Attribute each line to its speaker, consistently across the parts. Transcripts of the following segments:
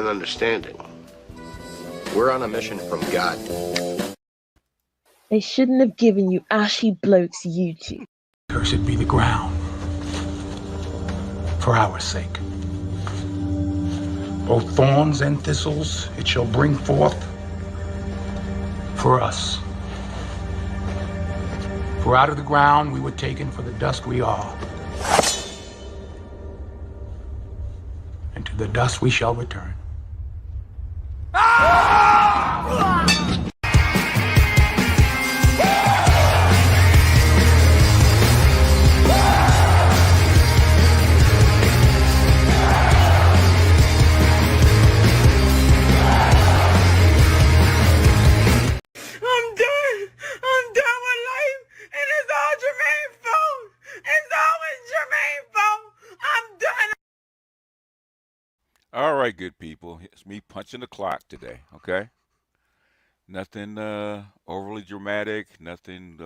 Speaker 1: an understanding.
Speaker 2: We're on a mission from God.
Speaker 3: They shouldn't have given you ashy blokes YouTube.
Speaker 4: Cursed be the ground for our sake. Both thorns and thistles it shall bring forth for us. For out of the ground we were taken, for the dust we are. And to the dust we shall return.
Speaker 5: All right, good people. It's me punching the clock today, okay? Nothing overly dramatic, nothing,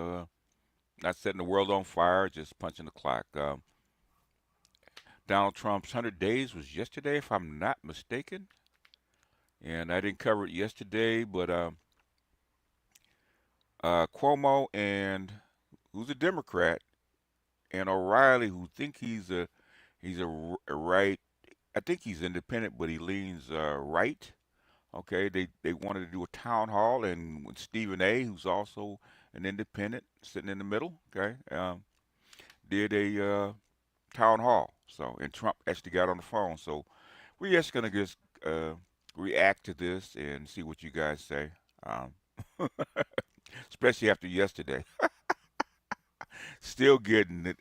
Speaker 5: not setting the world on fire, just punching the clock. Donald Trump's 100 days was yesterday, if I'm not mistaken. And I didn't cover it yesterday, but Cuomo, and who's a Democrat, and O'Reilly, who think he's a right, I think he's independent, but he leans right. Okay, they wanted to do a town hall, and with Stephen A., who's also an independent, sitting in the middle, okay, did a town hall. So, and Trump actually got on the phone. So, we're just gonna just react to this and see what you guys say, especially after yesterday. Still getting it.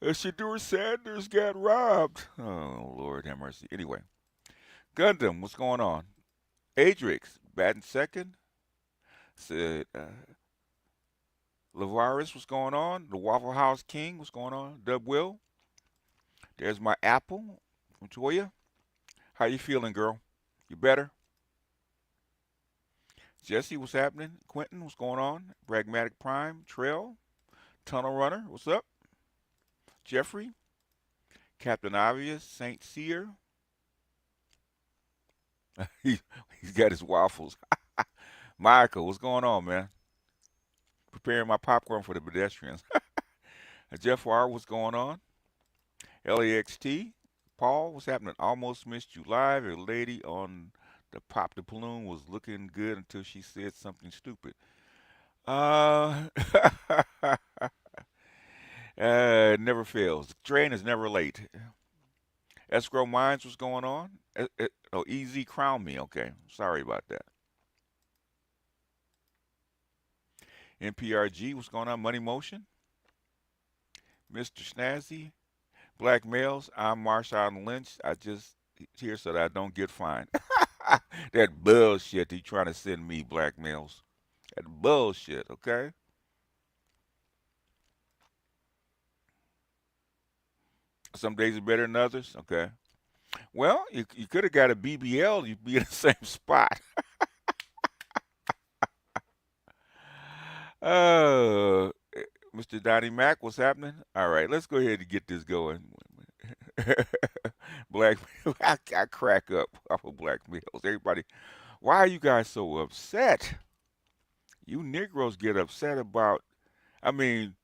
Speaker 5: Shadur Sanders got robbed. Oh, Lord have mercy. Anyway, Gundam, what's going on? Adrix, batting second. Said, Lavaris, what's going on? The Waffle House King, what's going on? Dub Will. There's my apple from Toya. How you feeling, girl? You better? Jesse, what's happening? Quentin, what's going on? Pragmatic Prime, Trail, Tunnel Runner, what's up? Jeffrey, Captain Obvious, Saint Seer. He's got his waffles. Michael, what's going on, man? Preparing my popcorn for the pedestrians. Jeff R, what's going on? LAXT, Paul, what's happening? Almost missed you live. A lady on the Pop the Balloon was looking good until she said something stupid. Never fails. The train is never late. Escrow Mines, what's going on? Oh, Easy Crown Me. Okay, sorry about that. NPRG, what's going on? Money Motion. Mr. Snazzy. Black Males, I'm Marshawn Lynch. I just here so that I don't get fined. That bullshit he trying to send me, Black Males. That bullshit, okay? Some days are better than others, okay? Well, you could have got a BBL, you'd be in the same spot. Mr. Donnie Mac, what's happening? All right, let's go ahead and get this going. Black, I crack up off of black males. Everybody, why are you guys so upset? You Negroes get upset about, I mean,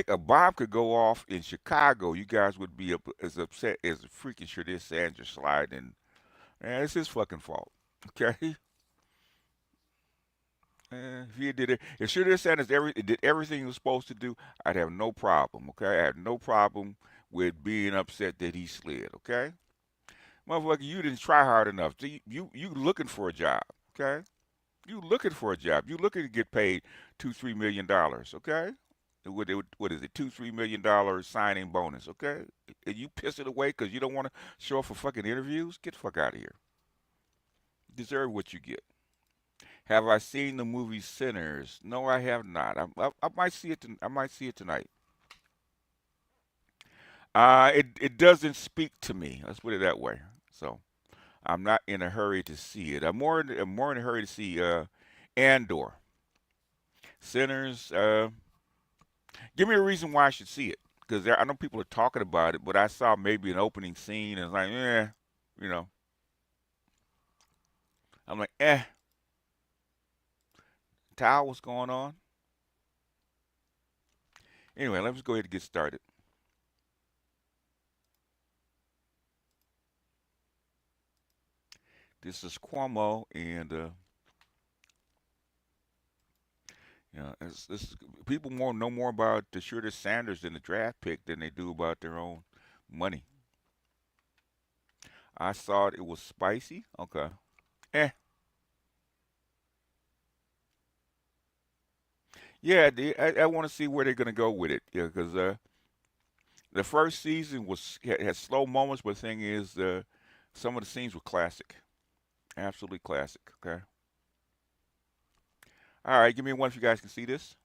Speaker 5: a bomb could go off in Chicago. You guys would be as upset as freaking Shadir Sanders sliding. Man, it's his fucking fault. Okay? If he did it, if Shadir Sanders did everything he was supposed to do, I'd have no problem. Okay? I have no problem with being upset that he slid. Okay? Motherfucker, you didn't try hard enough. You looking for a job. Okay? You looking for a job. You looking to get paid $2-3 million. Okay? What is it? $2-3 million signing bonus. Okay? And you piss it away because you don't want to show up for fucking interviews. Get the fuck out of here. You deserve what you get. Have I seen the movie Sinners? No, I have not. I might see it. I might see it tonight. It doesn't speak to me. Let's put it that way. So, I'm not in a hurry to see it. I'm more in a hurry to see Andor. Sinners. Give me a reason why I should see it, because I know people are talking about it, but I saw maybe an opening scene and it's like, You know, I'm like, Tao, what's going on? Anyway, let's go ahead and get started. This is Cuomo, and people know more about the Shooter Sanders and the draft pick than they do about their own money. I thought it was spicy. Okay. Eh. Yeah, I want to see where they're gonna go with it. Yeah, because the first season had slow moments, but the thing is, some of the scenes were classic, absolutely classic. Okay. All right, give me one if you guys can see this.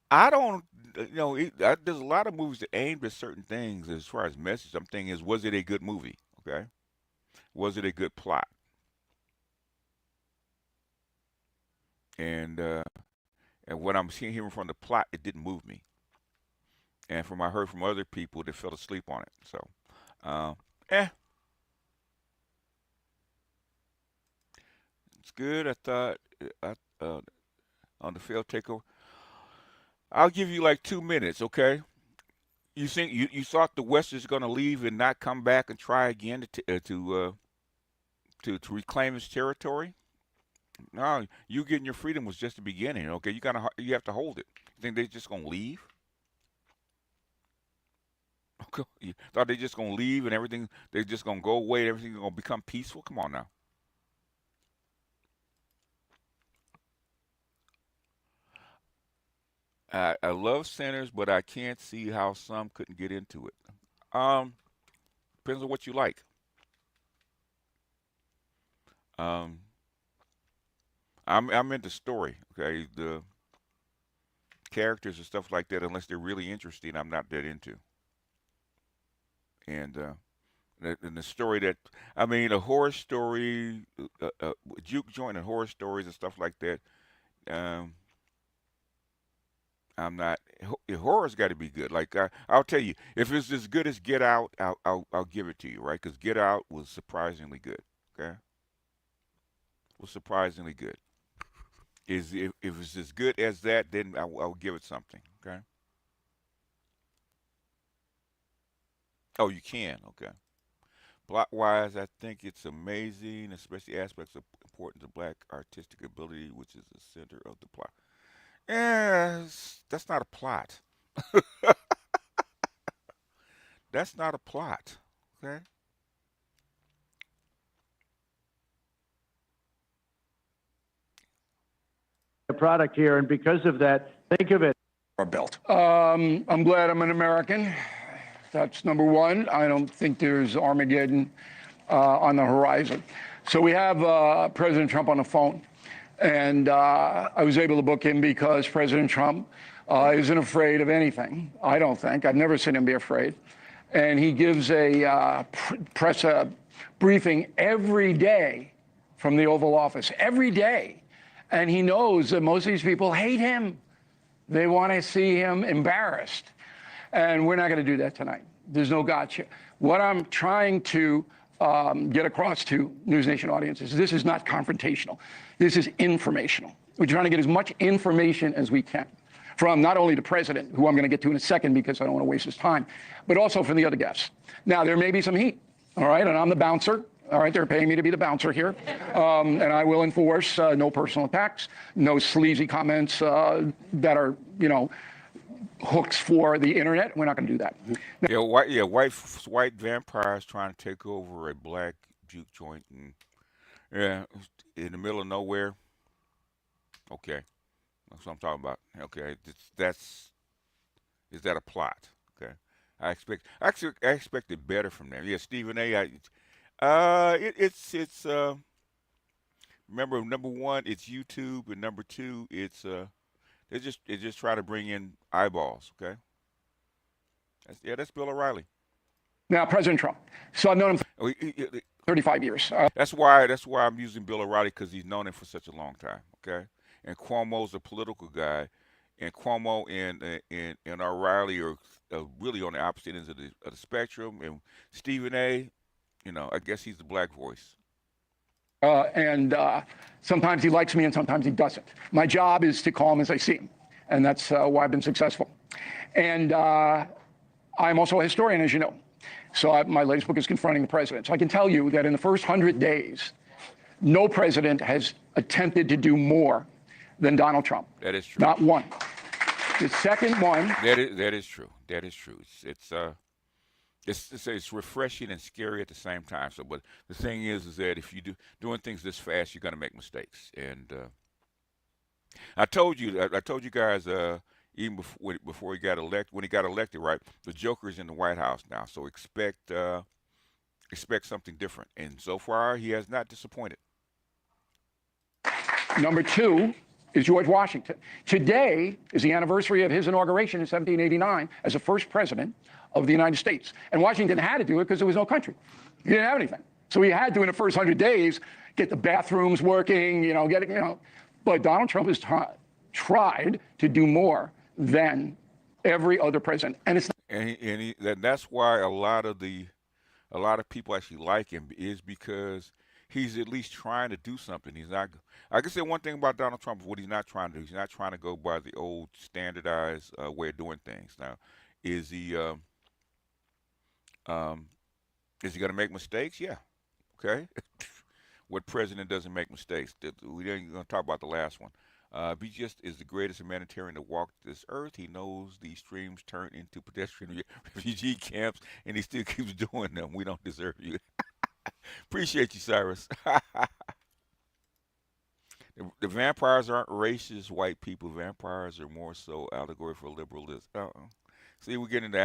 Speaker 5: I don't, there's a lot of movies that aimed at certain things as far as message. I'm thinking is, was it a good movie? Okay. Was it a good plot? And what I'm seeing here from the plot, it didn't move me. And from I heard from other people that fell asleep on it. So, um, eh, it's good. I thought on the failed takeover. I'll give you like 2 minutes, okay? You think you thought the West is going to leave and not come back and try again to reclaim its territory? No, you getting your freedom was just the beginning. Okay, you have to hold it. You think they're just going to leave? Okay, you thought they're just going to leave and everything? They're just going to go away. Everything's going to become peaceful. Come on now. I love centers, but I can't see how some couldn't get into it. Um, Depends on what you like. Um, I'm into story. Okay, the characters and stuff like that. Unless they're really interesting, I'm not that into. And the story that I mean, a horror story, juke joint and horror stories and stuff like that. Um, I'm not. Horror's got to be good. Like I'll tell you, if it's as good as Get Out, I'll give it to you, right? Because Get Out was surprisingly good. Okay, was surprisingly good. Is if it's as good as that, then I'll give it something. Okay. Oh, you can. Okay. Plot wise, I think it's amazing, especially aspects of importance of black artistic ability, which is the center of the plot. Yes, that's not a plot. That's not a plot. Okay.
Speaker 1: A product here, and because of that, think of it.
Speaker 4: Our belt.
Speaker 6: I'm glad I'm an American. That's number one. I don't think there's Armageddon on the horizon. So we have President Trump on the phone. And I was able to book him because President Trump isn't afraid of anything, I don't think. I've never seen him be afraid. And he gives a press briefing every day from the Oval Office, every day. And he knows that most of these people hate him. They want to see him embarrassed. And we're not going to do that tonight. There's no gotcha. What I'm trying to get across to News Nation audiences, this is not confrontational. This is informational. We're trying to get as much information as we can from not only the president, who I'm going to get to in a second because I don't want to waste his time, but also from the other guests. Now, there may be some heat, all right? And I'm the bouncer. All right, they're paying me to be the bouncer here. And I will enforce no personal attacks, no sleazy comments that are, hooks for the internet. We're not going to do that.
Speaker 5: White vampires trying to take over a black juke joint, and yeah, in the middle of nowhere. Okay, that's what I'm talking about. Okay, is that a plot? Okay, I expected better from them. Yeah, Stephen A. It's remember, number one, it's YouTube, and number two, it's they just try to bring in eyeballs. Okay, that's Bill O'Reilly.
Speaker 6: Now, President Trump. So I've known him
Speaker 5: Oh,
Speaker 6: for 35 years.
Speaker 5: That's why I'm using Bill O'Reilly, because he's known him for such a long time. Okay, and Cuomo's a political guy, and Cuomo and O'Reilly are really on the opposite ends of the spectrum. And Stephen A., I guess he's the black voice.
Speaker 6: And sometimes he likes me and sometimes he doesn't. My job is to call him as I see him, and that's why I've been successful. And I'm also a historian, as you know. So my latest book is Confronting the President. So I can tell you that in the first 100 days, no president has attempted to do more than Donald Trump.
Speaker 5: That is true.
Speaker 6: Not one. The second one.
Speaker 5: That is true. That is true. It's refreshing and scary at the same time. So, but the thing is that if you doing things this fast, you're gonna make mistakes. And I told you guys even before he got elected, when he got elected, right? The Joker's in the White House now, so expect something different. And so far, he has not disappointed.
Speaker 6: Number two is George Washington. Today is the anniversary of his inauguration in 1789 as the first president of the United States. And Washington had to do it because there was no country. He didn't have anything. So he had to, in the first 100 days, get the bathrooms working, But Donald Trump has tried to do more than every other president. And it's
Speaker 5: that's why a lot of people actually like him, is because he's at least trying to do something. He's not. I can say one thing about Donald Trump is what he's not trying to do. He's not trying to go by the old standardized way of doing things. Now, is he going to make mistakes? Yeah. Okay. What president doesn't make mistakes? We ain't going to talk about the last one. He just is the greatest humanitarian to walk this earth. He knows these streams turn into pedestrian refugee camps, and he still keeps doing them. We don't deserve you. Appreciate you, Cyrus. The vampires aren't racist white people. Vampires are more so allegory for liberalism. See, we're getting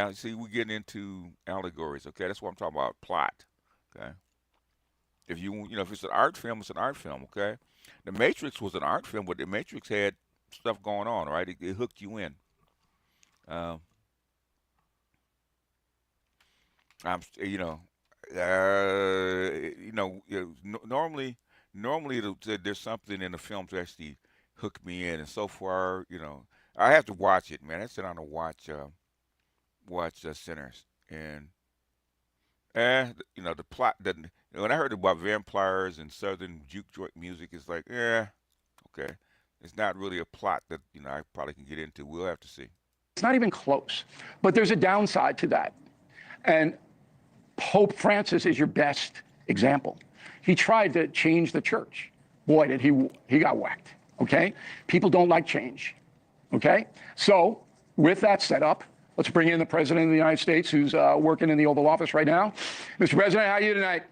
Speaker 5: into allegories. Okay, that's what I'm talking about. Plot. Okay. If if it's an art film, it's an art film. Okay. The Matrix was an art film, but the Matrix had stuff going on. Right. It hooked you in. Normally there's something in the film to actually hook me in, and so far, I have to watch it, man. I sit down and watch Sinners, and the plot doesn't. When I heard about vampires and southern juke joint music, it's like, okay, it's not really a plot that I probably can get into. We'll have to see.
Speaker 6: It's not even close, but there's a downside to that, and Pope Francis is your best example. He tried to change the church. Boy, did he got whacked, okay? People don't like change, okay? So with that set up, let's bring in the President of the United States, who's working in the Oval Office right now. Mr. President, how are you tonight?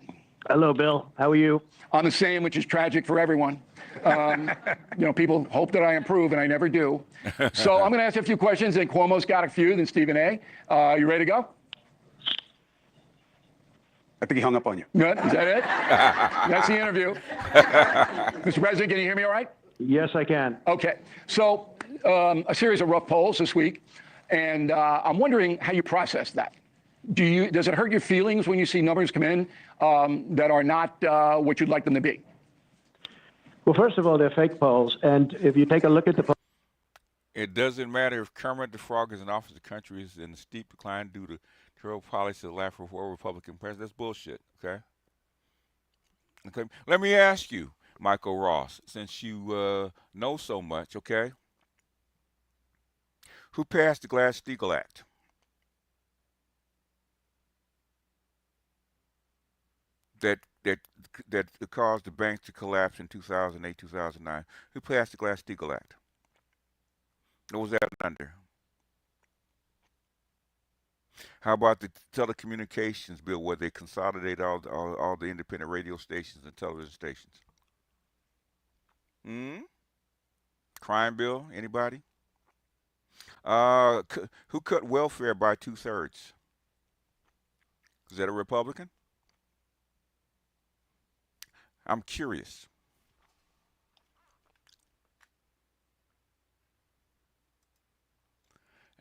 Speaker 1: Hello, Bill. How are you?
Speaker 6: I'm the same, which is tragic for everyone. People hope that I improve, and I never do. So I'm going to ask you a few questions, and Cuomo's got a few, then Stephen A. You ready to go?
Speaker 7: I think he hung up on you.
Speaker 6: Good. Is that it? That's the interview. Mr. President, can you hear me all right?
Speaker 1: Yes, I can.
Speaker 6: Okay. So a series of rough polls this week, and I'm wondering how you process that. Does it hurt your feelings when you see numbers come in that are not what you'd like them to be?
Speaker 1: Well, first of all, they're fake polls, and if you take a look at the polls,
Speaker 5: it doesn't matter if Kermit the Frog is in office. The country is in a steep decline due to terrible policy of the last 4 Republican presidents. That's bullshit. Okay. Okay. Let me ask you, Michael Ross, since you know so much. Okay. Who passed the Glass-Steagall Act? That caused the banks to collapse in 2008, 2009. Who passed the Glass-Steagall Act? What was that under? How about the telecommunications bill, where they consolidate all the independent radio stations and television stations? Crime bill? Anybody? Who cut welfare by 2/3? Is that a Republican? I'm curious.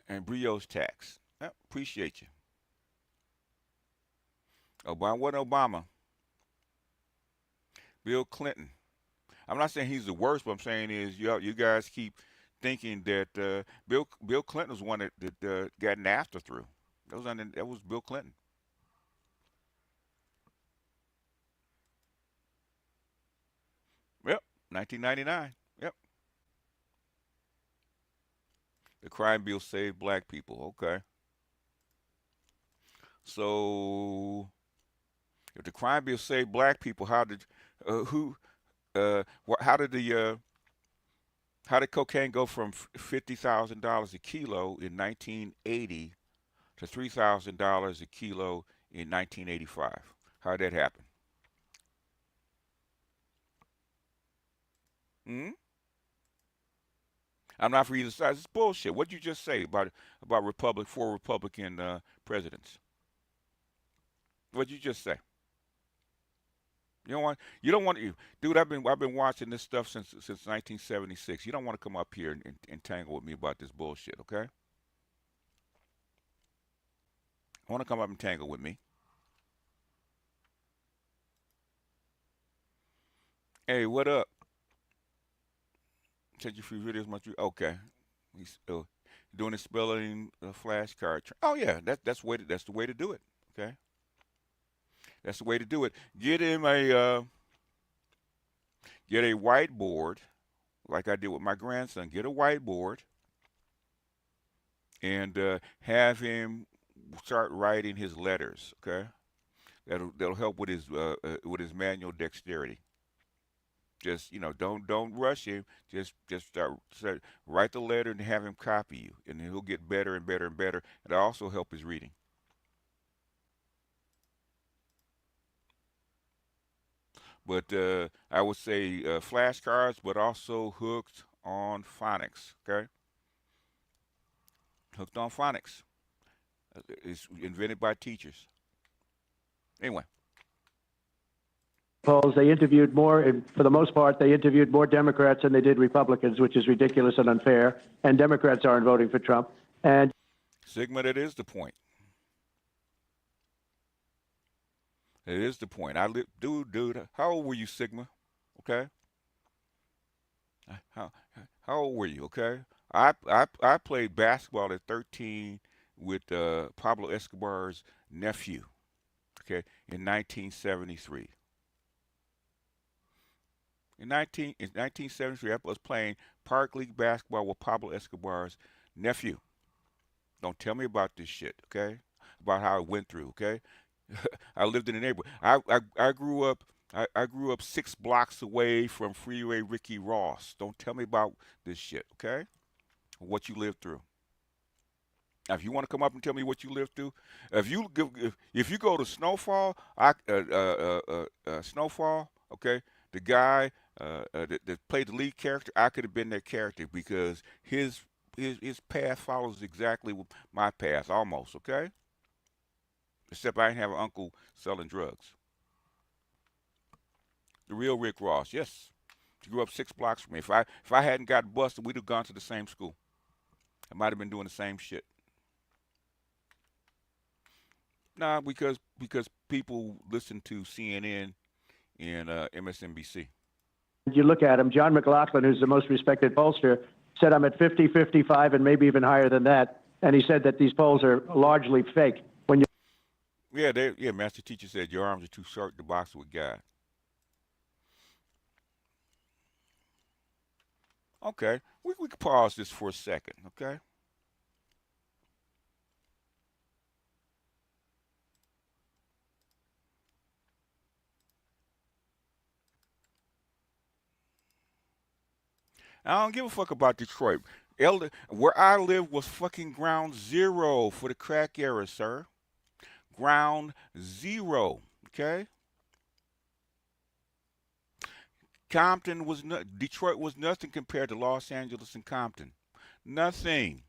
Speaker 5: And brioche tax. Appreciate you. Obama, what Obama? Bill Clinton. I'm not saying he's the worst, but I'm saying is you guys keep thinking that Bill Clinton was one that got NAFTA through. That was Bill Clinton. Yep, 1999. Yep, the crime bill saved black people. Okay, so if the crime bill saved black people, how did who how did the how did cocaine go from $50,000 a kilo in 1980 to $3,000 a kilo in 1985? How did that happen? Hmm? I'm not for either side. It's bullshit. What'd you just say about four Republican presidents? What'd you just say? You don't want to, dude. I've been watching this stuff since 1976. You don't want to come up here and tangle with me about this bullshit, okay? I want to come up and tangle with me. Hey, what up? Sent you a few videos, much. Okay, he's doing a spelling flashcard. Oh yeah, that's the way to do it. Okay, that's the way to do it. Get a whiteboard, like I did with my grandson. Get a whiteboard and have him start writing his letters. Okay, that'll help with his manual dexterity. Just don't rush him. Just start write the letter and have him copy you, and then he'll get better and better and better. It'll also help his reading. But I would say flashcards, but also hooked on phonics. Okay, hooked on phonics. It's invented by teachers. Anyway.
Speaker 1: Polls, they interviewed more, and for the most part, they interviewed more Democrats than they did Republicans, which is ridiculous and unfair. And Democrats aren't voting for Trump. And
Speaker 5: Sigma, that is the point. That is the point. Dude. How old were you, Sigma? Okay. How how old were you? Okay. I played basketball at 13 with Pablo Escobar's nephew. Okay, in 1973. In 1973, I was playing park league basketball with Pablo Escobar's nephew. Don't tell me about this shit, okay? About how I went through, okay? I lived in the neighborhood. I grew up. I grew up 6 blocks away from Freeway Ricky Ross. Don't tell me about this shit, okay? What you lived through. Now, if you want to come up and tell me what you lived through, if you go to Snowfall, okay, the guy that played the lead character, I could have been that character because his path follows exactly my path, almost, okay. Except I didn't have an uncle selling drugs. The real Rick Ross, yes. He grew up 6 blocks from me. If I hadn't got busted, we'd have gone to the same school. I might have been doing the same shit. Nah, because people listen to CNN and MSNBC.
Speaker 1: you look at him, John McLaughlin, who's the most respected pollster, said I'm at 50, 55, and maybe even higher than that. And he said that these polls are largely fake. When you
Speaker 5: Yeah, Master Teacher said your arms are too short to box with God. Okay, we can pause this for a second, okay? I don't give a fuck about Detroit. Where I live was fucking ground zero for the crack era, sir. Ground zero, okay? Detroit was nothing compared to Los Angeles and Compton. Nothing.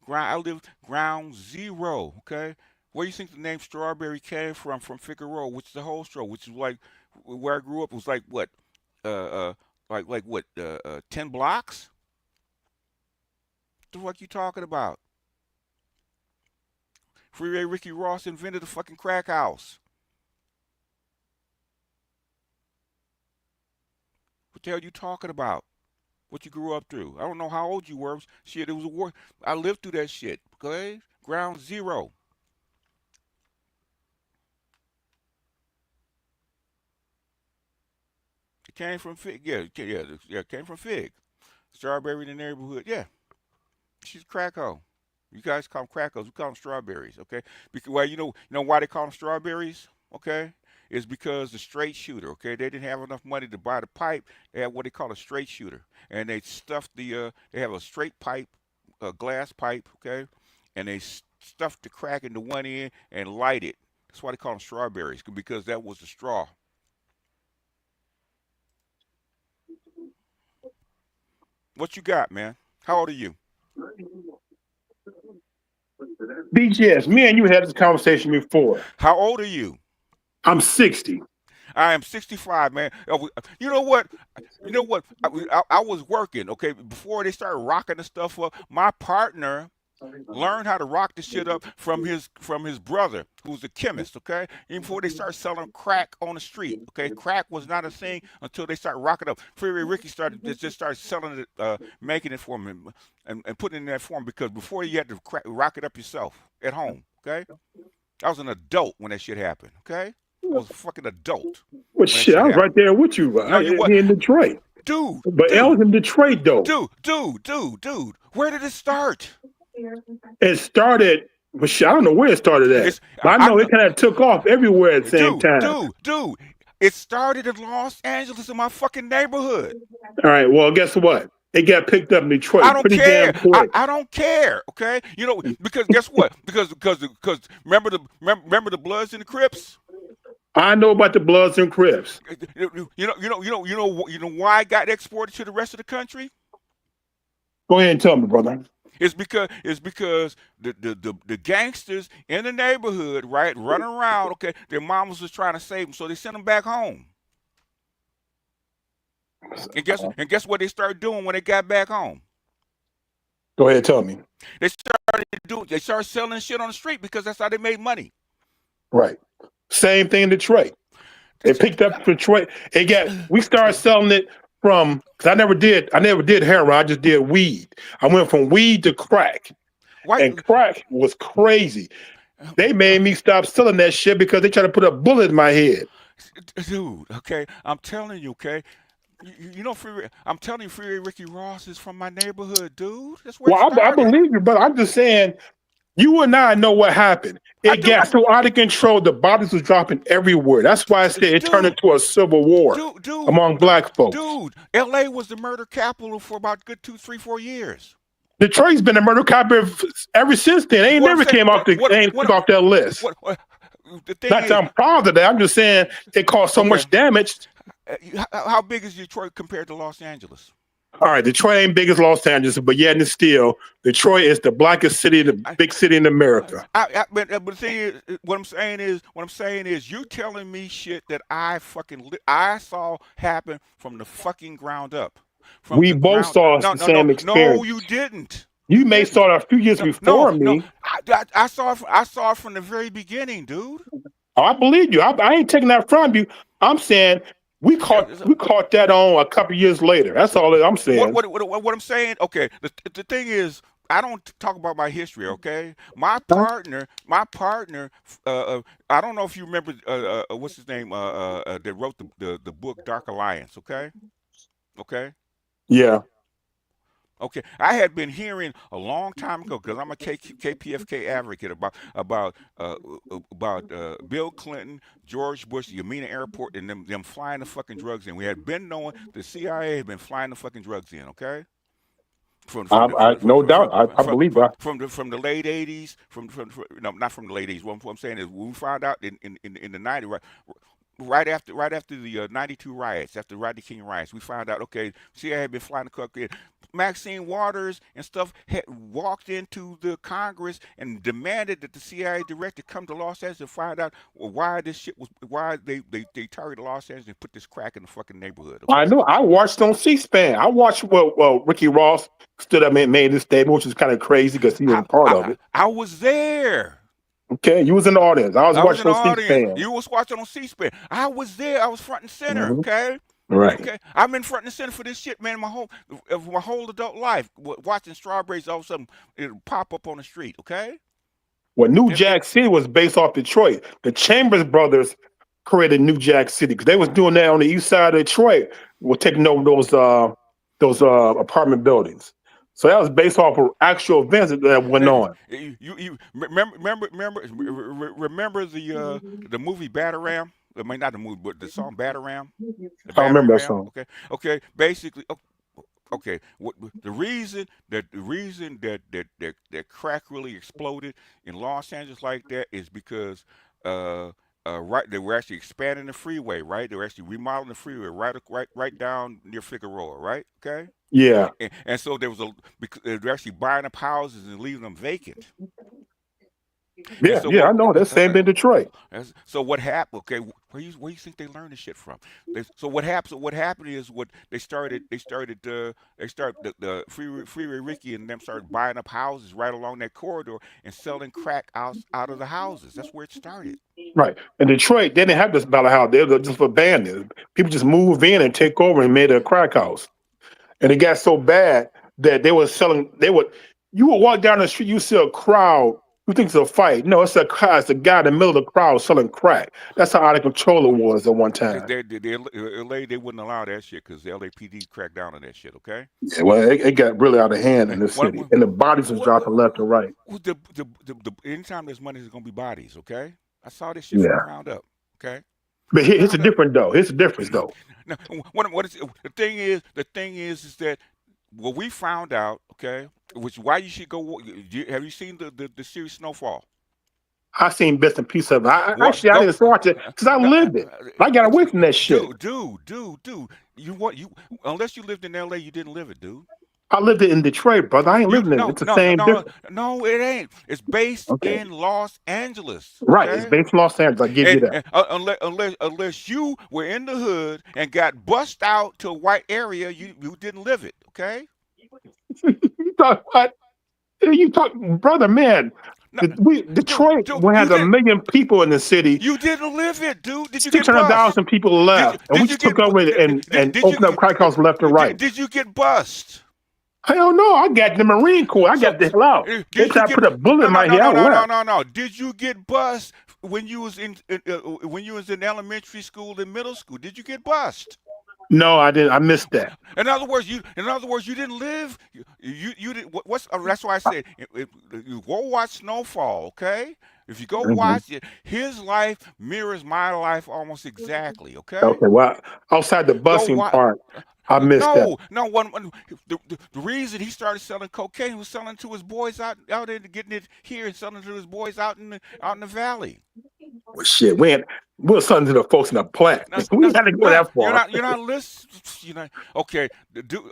Speaker 5: I lived ground zero, okay? Where do you think the name Strawberry came from Figueroa, which is the whole straw, which is like where I grew up was like what? Like what? 10 blocks? What the fuck you talking about? Freeway Ricky Ross invented the fucking crack house. What the hell are you talking about? What you grew up through. I don't know how old you were. Shit, it was a war. I lived through that shit. Okay, ground zero. It came from Fig. Yeah. It came from Fig. Strawberry in the neighborhood. Yeah, she's a crack hoe. You guys call them crack hoes. We call them strawberries. Okay, because well, you know why they call them strawberries? Okay, it's because the straight shooter. Okay, they didn't have enough money to buy the pipe. They had what they call a straight shooter, and they stuffed the. They have a straight pipe, a glass pipe. Okay, and they stuffed the crack into one end and light it. That's why they call them strawberries because that was the straw. What you got, man? How old are you?
Speaker 4: BGS, me and you had this conversation before.
Speaker 5: How old are you?
Speaker 4: I'm 60.
Speaker 5: I am 65, man. You know what? You know what? I was working, okay, before they started rocking the stuff up. My partner learned how to rock the shit up from his brother, who's a chemist, okay? Even before they started selling crack on the street, okay? Crack was not a thing until they started rocking up. Freeway Ricky just started selling it, making it for him and putting it in that form because before you had to rock it up yourself at home, okay? I was an adult when that shit happened, okay? I was a fucking adult.
Speaker 4: Well, shit, I was right there with you.
Speaker 5: No, you what?
Speaker 4: In Detroit.
Speaker 5: Dude.
Speaker 4: But I was in Detroit, though.
Speaker 5: Dude. Where did it start?
Speaker 4: It started, but shit, I don't know where it started at. But I know it kind of took off everywhere at the same time.
Speaker 5: Dude. It started in Los Angeles in my fucking neighborhood.
Speaker 4: All right, well, guess what? It got picked up in Detroit.
Speaker 5: I don't care.
Speaker 4: Damn quick.
Speaker 5: I don't care. Okay, you know because guess what? Because remember the Bloods and the Crips.
Speaker 4: I know about the Bloods and Crips.
Speaker 5: You know why it got exported to the rest of the country?
Speaker 4: Go ahead and tell me, brother.
Speaker 5: It's because the gangsters in the neighborhood, right, running around. Okay, their mamas was trying to save them, so they sent them back home. And guess what they started doing when they got back home?
Speaker 4: Go ahead, tell me.
Speaker 5: They started selling shit on the street because that's how they made money.
Speaker 4: Right. Same thing in Detroit. They picked up Detroit. We started selling it from, because I never did heroin, I just did weed. I went from weed to crack. And crack was crazy. They made me stop selling that shit because they tried to put a bullet in my head.
Speaker 5: Dude, okay, I'm telling you, okay. You know, I'm telling you, Freeway Ricky Ross is from my neighborhood, dude. That's where
Speaker 4: I believe you, but I'm just saying, you and I know what happened. It got so out of control, the bodies was dropping everywhere. That's why I said it turned into a civil war among black folks.
Speaker 5: Dude, LA was the murder capital for about good 2, 3, 4 years.
Speaker 4: Detroit's been a murder capital ever since then. They never came off that list. I'm proud of that. I'm just saying it caused so much damage.
Speaker 5: How big is Detroit compared to Los Angeles?
Speaker 4: All right, Detroit ain't big as Los Angeles, but yet and still, Detroit is the blackest city, the big city in America.
Speaker 5: But the thing is, what I'm saying is, you telling me shit that I saw happen from the fucking ground up.
Speaker 4: We both saw the same experience.
Speaker 5: No, you didn't.
Speaker 4: You may saw it a few years before me.
Speaker 5: I saw it from the very beginning, dude.
Speaker 4: Oh, I believe you. I ain't taking that from you. I'm saying we caught that on a couple years later. That's all I'm saying.
Speaker 5: What I'm saying, okay. The thing is, I don't talk about my history, okay? My partner. I don't know if you remember what's his name that wrote the book Dark Alliance, okay? Okay.
Speaker 4: Yeah.
Speaker 5: Okay, I had been hearing a long time ago because I'm a KPFK advocate about Bill Clinton, George Bush, the Yamina Airport, and them flying the fucking drugs in. We had been knowing the CIA had been flying the fucking drugs in. Okay.
Speaker 4: No doubt, I believe that.
Speaker 5: From the late '80s, no, not from the late '80s. What I'm saying is, we found out in the '90s, right after the '92 riots, after the Rodney King riots, we found out, okay, CIA had been flying the cook in. Maxine Waters and stuff had walked into the Congress and demanded that the CIA director come to Los Angeles and find out why they targeted Los Angeles and put this crack in the fucking neighborhood. Okay?
Speaker 4: I know. I watched on C-SPAN. I watched Ricky Ross stood up and made this statement, which is kind of crazy because he was a part of it.
Speaker 5: I was there.
Speaker 4: Okay, you was in the audience. I was watching on C-SPAN.
Speaker 5: You was watching on C-SPAN. I was there. I was front and center. Okay.
Speaker 4: Right.
Speaker 5: Okay, I've been front and center for this shit, man, my whole adult life. Watching strawberries, all of a sudden it'll pop up on the street. Okay,
Speaker 4: Well, New
Speaker 5: and
Speaker 4: Jack City was based off Detroit. The Chambers brothers created New Jack City because they was doing that on the east side of Detroit. Was taking over those apartment buildings. So that was based off of actual events that went on.
Speaker 5: you remember the movie Bataram? I mean, not the movie, but the song Bataram. The
Speaker 4: I
Speaker 5: Battering
Speaker 4: remember that
Speaker 5: Ram.
Speaker 4: song.
Speaker 5: Okay. Basically, okay. The reason that crack really exploded in Los Angeles like that is because right, they were actually expanding the freeway. Right, they were actually remodeling the freeway right down near Figueroa. Right. Okay.
Speaker 4: Yeah.
Speaker 5: And so there was because they're actually buying up houses and leaving them vacant. And
Speaker 4: Yeah,
Speaker 5: so
Speaker 4: yeah, I know. That's same thing in Detroit.
Speaker 5: so what happened? Okay, where you think they learned this shit from? So what happened? So what happened is what the Freeway Ricky and them started buying up houses right along that corridor and selling crack out of the houses. That's where it started.
Speaker 4: Right. In Detroit, they didn't have this ballot house. They were just abandoned. People just moved in and take over and made it a crack house. And it got so bad that they were selling. You would walk down the street, you see a crowd. Who thinks it's a fight? No, it's a guy in the middle of the crowd selling crack. That's how out of control it was at one
Speaker 5: Because
Speaker 4: time.
Speaker 5: LA, they wouldn't allow that shit because the LAPD cracked down on that shit. Okay.
Speaker 4: Yeah, well, it got really out of hand in the city, and the bodies was dropping left and right.
Speaker 5: Anytime there's money, there's gonna be bodies. Okay. I saw this shit from the
Speaker 4: Yeah,
Speaker 5: ground up. Okay.
Speaker 4: but
Speaker 5: From the
Speaker 4: here's the
Speaker 5: ground up.
Speaker 4: difference, though. Here's the difference, though.
Speaker 5: Now, what is the thing is that what we found out, okay, which why you should go. Have you seen the series Snowfall?
Speaker 4: I seen bits and pieces of it. I
Speaker 5: What go?
Speaker 4: didn't watch it because I
Speaker 5: No,
Speaker 4: lived it. I got away from that shit.
Speaker 5: dude. You unless you lived in L.A., you didn't live it, dude.
Speaker 4: I lived it in Detroit, brother. I ain't
Speaker 5: You
Speaker 4: living in it.
Speaker 5: no
Speaker 4: It's the
Speaker 5: no
Speaker 4: same
Speaker 5: no
Speaker 4: difference.
Speaker 5: no it ain't. It's based
Speaker 4: Okay.
Speaker 5: in Los Angeles,
Speaker 4: Right. It's
Speaker 5: okay?
Speaker 4: based in Los Angeles. I give you that.
Speaker 5: And unless you were in the hood and got bussed out to a white area, you didn't live it, okay?
Speaker 4: You talk what? You talk, brother, man.
Speaker 5: No,
Speaker 4: Detroit
Speaker 5: dude,
Speaker 4: we
Speaker 5: you
Speaker 4: had a
Speaker 5: did.
Speaker 4: million people in the city.
Speaker 5: You didn't live it, dude. Did you get bust?
Speaker 4: 600,000 people left, and we
Speaker 5: Did you
Speaker 4: just took
Speaker 5: get
Speaker 4: over it and
Speaker 5: did you
Speaker 4: opened up crack house left and right.
Speaker 5: did you get bust?
Speaker 4: Hell no, I got the Marine Corps. I
Speaker 5: So
Speaker 4: got the hell out. They
Speaker 5: did you
Speaker 4: tried to
Speaker 5: get
Speaker 4: put a bullet
Speaker 5: no
Speaker 4: in
Speaker 5: no
Speaker 4: my
Speaker 5: no
Speaker 4: head. I
Speaker 5: no no no
Speaker 4: left.
Speaker 5: no no? Did you get bust when you was in elementary school and middle school? Did you get bust?
Speaker 4: No, I didn't. I missed that.
Speaker 5: In other words, you didn't live. You did. That's why I said you go watch Snowfall. Okay, if you go
Speaker 4: Mhm.
Speaker 5: watch it, his life mirrors my life almost exactly. Okay,
Speaker 4: Okay, well, outside the
Speaker 5: go
Speaker 4: busing
Speaker 5: watch.
Speaker 4: part, I missed that.
Speaker 5: No. The reason he started selling cocaine, he was selling to his boys out there, getting it here, and selling to his boys out in the valley.
Speaker 4: Well, shit, we're selling to the folks in the plant. We had to go
Speaker 5: No,
Speaker 4: that far.
Speaker 5: you're not listening. Okay,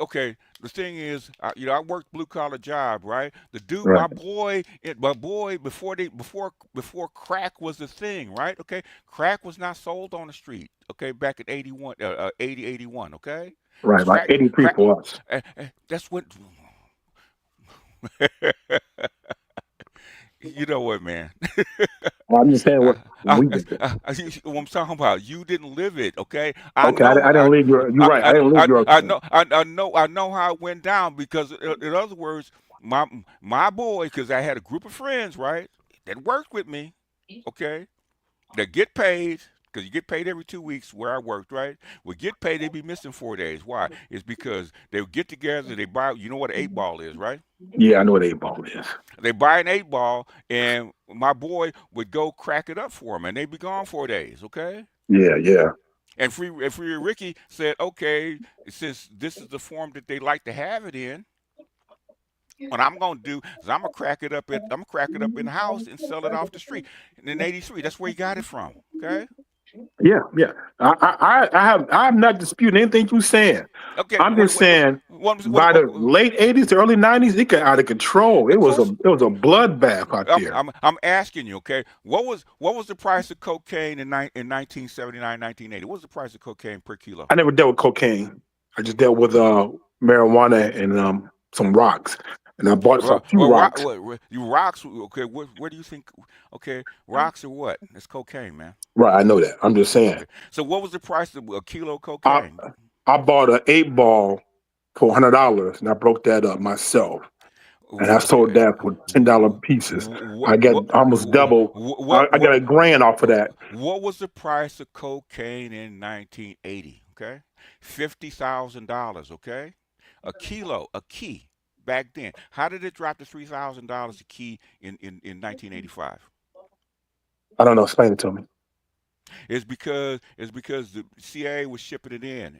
Speaker 5: okay. The thing is, I worked blue collar job, right? The dude,
Speaker 4: Right.
Speaker 5: my boy, before crack was the thing, right? Okay, crack was not sold on the street. Okay, back in 81, 80, 81. Okay,
Speaker 4: Right,
Speaker 5: because
Speaker 4: like 83
Speaker 5: crack,
Speaker 4: for us.
Speaker 5: that's what. You know what, man?
Speaker 4: I'm just saying
Speaker 5: Uh,
Speaker 4: what
Speaker 5: uh,
Speaker 4: we did.
Speaker 5: what I'm talking about, you didn't live it, okay?
Speaker 4: Okay, I didn't leave your. You're right. I didn't leave your.
Speaker 5: I know how it went down because, in other words, my boy, because I had a group of friends, right, that worked with me, okay, that get paid. Because you get paid every 2 weeks where I worked, right? Would get paid, they'd be missing 4 days. Why? It's because they would get together, they buy, you know what an 8-ball is, right?
Speaker 4: Yeah, I know what 8-ball is.
Speaker 5: They buy an 8-ball, and my boy would go crack it up for them, and they'd be gone 4 days, okay?
Speaker 4: Yeah.
Speaker 5: And Free Ricky said, okay, since this is the form that they like to have it in, what I'm gonna do is I'm gonna crack it up in the house and sell it off the street. And in '83, that's where he got it from. Okay.
Speaker 4: Yeah. I'm not disputing anything you're saying.
Speaker 5: Okay.
Speaker 4: I'm just saying by the late 80s to early 90s, it got out of control. It was a bloodbath out there.
Speaker 5: I'm asking you, okay? What was the price of cocaine in 1979, 1980? What was the price of cocaine per kilo?
Speaker 4: I never dealt with cocaine. I just dealt with marijuana and some rocks. And I bought some few rocks.
Speaker 5: Rocks, okay, where do you think, okay, rocks are what? It's cocaine, man.
Speaker 4: Right, I know that. I'm just saying.
Speaker 5: Okay. So what was the price of a kilo of cocaine?
Speaker 4: I bought an 8-ball for $100, and I broke that up myself, and I sold that for $10 pieces. I got almost double. I got $1,000 off of that.
Speaker 5: What was the price of cocaine in 1980? Okay, $50,000. Okay, a key back then. How did it drop to $3,000 a key in 1985?
Speaker 4: I don't know. Explain it to me.
Speaker 5: It's because the CIA was shipping it in,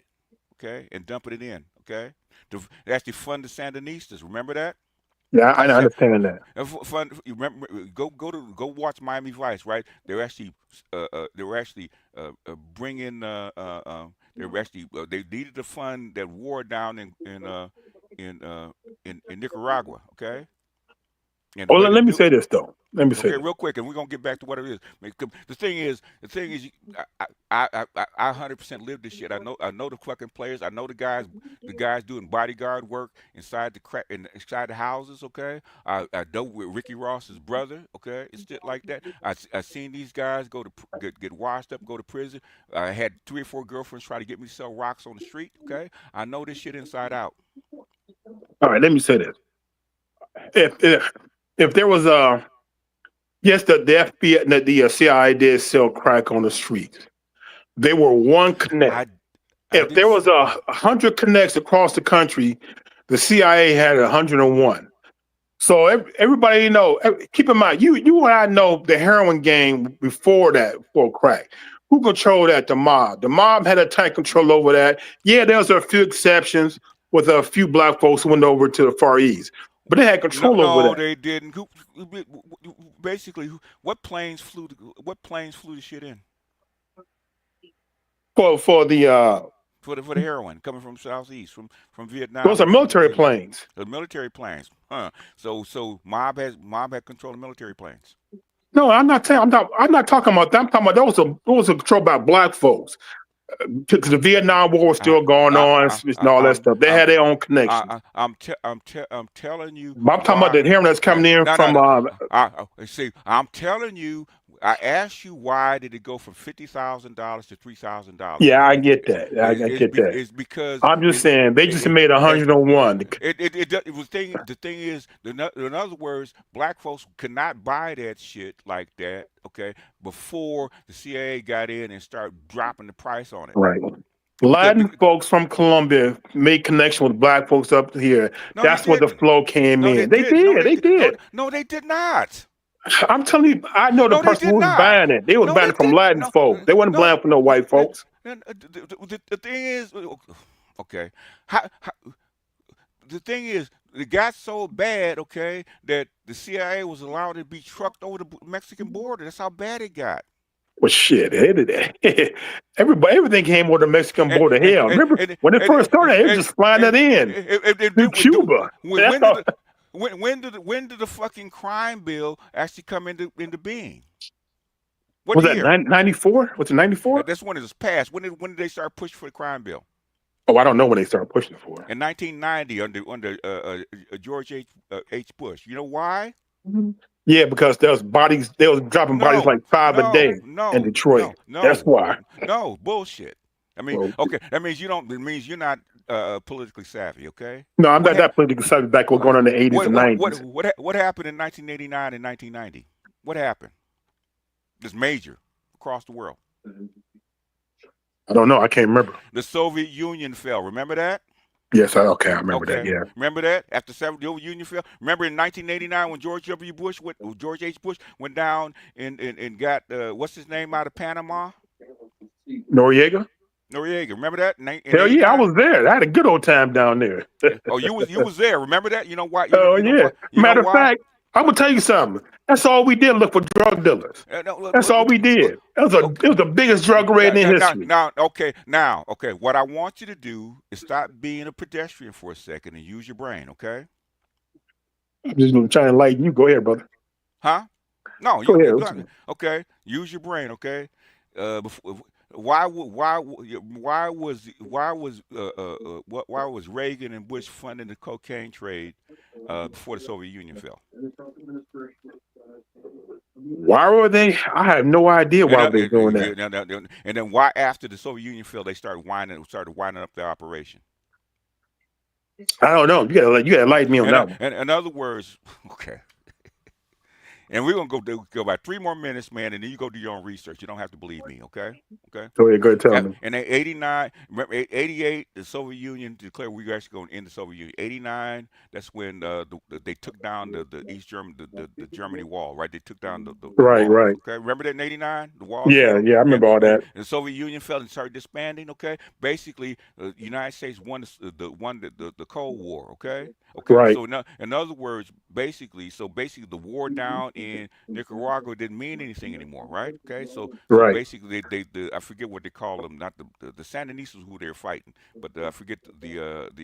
Speaker 5: okay, and dumping it in, okay, to actually fund the Sandinistas. Remember that?
Speaker 4: Yeah, I understand that.
Speaker 5: Fund. You remember? Go watch Miami Vice. Right? They're actually they were actually bringing. They were actually they needed to fund that war down in in Nicaragua. Okay. And the
Speaker 4: Oh,
Speaker 5: way to
Speaker 4: let me
Speaker 5: do
Speaker 4: say this though. Let me say
Speaker 5: Okay,
Speaker 4: this.
Speaker 5: real quick, and we're gonna get back to what it is. The thing is, I 100% live this shit. I know the fucking players. I know the guys doing bodyguard work inside inside the houses. Okay, I know with Ricky Ross's brother. Okay, it's shit like that. I seen these guys go to get washed up, go to prison. I had 3 or 4 girlfriends try to get me to sell rocks on the street. Okay, I know this shit inside out.
Speaker 4: All right, let me say this. If there was a yes, the FBI, the CIA did sell crack on the streets. They were one connect.
Speaker 5: I
Speaker 4: If there
Speaker 5: didn't.
Speaker 4: was 100 connects across the country, the CIA had 101. So everybody keep in mind, you and I know the heroin game before that, before crack. Who controlled that? The mob. The mob had a tight control over that. Yeah, there was a few exceptions with a few black folks who went over to the Far East, but they had control over
Speaker 5: No,
Speaker 4: that.
Speaker 5: they didn't. Basically, what planes flew? What planes flew the shit in
Speaker 4: For the
Speaker 5: for the heroin coming from southeast, from
Speaker 4: those
Speaker 5: Vietnam
Speaker 4: are
Speaker 5: and from
Speaker 4: military planes.
Speaker 5: the military planes, huh? So mob had control of military planes.
Speaker 4: No, I'm not saying I'm not talking about that. I'm talking about those are controlled by black folks. Because the Vietnam War was
Speaker 5: I,
Speaker 4: still going
Speaker 5: I,
Speaker 4: on
Speaker 5: I,
Speaker 4: and all that
Speaker 5: I'm
Speaker 4: stuff. They
Speaker 5: I'm
Speaker 4: had their own connections.
Speaker 5: I'm telling you
Speaker 4: But I'm talking about
Speaker 5: why.
Speaker 4: the heroin that's coming in
Speaker 5: No, no,
Speaker 4: from.
Speaker 5: no. See, I'm telling you. I asked you why did it go from $50,000 to $3,000?
Speaker 4: Yeah, I get that. I get that.
Speaker 5: It's because
Speaker 4: I'm just saying they just made 101.
Speaker 5: the thing is, in other words, black folks could not buy that shit like that, okay, before the CIA got in and started dropping the price on it.
Speaker 4: Right.
Speaker 5: Because
Speaker 4: Latin folks from Colombia made connection with black folks up here.
Speaker 5: no, they
Speaker 4: That's where the
Speaker 5: didn't.
Speaker 4: flow came
Speaker 5: No, they
Speaker 4: in. They
Speaker 5: did. No,
Speaker 4: did.
Speaker 5: they
Speaker 4: They
Speaker 5: did. No,
Speaker 4: did.
Speaker 5: no, they did not.
Speaker 4: I'm telling you, I know the
Speaker 5: No, they
Speaker 4: person
Speaker 5: did
Speaker 4: who was
Speaker 5: not.
Speaker 4: buying it. They was
Speaker 5: No,
Speaker 4: buying
Speaker 5: they
Speaker 4: it from
Speaker 5: didn't.
Speaker 4: Latin
Speaker 5: No,
Speaker 4: folks. They wasn't
Speaker 5: no.
Speaker 4: buying from no white folks.
Speaker 5: The thing is, okay, how, the thing is, it got so bad, okay, that the CIA was allowed to be trucked over the Mexican border. That's how bad it got.
Speaker 4: Well, shit, everything came over the Mexican
Speaker 5: And
Speaker 4: border.
Speaker 5: and
Speaker 4: Hell,
Speaker 5: and
Speaker 4: remember
Speaker 5: and
Speaker 4: when it
Speaker 5: and
Speaker 4: first started, it was just flying
Speaker 5: and,
Speaker 4: it in through Cuba. That's
Speaker 5: when did
Speaker 4: all.
Speaker 5: the when did the fucking crime bill actually come into being? What
Speaker 4: Was that
Speaker 5: year?
Speaker 4: 94? Was it 94?
Speaker 5: That's when it was passed. When did they start pushing for the crime bill?
Speaker 4: Oh, I don't know when they started pushing for it.
Speaker 5: In 1990 under George H. Bush. You know why?
Speaker 4: Yeah, because there was bodies. They was dropping bodies
Speaker 5: No,
Speaker 4: like 5 a
Speaker 5: no,
Speaker 4: day in
Speaker 5: no,
Speaker 4: Detroit.
Speaker 5: no,
Speaker 4: That's
Speaker 5: no,
Speaker 4: why.
Speaker 5: no, bullshit. I mean,
Speaker 4: Well,
Speaker 5: okay, that means you don't. It means you're not politically savvy. Okay.
Speaker 4: no, I'm
Speaker 5: What
Speaker 4: not
Speaker 5: ha-
Speaker 4: that politically savvy back what going on in the 80s and 90s.
Speaker 5: what happened in 1989 and 1990? What happened? It's major across the world.
Speaker 4: I don't know. I can't remember.
Speaker 5: The Soviet Union fell. Remember that?
Speaker 4: Yes, I remember that.
Speaker 5: Okay.
Speaker 4: Yeah.
Speaker 5: Remember that? After the Soviet Union fell? Remember in 1989 when George H. Bush went down and got, what's his name out of Panama?
Speaker 4: Noriega?
Speaker 5: Noriega. Remember that? In
Speaker 4: Hell yeah, I
Speaker 5: 89?
Speaker 4: was there. I had a good old time down there.
Speaker 5: Oh, you was there. Remember that? You know why?
Speaker 4: Oh yeah.
Speaker 5: You know
Speaker 4: Matter of
Speaker 5: why?
Speaker 4: fact, I'm gonna tell you something. That's all we did. Look for drug dealers. That's all we did. It was the biggest drug raid in history.
Speaker 5: Okay. What I want you to do is stop being a pedestrian for a second and use your brain. Okay?
Speaker 4: I'm just gonna try and enlighten you. Go ahead, brother.
Speaker 5: Huh? No,
Speaker 4: Go
Speaker 5: you
Speaker 4: ahead.
Speaker 5: okay. Use your brain, okay? Why was Reagan and Bush funding the cocaine trade before the Soviet Union fell?
Speaker 4: Why were they? I have no idea
Speaker 5: And,
Speaker 4: why they doing that.
Speaker 5: and then why after the Soviet Union fell, they started winding up their operation.
Speaker 4: I don't know. You gotta light me on that one.
Speaker 5: And in other words, okay. And we're gonna go about 3 more minutes, man, and then you go do your own research. You don't have to believe me, okay? Okay.
Speaker 4: Go ahead, go ahead, tell me.
Speaker 5: And then 89, remember 88, the Soviet Union declared we were actually going to end the Soviet Union. 89, that's when they took down the East German, the Germany wall, right? They took down the
Speaker 4: Right,
Speaker 5: wall.
Speaker 4: right.
Speaker 5: Okay, remember that in 89, the wall
Speaker 4: Yeah,
Speaker 5: fell.
Speaker 4: yeah, I remember all that.
Speaker 5: And the Soviet Union fell and started disbanding. Okay, basically, the United States won the Cold War. Okay,
Speaker 4: Right.
Speaker 5: So in other words, basically, the war down in Nicaragua didn't mean anything anymore, right? Okay, so
Speaker 4: Right.
Speaker 5: basically they I forget what they call them, not the Sandinistas who they were fighting, but I forget the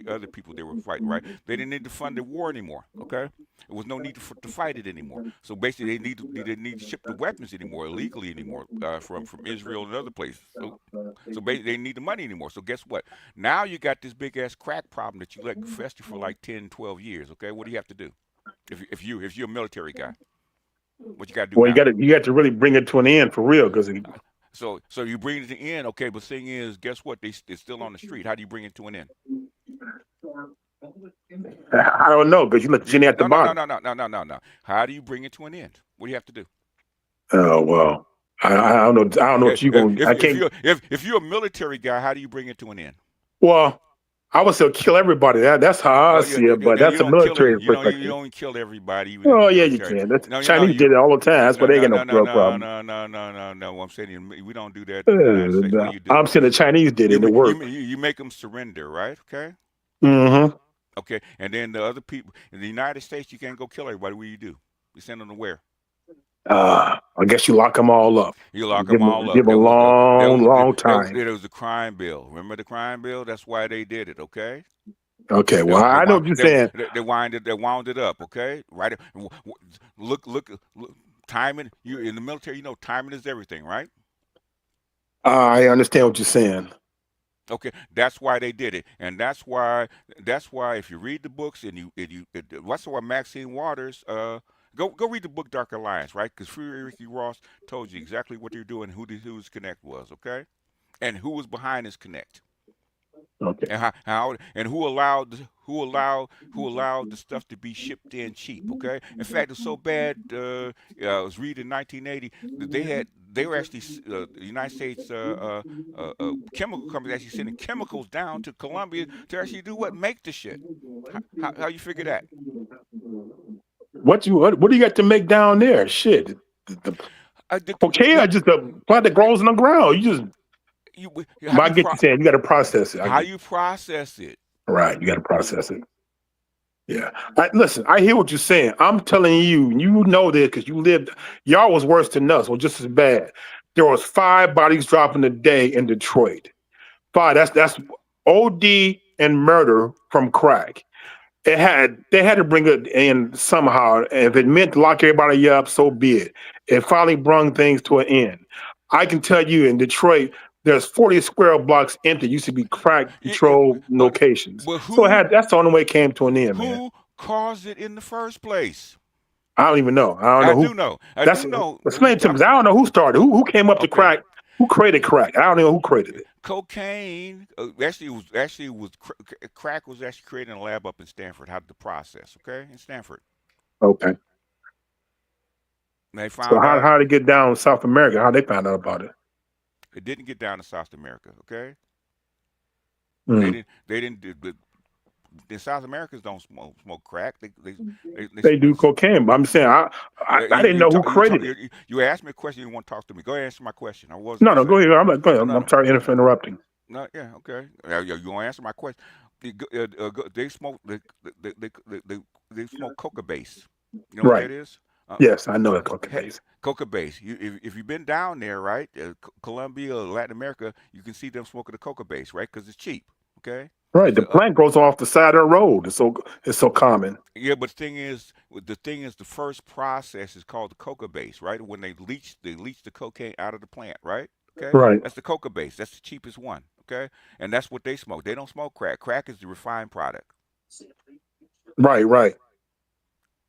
Speaker 5: other people they were fighting, right? They didn't need to fund the war anymore. Okay, there was no need to fight it anymore. So basically, they didn't need to ship the weapons anymore illegally anymore from Israel and other places. So basically, they didn't need the money anymore. So guess what? Now you got this big ass crack problem that you let fester for like 10, 12 years. Okay, what do you have to do if you're a military guy? What you got to do
Speaker 4: Well,
Speaker 5: now?
Speaker 4: you got to really bring it to an end for real, because
Speaker 5: So you bring it to an end, okay? But thing is, guess what? It's still on the street. How do you bring it to an end?
Speaker 4: I don't know, because you let Jenny at the bottom.
Speaker 5: No. How do you bring it to an end? What do you have to do?
Speaker 4: Oh well, I don't know. I don't know what you going. I can't.
Speaker 5: If you're a military guy, how do you bring it to an end?
Speaker 4: Well, I would say kill everybody. That's how I see it. But that's a military perspective.
Speaker 5: You don't kill everybody.
Speaker 4: Oh yeah, you can. That's Chinese did it all the time. That's why they ain't got no drug problem.
Speaker 5: No. I'm saying we don't do that in the United States. What do you do?
Speaker 4: I'm saying the Chinese did it. It worked.
Speaker 5: You make them surrender, right? Okay.
Speaker 4: Mm-hmm.
Speaker 5: Okay, and then the other people in the United States, you can't go kill everybody. What do? You send them to where?
Speaker 4: I guess you lock them all up.
Speaker 5: You lock them all up.
Speaker 4: Give them a long time.
Speaker 5: There was a crime bill. Remember the crime bill? That's why they did it. Okay.
Speaker 4: Okay. Well, I know what you're saying.
Speaker 5: They wound it up. Okay. Right. Look. Timing. You in the military, you know timing is everything, right?
Speaker 4: I understand what you're saying.
Speaker 5: Okay, that's why they did it, and that's why if you read the books that's why Maxine Waters go read the book Dark Alliance, right? Because Free Ricky Ross told you exactly what they're doing, who his connect was, okay, and who was behind his connect.
Speaker 4: Okay.
Speaker 5: And how and who allowed the stuff to be shipped in cheap? Okay. In fact, it's so bad. I was reading in 1980 that they were actually the United States chemical companies actually sending chemicals down to Colombia to actually do what? Make the shit. How you figure that?
Speaker 4: What do you got to make down there? Shit. Okay, just a plant that grows in the ground. You just. I get you saying you got to process it.
Speaker 5: How you process it?
Speaker 4: Right, you got to process it. Yeah. Listen, I hear what you're saying. I'm telling you, you know this because you lived. Y'all was worse than us, or just as bad. There was 5 bodies dropping a day in Detroit. 5. That's OD and murder from crack. They had to bring it in somehow. And if it meant to lock everybody up, so be it. It finally brought things to an end. I can tell you in Detroit, there's 40 square blocks empty. Used to be crack control locations. That's the only way it came to an end, man.
Speaker 5: Who caused it in the first place?
Speaker 4: I don't even know. I do know. Explain to me. I don't know who started. Who came up to crack? Who created crack? I don't know who created it.
Speaker 5: Cocaine. Crack was actually created in a lab up in Stanford. How the process? Okay, in Stanford.
Speaker 4: Okay.
Speaker 5: They found
Speaker 4: so how did it get down in South America? How they found out about it?
Speaker 5: It didn't get down to South America, okay?
Speaker 4: Mm.
Speaker 5: They didn't. The South Americans don't smoke crack.
Speaker 4: They do cocaine. But I'm saying I didn't know who created it.
Speaker 5: You asked me a question. You want to talk to me? Go ahead, answer my question. I wasn't.
Speaker 4: No, go ahead. Go ahead. I'm sorry for interrupting.
Speaker 5: No, yeah, okay. You want to answer my question? They smoke. They smoke coca base. You know what that is?
Speaker 4: Yes, I know that coca base.
Speaker 5: Coca base. If you've been down there, right, Colombia, Latin America, you can see them smoking the coca base, right, because it's cheap. Okay.
Speaker 4: Right. The plant grows off the side of the road. It's so common.
Speaker 5: Yeah, but the thing is, the first process is called the coca base, right? When they leach the cocaine out of the plant, right? Okay.
Speaker 4: Right.
Speaker 5: That's the coca base. That's the cheapest one. Okay. And that's what they smoke. They don't smoke crack. Crack is the refined product.
Speaker 4: Right.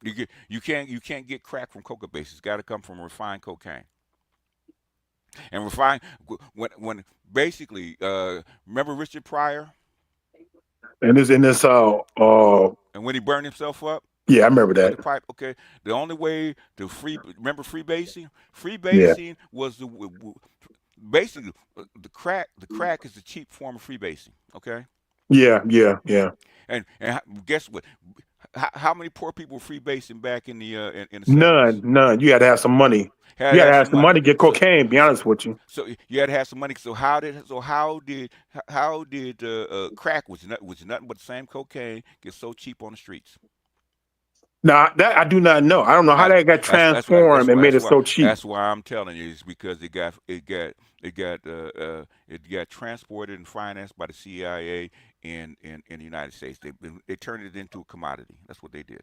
Speaker 5: You can't get crack from coca base. It's got to come from refined cocaine. And refined when basically remember Richard Pryor
Speaker 4: And this
Speaker 5: and when he burned himself up
Speaker 4: yeah, I remember
Speaker 5: with
Speaker 4: that.
Speaker 5: the pipe. Okay, the only way to remember freebasing.
Speaker 4: Yeah.
Speaker 5: Freebasing was basically the crack is the cheap form of freebasing. Okay,
Speaker 4: Yeah.
Speaker 5: and guess what? How many poor people were freebasing back in the 70s?
Speaker 4: None. You had to have some money.
Speaker 5: Had
Speaker 4: You
Speaker 5: to
Speaker 4: had to
Speaker 5: have
Speaker 4: have
Speaker 5: some
Speaker 4: some
Speaker 5: money.
Speaker 4: money to get
Speaker 5: So
Speaker 4: cocaine, be honest with you.
Speaker 5: so you had to have some money. So how did crack was nothing but the same cocaine get so cheap on the streets?
Speaker 4: Now that I do not know. I don't know how
Speaker 5: I,
Speaker 4: that got transformed and made it so cheap.
Speaker 5: that's why I'm telling you is because it got transported and financed by the CIA in the United States. They turned it into a commodity. That's what they did.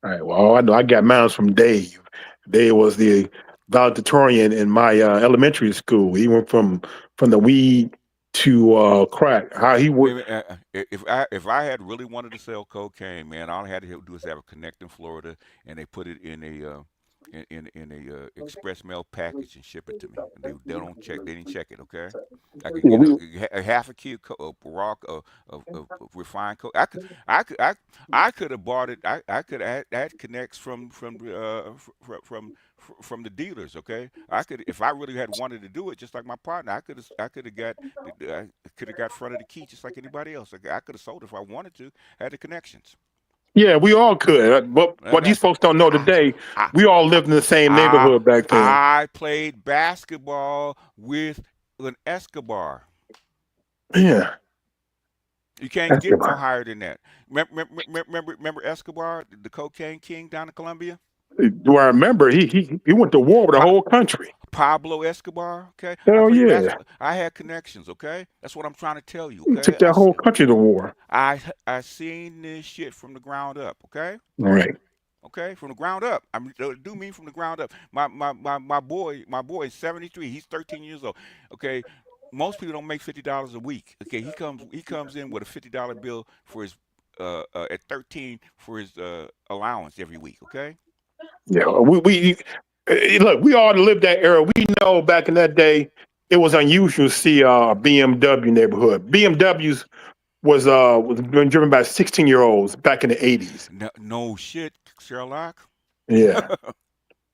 Speaker 4: All right. Well, I know I got mine from Dave. Dave was the valedictorian in my elementary school. He went from the weed to crack. How he would.
Speaker 5: If I had really wanted to sell cocaine, man, all I had to do is have a connect in Florida, and they put it in a express mail package and ship it to me. They don't check. They didn't check it. Okay, I could
Speaker 4: Yeah,
Speaker 5: get
Speaker 4: we,
Speaker 5: a half a kilo of raw of refined coke. I could have bought it. I could add connects from the dealers. Okay, I could if I really had wanted to do it, just like my partner. I could have got front of the key just like anybody else. I could have sold it if I wanted to. Had the connections.
Speaker 4: yeah, we all could. But what
Speaker 5: And
Speaker 4: these folks don't know
Speaker 5: I,
Speaker 4: today,
Speaker 5: I,
Speaker 4: we all lived in the same
Speaker 5: I,
Speaker 4: neighborhood back then.
Speaker 5: I played basketball with an Escobar.
Speaker 4: Yeah,
Speaker 5: You can't
Speaker 4: that's
Speaker 5: get
Speaker 4: good.
Speaker 5: no higher than that. Remember Escobar, the cocaine king down in Colombia?
Speaker 4: Do I remember? He went to war with the
Speaker 5: Pa-
Speaker 4: whole country.
Speaker 5: Pablo Escobar. Okay, I
Speaker 4: Hell
Speaker 5: played
Speaker 4: yeah,
Speaker 5: basketball. I had connections. Okay, that's what I'm trying to tell you.
Speaker 4: he
Speaker 5: Okay,
Speaker 4: took that whole country to war.
Speaker 5: I seen this shit from the ground up. Okay.
Speaker 4: All right.
Speaker 5: Okay, from the ground up. I mean, do mean from the ground up. My boy is 73. He's 13 years old. Okay, most people don't make $50 a week. Okay, he comes in with a $50 bill for his at 13 for his allowance every week. Okay.
Speaker 4: Yeah, we look. We all lived that era. We know back in that day, it was unusual to see a BMW neighborhood. BMWs was being driven by 16-year-olds back in the 80s.
Speaker 5: No shit, Sherlock.
Speaker 4: Yeah.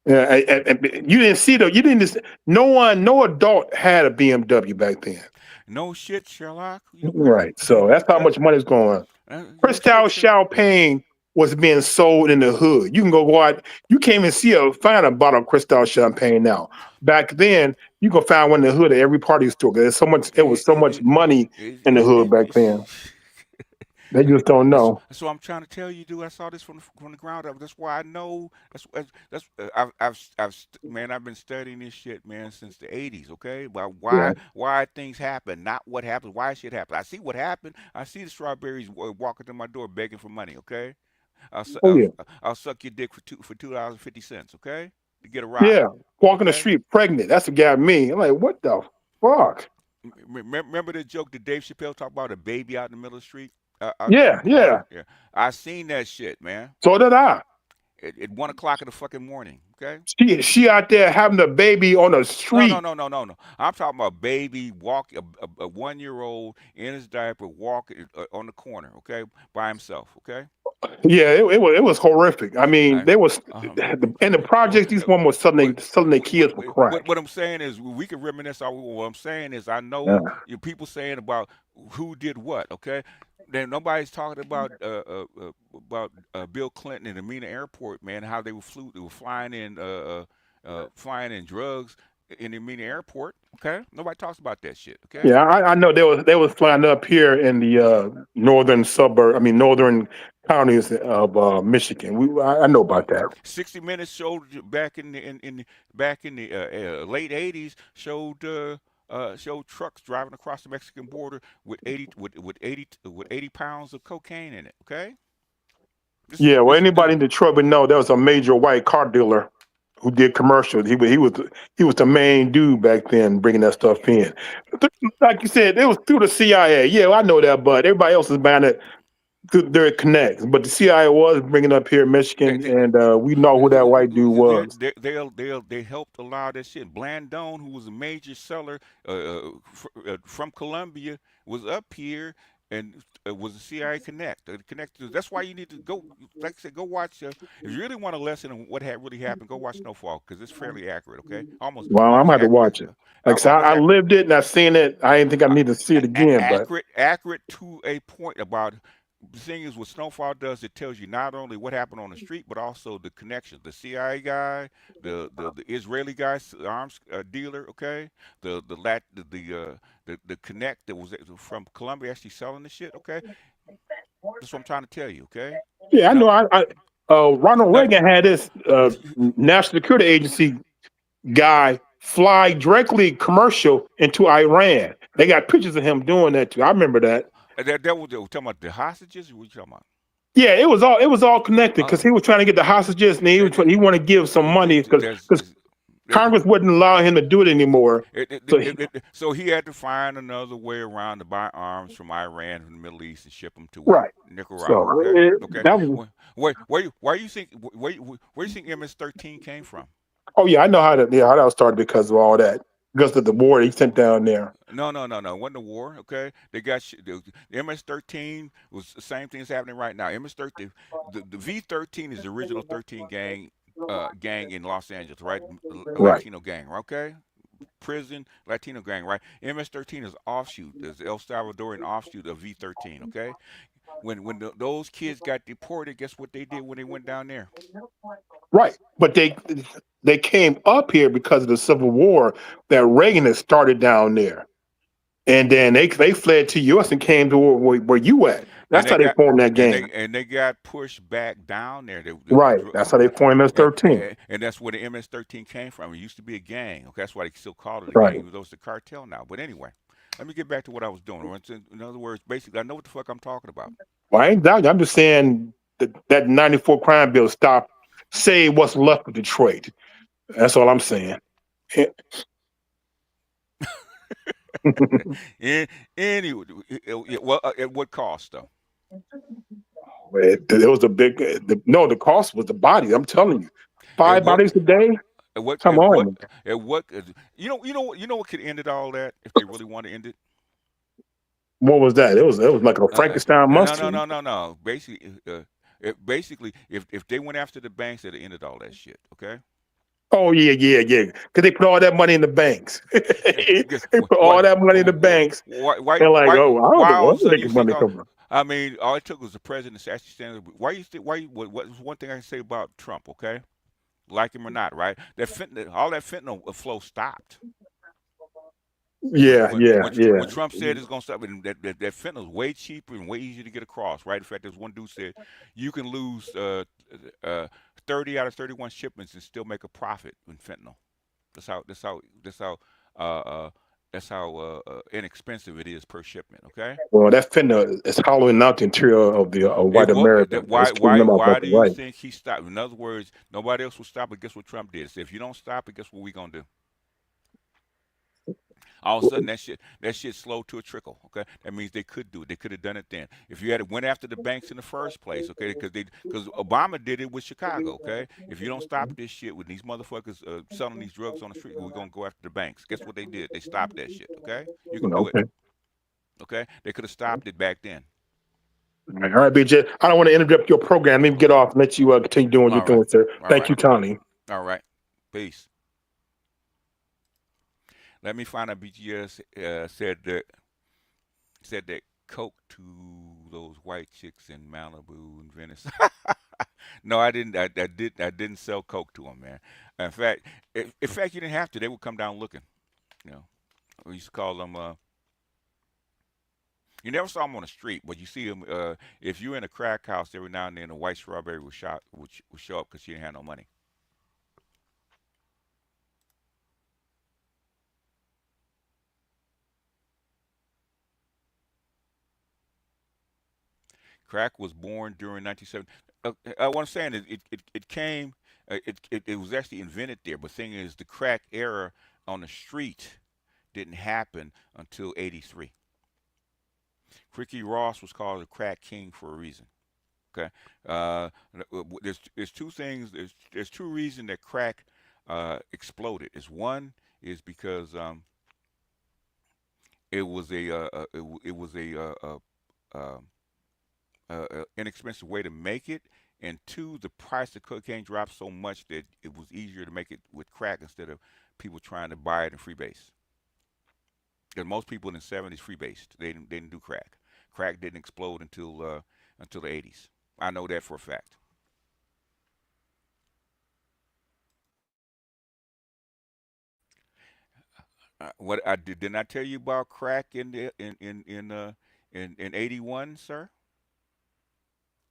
Speaker 4: Yeah, and you didn't see though. You didn't. No adult had a BMW back then.
Speaker 5: No shit, Sherlock.
Speaker 4: Right. So that's how much money's going on.
Speaker 5: No
Speaker 4: Cristal
Speaker 5: shit, Sherlock.
Speaker 4: champagne was being sold in the hood. You can go out. You can't even find a bottle of Cristal champagne now. Back then, you could find one in the hood at every party store. There's so much. It was so much money in the hood back then. They just don't know.
Speaker 5: That's what I'm trying to tell you, dude. I saw this from the ground up. That's why I know. I've been studying this shit, man, since the '80s. Okay, about
Speaker 4: Yeah.
Speaker 5: why things happen, not what happens. Why shit happen. I see what happened. I see the strawberries walking to my door begging for money. Okay, I'll su-
Speaker 4: Oh
Speaker 5: I'll,
Speaker 4: yeah.
Speaker 5: I'll suck your dick for $2.50. Okay, to get a ride.
Speaker 4: Yeah. Walking the
Speaker 5: Okay.
Speaker 4: street pregnant. That's what got me. I'm like, what the fuck?
Speaker 5: Remember the joke that Dave Chappelle talked about a baby out in the middle of the street? Out
Speaker 4: Yeah.
Speaker 5: in the
Speaker 4: Yeah.
Speaker 5: corner? Yeah. I seen that shit, man.
Speaker 4: So did I.
Speaker 5: At 1 o'clock in the fucking morning. Okay.
Speaker 4: She out there having a baby on the
Speaker 5: No, no,
Speaker 4: street.
Speaker 5: no, no, no, no. I'm talking about a baby a 1-year-old in his diaper walking on the corner. Okay, by himself. Okay.
Speaker 4: Yeah, it was horrific. I mean,
Speaker 5: Uh,
Speaker 4: they was
Speaker 5: um,
Speaker 4: in the
Speaker 5: well,
Speaker 4: projects. These women was selling their kids for crack.
Speaker 5: what I'm saying is we can reminisce. What I'm saying is I
Speaker 4: Yeah,
Speaker 5: know people saying about who did what. Okay, then nobody's talking about Bill Clinton and the Mina Airport, man. How they were flying in drugs in the Mina Airport. Okay, nobody talks about that shit. Okay.
Speaker 4: yeah. I know they was flying up here in the northern suburb. I mean, northern counties of Michigan. I know about that.
Speaker 5: 60 Minutes showed back in the late '80s showed trucks driving across the Mexican border with 80 pounds of cocaine in it. Okay,
Speaker 4: Yeah. Well,
Speaker 5: this
Speaker 4: anybody in Detroit would know there was a major white car dealer who did commercials. He was the main dude back then bringing that stuff in. Like you said, it was through the CIA. Yeah, I know that, but everybody else is buying it They're connects, but the CIA was bringing up here in Michigan,
Speaker 5: They,
Speaker 4: and we know who that white dude was.
Speaker 5: they helped a lot of that shit. Blandone, who was a major seller from Colombia, was up here and was a CIA connect. That's why you need to go. Like I said, go watch. If you really want a lesson on what really happened, go watch Snowfall because it's fairly accurate. Okay,
Speaker 4: Well, I'm
Speaker 5: almost
Speaker 4: gonna have to
Speaker 5: accurate.
Speaker 4: watch it. Like I said,
Speaker 5: Almost
Speaker 4: I
Speaker 5: accurate.
Speaker 4: lived it and I've seen it. I didn't think I need to see it again, but
Speaker 5: Accurate to a point. About the thing is, what Snowfall does, it tells you not only what happened on the street, but also the connections. The CIA guy, the Israeli guy, arms dealer, okay, the connect that was from Colombia actually selling the shit, okay. That's what I'm trying to tell you, okay.
Speaker 4: yeah, I
Speaker 5: Now,
Speaker 4: know. Ronald
Speaker 5: now
Speaker 4: Reagan had this National Security Agency guy fly directly commercial into Iran. They got pictures of him doing that too. I remember that.
Speaker 5: that was talking about the hostages. What you talking about?
Speaker 4: Yeah, it was all connected because he was trying to get the hostages and he wanted to give some money because
Speaker 5: There's
Speaker 4: Congress wouldn't allow him to do it anymore.
Speaker 5: so he had to find another way around to buy arms from Iran, from the Middle East, and ship them to what?
Speaker 4: Right.
Speaker 5: Nicaragua.
Speaker 4: So
Speaker 5: Okay. Okay.
Speaker 4: that was.
Speaker 5: Where you think where you think MS-13 came from?
Speaker 4: Oh yeah, I know how that started because of all that. Because of the war he sent down there.
Speaker 5: No. It wasn't a war. Okay. They got the MS-13 was the same thing that's happening right now. MS-13, the V-13 is the original 13 gang in Los Angeles, right? A
Speaker 4: Right.
Speaker 5: Latino gang. Okay. Prison Latino gang, right? MS-13 is offshoot, is El Salvadorian offshoot of V-13. Okay, those kids got deported, guess what they did when they went down there?
Speaker 4: Right. But they came up here because of the Civil War that Reagan had started down there. And then they fled to US and came to where you at.
Speaker 5: And
Speaker 4: That's
Speaker 5: they
Speaker 4: how they
Speaker 5: got
Speaker 4: formed that gang.
Speaker 5: they got pushed back down there.
Speaker 4: Right. That's how they formed MS-13.
Speaker 5: And that's where the MS-13 came from. It used to be a gang. Okay, that's why they still call it a
Speaker 4: Right.
Speaker 5: gang, even though it's the cartel now. But anyway, let me get back to what I was doing. In other words, basically, I know what the fuck I'm talking about.
Speaker 4: Well, I ain't doubting you. I'm just saying that 94 crime bill stopped, save what's left of Detroit. That's all I'm saying.
Speaker 5: Anyway, well, at what cost though?
Speaker 4: It was a big. The cost was the body. I'm telling you, five bodies a day. Come on.
Speaker 5: At what? You know what could end it all that if they really want to end it?
Speaker 4: What was that? It was like a Frankenstein monster.
Speaker 5: No. Basically, if they went after the banks, they'd have ended all that shit. Okay.
Speaker 4: Oh yeah. Because they put all that money in the banks. They put all that money in the banks. They're like, I don't know where they money come from.
Speaker 5: I mean, all it took was the president to actually stand up. Why you think? What's one thing I can say about Trump? Okay, like him or not, right? All that fentanyl flow stopped.
Speaker 4: Yeah.
Speaker 5: When Trump said it's gonna stop, and that fentanyl is way cheaper and way easier to get across, right? In fact, there's one dude said you can lose 30 out of 31 shipments and still make a profit in fentanyl. That's how inexpensive it is per shipment. Okay.
Speaker 4: Well, that fentanyl is hollowing out the interior of the white America.
Speaker 5: Why do you think he stopped? In other words, nobody else will stop it. Guess what Trump did? So if you don't stop it, guess what we gonna do? All of a sudden, that shit slowed to a trickle. Okay, that means they could do it. They could have done it then. If you had went after the banks in the first place, okay, because Obama did it with Chicago. Okay, if you don't stop this shit with these motherfuckers selling these drugs on the street, we're gonna go after the banks. Guess what they did? They stopped that shit. Okay, you can do it. Okay, they could have stopped it back then.
Speaker 4: All right, BJ. I don't want to interrupt your program. Let me get off and let you continue doing what you're doing, sir. Thank you, Tony.
Speaker 5: All right, peace. Let me find out. BGS said that coke to those white chicks in Malibu and Venice. No, I didn't. I didn't sell coke to them, man. In fact, you didn't have to. They would come down looking. You know, we used to call them. You never saw them on the street, but you see them. If you're in a crack house, every now and then a white strawberry would show up because she didn't have no money. Crack was born during 1970. What I'm saying is it came. It was actually invented there. But the thing is, the crack era on the street didn't happen until '83. Ricky Ross was called the crack king for a reason. Okay, there's two things. There's two reasons that crack exploded. Is one is because it was it was a inexpensive way to make it, and two, the price of cocaine dropped so much that it was easier to make it with crack instead of people trying to buy it in freebase. Because most people in the '70s freebased. They didn't do crack. Crack didn't explode until the '80s. I know that for a fact. What I didn't I tell you about crack in '81, sir?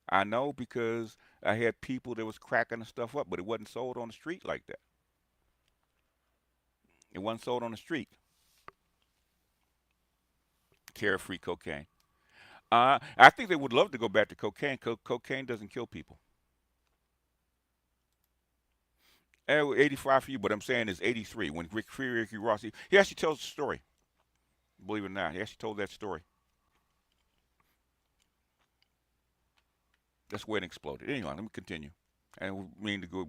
Speaker 5: I know because I had people that was cracking the stuff up, but it wasn't sold on the street like that. It wasn't sold on the street. Tariff-free cocaine. I think they would love to go back to cocaine. Cocaine doesn't kill people. 85 for you, but I'm saying it's 83. When Ricky Ross, he actually tells the story. Believe it or not, he actually told that story. That's when it exploded. Anyway, let me continue. And we mean to go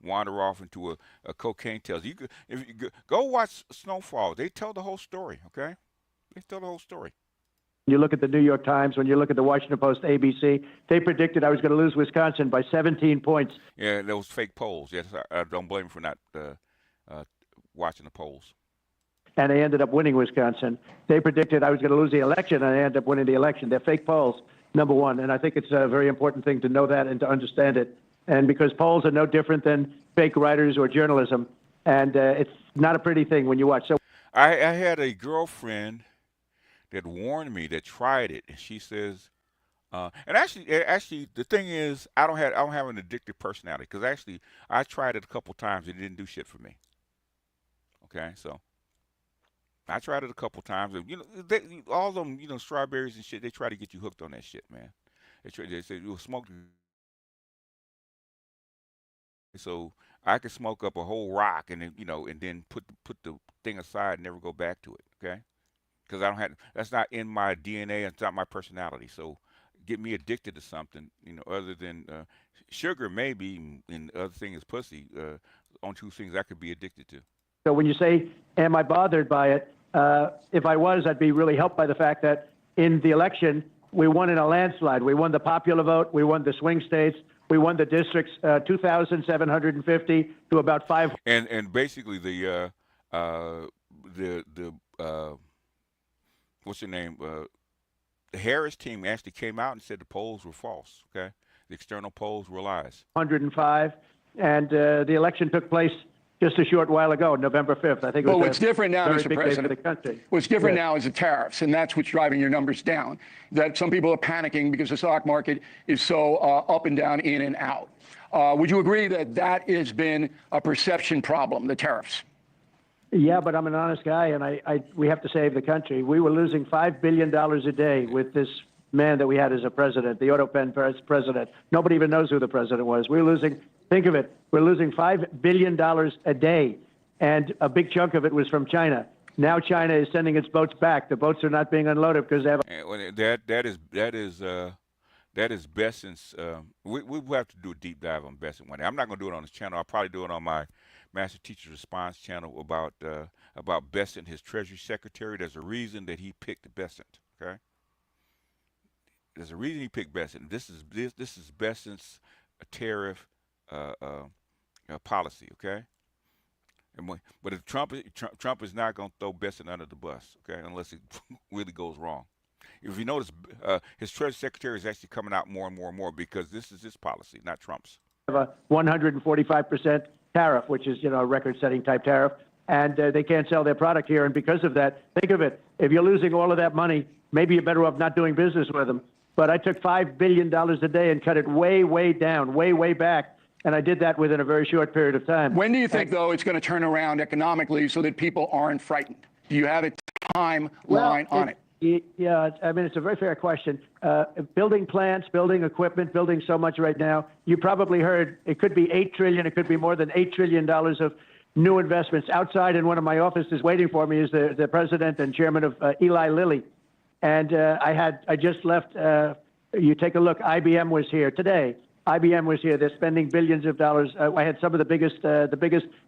Speaker 5: wander off into a cocaine tales. You could, if you go watch Snowfall. They tell the whole story. Okay, they tell the whole story.
Speaker 1: You look at the New York Times, when you look at the Washington Post, ABC, they predicted I was going to lose Wisconsin by 17 points.
Speaker 5: Yeah, those fake polls. Yes, I don't blame them for not watching the polls.
Speaker 1: And they ended up winning Wisconsin. They predicted I was going to lose the election, and I ended up winning the election. They're fake polls, number one. And I think it's a very important thing to know that and to understand it. And because polls are no different than fake writers or journalism, and it's not a pretty thing when you watch. So
Speaker 5: I had a girlfriend that warned me, that tried it, and she says, and actually, the thing is, I don't have an addictive personality, because actually, I tried it a couple times and it didn't do shit for me. Okay, so I tried it a couple times. And, all of them, strawberries and shit, they try to get you hooked on that shit, man. They say you'll smoke. So I could smoke up a whole rock and then, and then put the thing aside and never go back to it. Okay. Because that's not in my DNA, it's not my personality. So get me addicted to something, other than sugar, maybe, and the other thing is pussy. On two things I could be addicted to.
Speaker 1: So when you say, am I bothered by it? If I was, I'd be really helped by the fact that in the election, we won in a landslide. We won the popular vote. We won the swing states. We won the districts, 2,750 to about 5.
Speaker 5: And basically the what's your name? The Harris team actually came out and said the polls were false. Okay, the external polls were lies.
Speaker 1: 105, and the election took place just a short while ago, November 5th. I think.
Speaker 6: But what's different now, Mr. President,
Speaker 1: the country.
Speaker 6: What's different now is the tariffs, and that's what's driving your numbers down. That some people are panicking because the stock market is so up and down, in and out. Would you agree that that has been a perception problem, the tariffs?
Speaker 1: Yeah, but I'm an honest guy, and we have to save the country. We were losing $5 billion a day with this man that we had as a president, the AutoPen president. Nobody even knows who the president was. We were losing, think of it, we're losing $5 billion a day, and a big chunk of it was from China. Now China is sending its boats back. The boats are not being unloaded because they have.
Speaker 5: That is Besson's. We will have to do a deep dive on Besson one day. I'm not going to do it on this channel. I'll probably do it on my Master Teacher Response channel about Besson, his Treasury Secretary. There's a reason that he picked Besson. Okay. There's a reason he picked Besson. This is Besson's tariff policy. Okay. But if Trump is not going to throw Besson under the bus. Okay, unless it really goes wrong. If you notice, his Treasury Secretary is actually coming out more and more and more because this is his policy, not Trump's.
Speaker 1: Have a 145% tariff, which is, a record-setting type tariff, and they can't sell their product here. And because of that, think of it, if you're losing all of that money, maybe you're better off not doing business with them. But I took $5 billion a day and cut it way, way down, way, way back. And I did that within a very short period of time.
Speaker 6: When do you think, though, it's going to turn around economically so that people aren't frightened? Do you have a timeline on it?
Speaker 1: Yeah, I mean, it's a very fair question. Building plants, building equipment, building so much right now. You probably heard it could be $8 trillion. It could be more than $8 trillion of new investments. Outside in one of my offices waiting for me is the president and chairman of Eli Lilly. And I just left. You take a look. IBM was here today. IBM was here. They're spending billions of dollars. I had some of the biggest.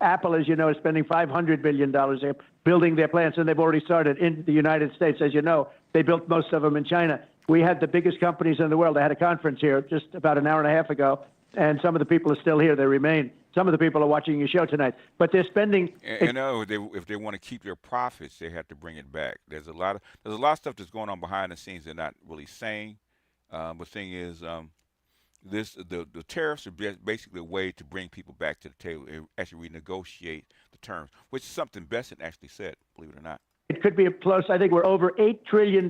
Speaker 1: Apple, as you know, is spending $500 billion there, building their plants, and they've already started in the United States. As you know, they built most of them in China. We had the biggest companies in the world. I had a conference here just about an hour and a half ago, and some of the people are still here. They remain. Some of the people are watching your show tonight, but they're spending.
Speaker 5: And if they want to keep their profits, they have to bring it back. There's a lot of stuff that's going on behind the scenes they're not really saying. But the thing is, the tariffs are basically a way to bring people back to the table and actually renegotiate the terms, which is something Besant actually said, believe it or not.
Speaker 1: It could be close. I think we're over $8 trillion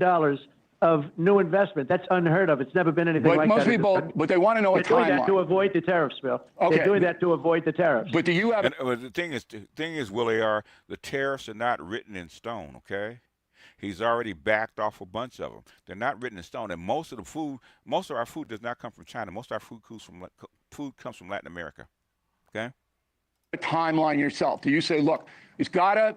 Speaker 1: of new investment. That's unheard of. It's never been anything like that.
Speaker 6: Most people, but they want to know a timeline.
Speaker 1: They're doing that to avoid the tariffs, Bill.
Speaker 6: Okay.
Speaker 1: They're doing that to avoid the tariffs.
Speaker 6: But do you have?
Speaker 5: The thing is, Willie, the tariffs are not written in stone. Okay. He's already backed off a bunch of them. They're not written in stone, and most of our food does not come from China. Most of our food comes from Latin America. Okay.
Speaker 6: A timeline yourself. Do you say, look, it's got to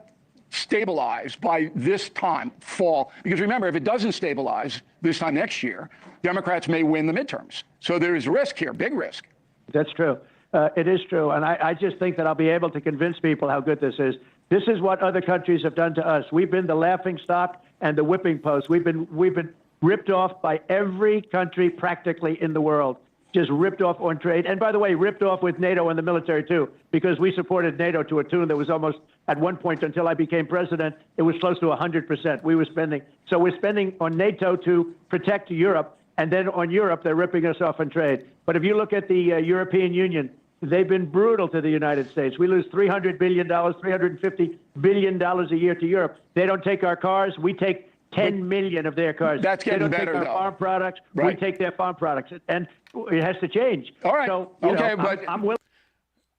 Speaker 6: stabilize by this time, fall? Because remember, if it doesn't stabilize this time next year, Democrats may win the midterms. So there is risk here, big risk.
Speaker 1: That's true. It is true, and I just think that I'll be able to convince people how good this is. This is what other countries have done to us. We've been the laughing stock and the whipping post. We've been ripped off by every country practically in the world, just ripped off on trade. And by the way, ripped off with NATO and the military too, because we supported NATO to a tune that was almost, at one point until I became president, it was close to 100%. We were spending. So we're spending on NATO to protect Europe, and then on Europe, they're ripping us off on trade. But if you look at the European Union, they've been brutal to the United States. We lose $300 billion, $350 billion a year to Europe. They don't take our cars. We take 10 million of their cars.
Speaker 6: That's getting better,
Speaker 1: they don't take our farm products.
Speaker 6: Right.
Speaker 1: We take their farm products. And it has to change.
Speaker 6: All right.
Speaker 1: So,
Speaker 6: okay,
Speaker 1: but I'm willing.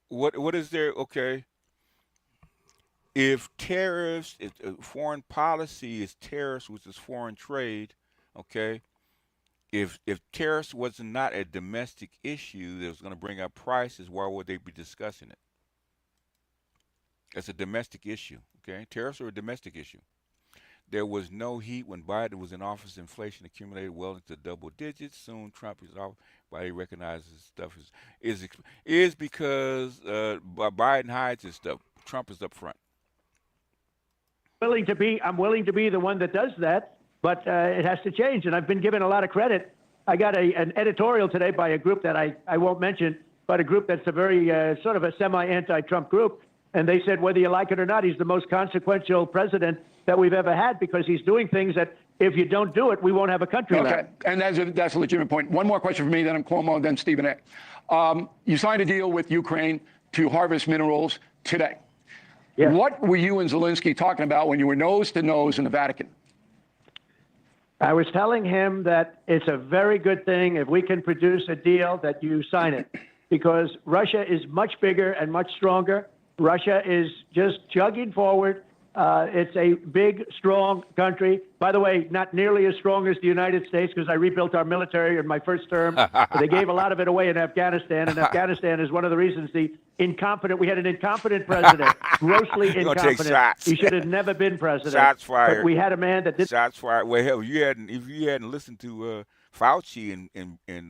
Speaker 5: What is there? Okay. If tariffs, if foreign policy is tariffs, which is foreign trade, okay. If tariffs was not a domestic issue that was going to bring up prices, why would they be discussing it? It's a domestic issue, okay? Tariffs are a domestic issue. There was no heat when Biden was in office. Inflation accumulated well into double digits. Soon Trump is off. Biden recognizes stuff is because Biden hides his stuff. Trump is up front.
Speaker 1: I'm willing to be the one that does that. But it has to change, and I've been given a lot of credit. I got an editorial today by a group that I won't mention, but a group that's a very sort of a semi-anti-Trump group, and they said whether you like it or not, he's the most consequential president that we've ever had because he's doing things that if you don't do it, we won't have a country left.
Speaker 6: Okay, and that's a legitimate point. One more question for me, then I'm Cuomo, then Stephen A. You signed a deal with Ukraine to harvest minerals today.
Speaker 1: Yes.
Speaker 6: What were you and Zelensky talking about when you were nose to nose in the Vatican?
Speaker 1: I was telling him that it's a very good thing if we can produce a deal that you sign it, because Russia is much bigger and much stronger. Russia is just chugging forward. It's a big, strong country. By the way, not nearly as strong as the United States, because I rebuilt our military in my first term. They gave a lot of it away in Afghanistan, and Afghanistan is one of the reasons we had an incompetent president, grossly incompetent. He should have never been president.
Speaker 5: Shots fired.
Speaker 1: But we had a man that did.
Speaker 5: Shots fired. Well, hell, if you hadn't listened to Fauci and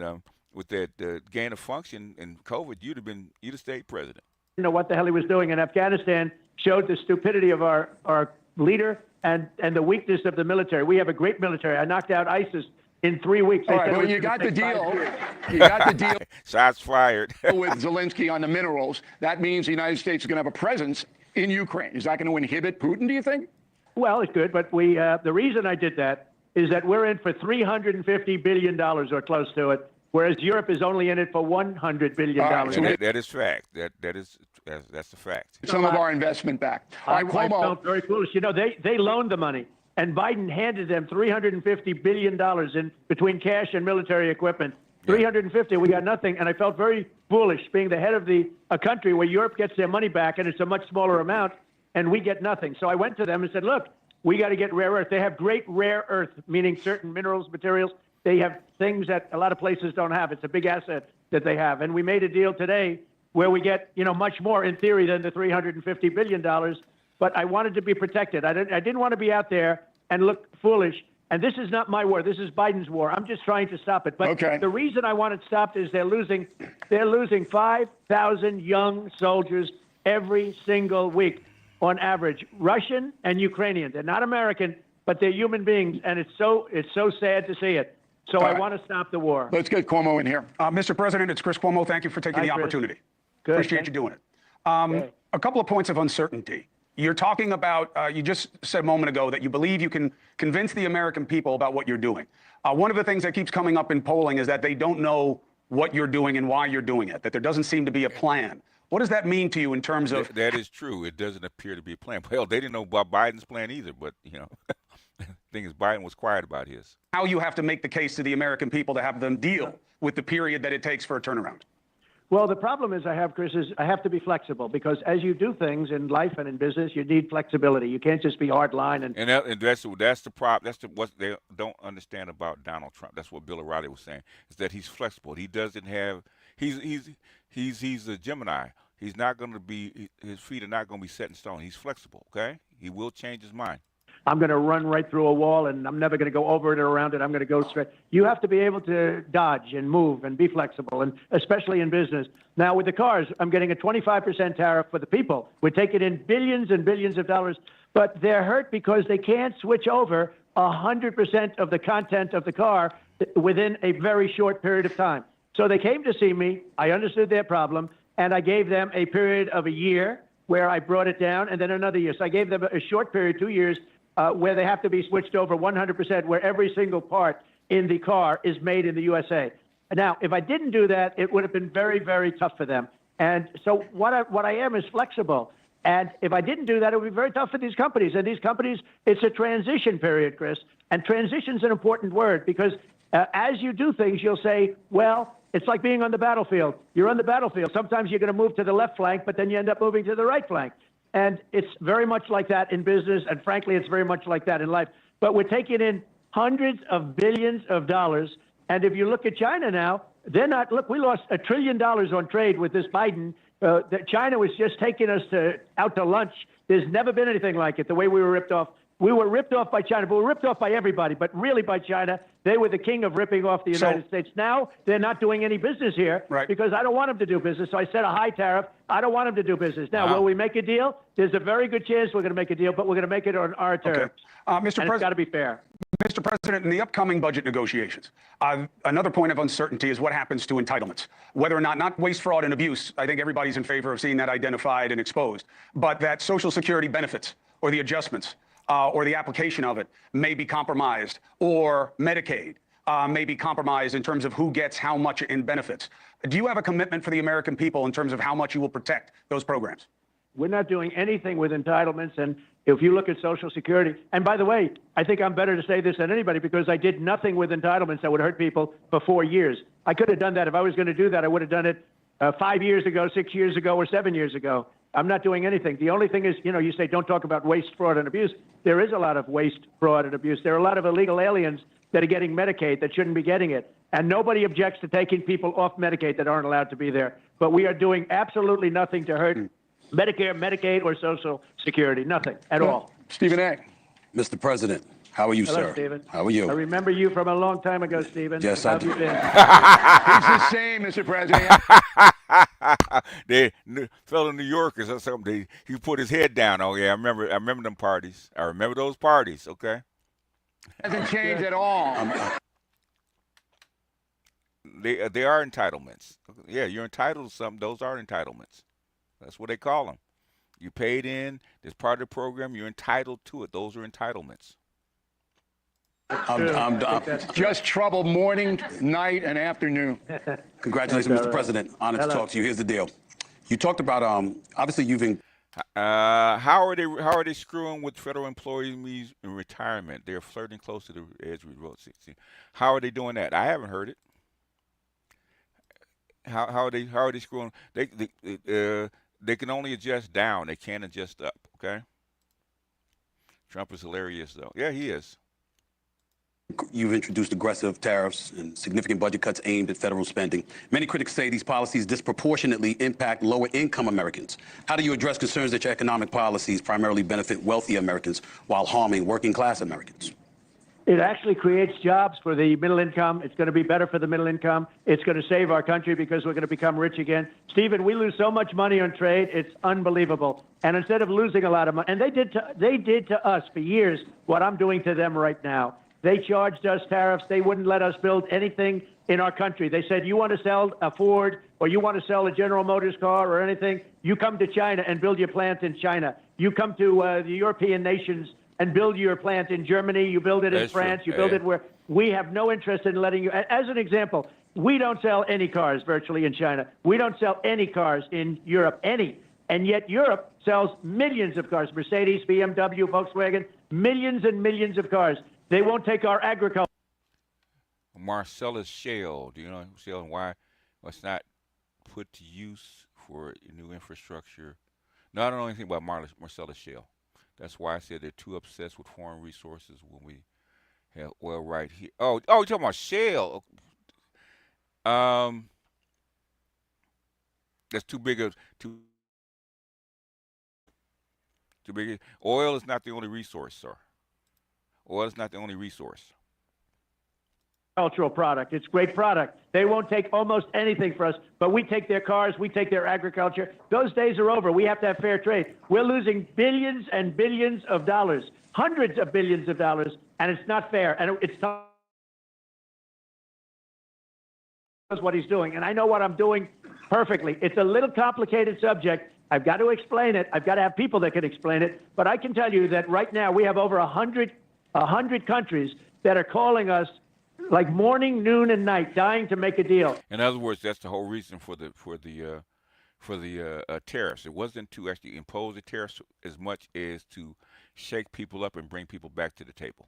Speaker 5: with that gain of function and COVID, you'd have stayed president.
Speaker 1: Know what the hell he was doing in Afghanistan, showed the stupidity of our leader and the weakness of the military. We have a great military. I knocked out ISIS in 3 weeks.
Speaker 6: All right, well, you got the deal. You got the deal.
Speaker 5: Shots fired.
Speaker 6: With Zelensky on the minerals. That means the United States is going to have a presence in Ukraine. Is that going to inhibit Putin, do you think?
Speaker 1: Well, it's good, but the reason I did that is that we're in for $350 billion or close to it, whereas Europe is only in it for $100 billion.
Speaker 5: So that is fact. That's a fact.
Speaker 6: Some of our investment back.
Speaker 1: I felt very foolish. You know, they loaned the money, and Biden handed them $350 billion in between cash and military equipment. 350, we got nothing, and I felt very foolish being the head of a country where Europe gets their money back, and it's a much smaller amount, and we get nothing. So I went to them and said, look, we got to get rare earth. They have great rare earth, meaning certain minerals, materials. They have things that a lot of places don't have. It's a big asset that they have. And we made a deal today where we get, much more in theory than the $350 billion. But I wanted to be protected. I didn't want to be out there and look foolish And this is not my war. This is Biden's war. I'm just trying to stop it. But
Speaker 6: Okay.
Speaker 1: the reason I want it stopped is they're losing 5,000 young soldiers every single week on average. Russian and Ukrainian. They're not American, but they're human beings, and it's so sad to see it. So I want to stop the war.
Speaker 6: Let's get Cuomo in here.
Speaker 7: Mr. President, it's Chris Cuomo. Thank you for taking
Speaker 1: Hi,
Speaker 7: the
Speaker 1: Chris.
Speaker 7: opportunity.
Speaker 1: Good.
Speaker 7: Appreciate you doing it.
Speaker 1: Okay.
Speaker 7: A couple of points of uncertainty. You're talking about, you just said a moment ago that you believe you can convince the American people about what you're doing. One of the things that keeps coming up in polling is that they don't know what you're doing and why you're doing it, that there doesn't seem to be a plan. What does that mean to you in terms of...
Speaker 5: That is true. It doesn't appear to be a plan. Hell, they didn't know about Biden's plan either, but, the thing is, Biden was quiet about his.
Speaker 7: how you have to make the case to the American people to have them deal with the period that it takes for a turnaround?
Speaker 1: Well, the problem is Chris, is I have to be flexible because as you do things in life and in business, you need flexibility. You can't just be hard line. And
Speaker 5: that's the problem. That's what they don't understand about Donald Trump. That's what Bill O'Reilly was saying, is that he's flexible. He doesn't have he's a Gemini. He's not going to be, his feet are not going to be set in stone. He's flexible. Okay, he will change his mind.
Speaker 1: I'm going to run right through a wall, and I'm never going to go over it or around it. I'm going to go straight. You have to be able to dodge and move and be flexible, and especially in business. Now, with the cars, I'm getting a 25% tariff for the people. We're taking in billions and billions of dollars, but they're hurt because they can't switch over 100% of the content of the car within a very short period of time. So they came to see me. I understood their problem, and I gave them a period of a year where I brought it down, and then another year. So I gave them a short period, 2 years, where they have to be switched over 100%, where every single part in the car is made in the USA. Now, if I didn't do that, it would have been very, very tough for them. And so what I am is flexible. And if I didn't do that, it would be very tough for these companies. And these companies, it's a transition period, Chris. And transition is an important word because as you do things, you'll say, well, it's like being on the battlefield. You're on the battlefield. Sometimes you're going to move to the left flank, but then you end up moving to the right flank. And it's very much like that in business, and frankly, it's very much like that in life. But we're taking in hundreds of billions of dollars, and if you look at China now, they're not. Look, we lost $1 trillion on trade with this Biden. That China was just taking us out to lunch. There's never been anything like it. The way we were ripped off. We were ripped off by China, but we were ripped off by everybody, but really by China. They were the king of ripping off the United States. Now they're not doing any business here because I don't want them to do business. So I set a high tariff. I don't want them to do business. Now, will we make a deal? There's a very good chance we're going to make a deal, but we're going to make it on our terms.
Speaker 7: Mr. President,
Speaker 1: it's got to be fair.
Speaker 7: Mr. President, in the upcoming budget negotiations, another point of uncertainty is what happens to entitlements. Whether or not waste, fraud, and abuse, I think everybody's in favor of seeing that identified and exposed, but that Social Security benefits or the adjustments or the application of it may be compromised, or Medicaid may be compromised in terms of who gets how much in benefits. Do you have a commitment for the American people in terms of how much you will protect those programs?
Speaker 1: We're not doing anything with entitlements. And if you look at Social Security, and by the way, I think I'm better to say this than anybody because I did nothing with entitlements that would hurt people for 4 years. I could have done that. If I was going to do that, I would have done it 5 years ago, 6 years ago, or 7 years ago. I'm not doing anything. The only thing is, you say don't talk about waste, fraud, and abuse. There is a lot of waste, fraud, and abuse. There are a lot of illegal aliens that are getting Medicaid that shouldn't be getting it. And nobody objects to taking people off Medicaid that aren't allowed to be there. But we are doing absolutely nothing to hurt Medicare, Medicaid, or Social Security. Nothing at all.
Speaker 6: Stephen A.
Speaker 8: Mr. President, how are you,
Speaker 1: Hello,
Speaker 8: sir?
Speaker 1: Stephen.
Speaker 8: How are you?
Speaker 1: I remember you from a long time ago, Stephen.
Speaker 8: Yes,
Speaker 1: How
Speaker 8: I
Speaker 1: have
Speaker 8: do.
Speaker 1: you been?
Speaker 6: It's the same, Mr. President.
Speaker 5: They fellow New Yorkers or something. He put his head down. Oh yeah, I remember them parties. I remember those parties. Okay.
Speaker 6: Hasn't changed at all.
Speaker 5: They are entitlements. Yeah, you're entitled to something. Those are entitlements. That's what they call them. You paid in. There's part of the program. You're entitled to it. Those are entitlements.
Speaker 6: Just trouble morning, night, and afternoon.
Speaker 8: Congratulations, Mr. President. Honored to talk to you. Here's the deal. You talked about obviously you've been.
Speaker 5: How are they screwing with federal employees in retirement? They're flirting close to the edge we wrote. See, how are they doing that? I haven't heard it. How are they screwing? They can only adjust down. They can't adjust up. Okay. Trump is hilarious though. Yeah, he is.
Speaker 8: You've introduced aggressive tariffs and significant budget cuts aimed at federal spending. Many critics say these policies disproportionately impact lower-income Americans. How do you address concerns that your economic policies primarily benefit wealthy Americans while harming working-class Americans?
Speaker 1: It actually creates jobs for the middle income. It's going to be better for the middle income. It's going to save our country because we're going to become rich again. Stephen, we lose so much money on trade. It's unbelievable. And instead of losing a lot of money, and they did to us for years what I'm doing to them right now. They charged us tariffs. They wouldn't let us build anything in our country. They said, you want to sell a Ford or you want to sell a General Motors car or anything, you come to China and build your plant in China. You come to the European nations and build your plant in Germany, you build it in France, you build it where we have no interest in letting you. As an example, we don't sell any cars virtually in China. We don't sell any cars in Europe, any. And yet Europe sells millions of cars, Mercedes, BMW, Volkswagen, millions and millions of cars. They won't take our agriculture.
Speaker 5: Marcellus Shale, do you know Shale and why it's not put to use for new infrastructure? No, I don't know anything about Marcellus Shale. That's why I said they're too obsessed with foreign resources when we have oil right here. Oh, you're talking about shale. That's too big. Oil is not the only resource, sir. Oil is not the only resource.
Speaker 1: Cultural product. It's great product. They won't take almost anything for us, but we take their cars, we take their agriculture. Those days are over. We have to have fair trade. We're losing billions and billions of dollars, hundreds of billions of dollars, and it's not fair. And it's not what he's doing. And I know what I'm doing perfectly. It's a little complicated subject. I've got to explain it. I've got to have people that can explain it. But I can tell you that right now we have over 100 countries that are calling us like morning, noon, and night, dying to make a deal.
Speaker 5: In other words, that's the whole reason for the tariffs. It wasn't to actually impose the tariffs as much as to shake people up and bring people back to the table.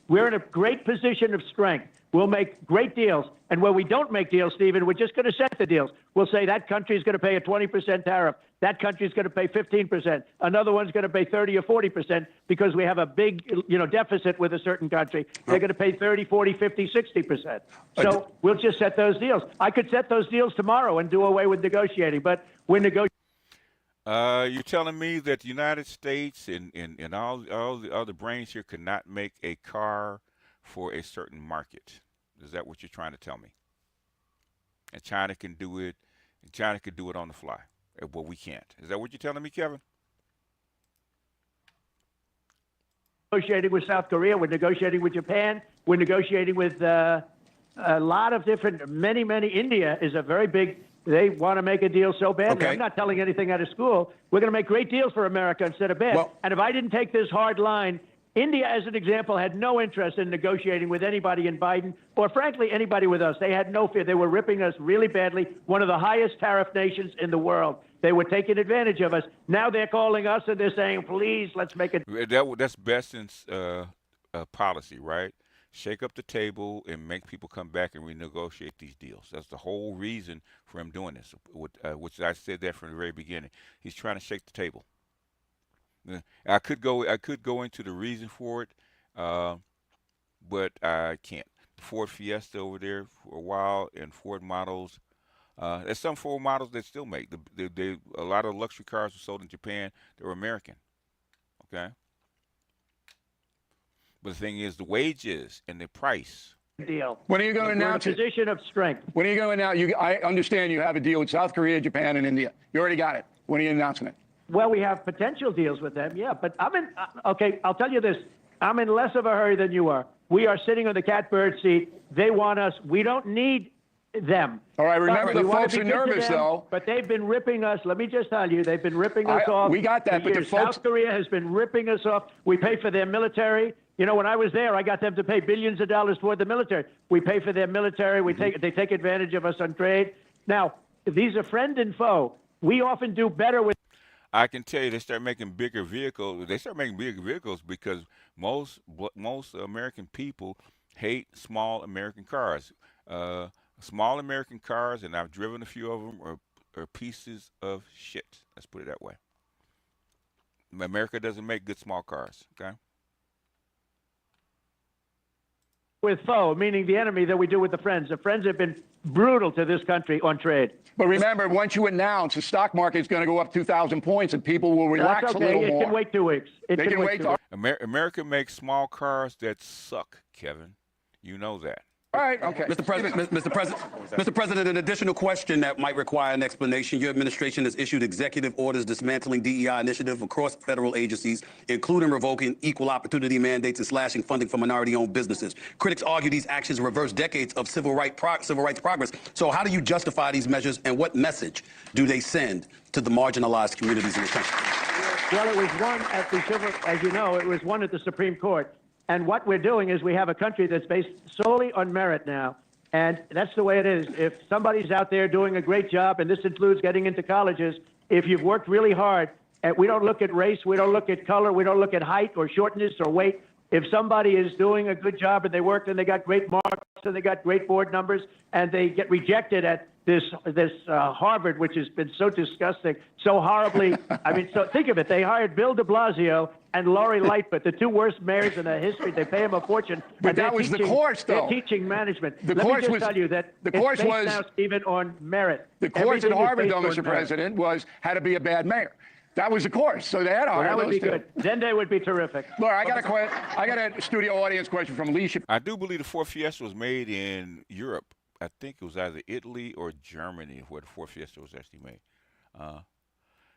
Speaker 1: We're in a great position of strength. We'll make great deals. And where we don't make deals, Stephen, we're just going to set the deals. We'll say that country is going to pay a 20% tariff. That country is going to pay 15%. Another one's going to pay 30 or 40% because we have a big, deficit with a certain country. They're going to pay 30, 40, 50, 60%. So we'll just set those deals. I could set those deals tomorrow and do away with negotiating, but we're negotiating.
Speaker 5: You're telling me that the United States and all the other brains here could not make a car for a certain market. Is that what you're trying to tell me? And China can do it, and China could do it on the fly. But we can't. Is that what you're telling me, Kevin?
Speaker 1: Negotiating with South Korea. We're negotiating with Japan. We're negotiating with a lot of different, many. India is a very big. They want to make a deal so badly.
Speaker 7: Okay.
Speaker 1: I'm not telling anything out of school. We're going to make great deals for America instead of bad.
Speaker 7: Well,
Speaker 1: and if I didn't take this hard line, India, as an example, had no interest in negotiating with anybody in Biden or, frankly, anybody with us. They had no fear. They were ripping us really badly, one of the highest tariff nations in the world. They were taking advantage of us. Now they're calling us and they're saying, please, let's make it.
Speaker 5: That's Besant's policy, right? Shake up the table and make people come back and renegotiate these deals. That's the whole reason for him doing this, which I said that from the very beginning. He's trying to shake the table. I could go into the reason for it, but I can't. The Ford Fiesta over there for a while, and Ford models. There's some Ford models that still make. A lot of luxury cars were sold in Japan. They were American. Okay. But the thing is, the wages and the price.
Speaker 1: Deal.
Speaker 6: When are you going to announce
Speaker 1: it? We're in a position of strength.
Speaker 6: When are you going to announce? I understand you have a deal with South Korea, Japan, and India. You already got it. When are you announcing it?
Speaker 1: Well, we have potential deals with them, yeah. But okay, I'll tell you this. I'm in less of a hurry than you are. We are sitting on the catbird seat. They want us. We don't need them.
Speaker 6: All right, remember the folks are nervous, though.
Speaker 1: But they've been ripping us. Let me just tell you, they've been ripping us off.
Speaker 6: We got that, but the folks.
Speaker 1: South Korea has been ripping us off. We pay for their military. When I was there, I got them to pay billions of dollars toward the military. We pay for their military. They take advantage of us on trade. Now, these are friend and foe. We often do better with.
Speaker 5: I can tell you, they start making bigger vehicles. They start making bigger vehicles because most American people hate small American cars. Small American cars, and I've driven a few of them, are pieces of shit. Let's put it that way. America doesn't make good small cars. Okay.
Speaker 1: with foe, meaning the enemy, than we do with the friends. The friends have been brutal to this country on trade.
Speaker 6: But remember, once you announce the stock market is going to go up 2,000 points and people will relax
Speaker 1: That's okay.
Speaker 6: a little
Speaker 1: It
Speaker 6: more.
Speaker 1: can wait 2 weeks. It
Speaker 6: They can wait.
Speaker 5: America makes small cars that suck, Kevin. You know that.
Speaker 6: All right, okay.
Speaker 8: Mr. President, an additional question that might require an explanation. Your administration has issued executive orders dismantling DEI initiative across federal agencies, including revoking equal opportunity mandates and slashing funding for minority-owned businesses. Critics argue these actions reverse decades of civil rights progress. So how do you justify these measures, and what message do they send to the marginalized communities in the country?
Speaker 1: Well, it was won at the civil, as you know, it was won at the Supreme Court. And what we're doing is we have a country that's based solely on merit now. And that's the way it is. If somebody's out there doing a great job, and this includes getting into colleges, if you've worked really hard, and we don't look at race, we don't look at color, we don't look at height or shortness or weight. If somebody is doing a good job and they worked and they got great marks and they got great board numbers and they get rejected at this Harvard, which has been so disgusting, so horribly. I mean, so think of it. They hired Bill de Blasio and Lori Lightfoot, the two worst mayors in the history. They pay them a fortune.
Speaker 6: But that was the course, though.
Speaker 1: They're teaching management.
Speaker 6: The
Speaker 1: Let
Speaker 6: course
Speaker 1: me just
Speaker 6: was,
Speaker 1: tell you that
Speaker 6: the course
Speaker 1: it's
Speaker 6: was
Speaker 1: based now, Stephen, on merit.
Speaker 6: The course at
Speaker 1: Everything is
Speaker 6: Harvard, though,
Speaker 1: based
Speaker 6: Mr.
Speaker 1: on merit.
Speaker 6: President, was how to be a bad mayor. That was the course. So they had to hire
Speaker 1: That would
Speaker 6: those
Speaker 1: be
Speaker 6: two.
Speaker 1: good. Then they would be terrific.
Speaker 6: Look, I got a studio audience question from Alicia.
Speaker 5: I do believe the Ford Fiesta was made in Europe. I think it was either Italy or Germany where the Ford Fiesta was actually made.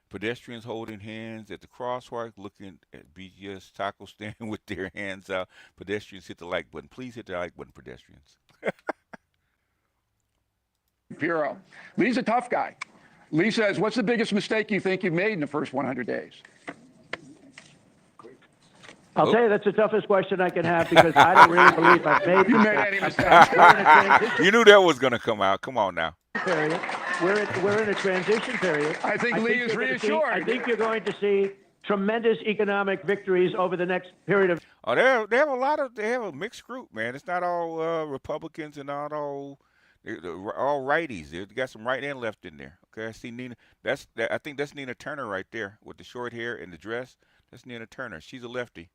Speaker 5: Pedestrians holding hands at the crosswalk, looking at BGS taco stand with their hands out. Pedestrians hit the like button. Please hit the like button, pedestrians.
Speaker 6: Bureau. Lee's a tough guy. Lee says, what's the biggest mistake you think you've made in the first 100 days?
Speaker 1: I'll tell you that's the toughest question I can have because I don't really believe I've made
Speaker 6: You made any mistakes?
Speaker 5: You knew that was going to come out. Come on now.
Speaker 1: Period. We're in a transition period.
Speaker 6: I think Lee is
Speaker 1: you're gonna
Speaker 6: reassured.
Speaker 1: I think you're going to see tremendous economic victories over the next period of.
Speaker 5: Oh, they have a mixed group, man. It's not all Republicans and not all righties. They got some right and left in there. Okay, I see Nina. I think that's Nina Turner right there with the short hair and the dress. That's Nina Turner. She's a lefty.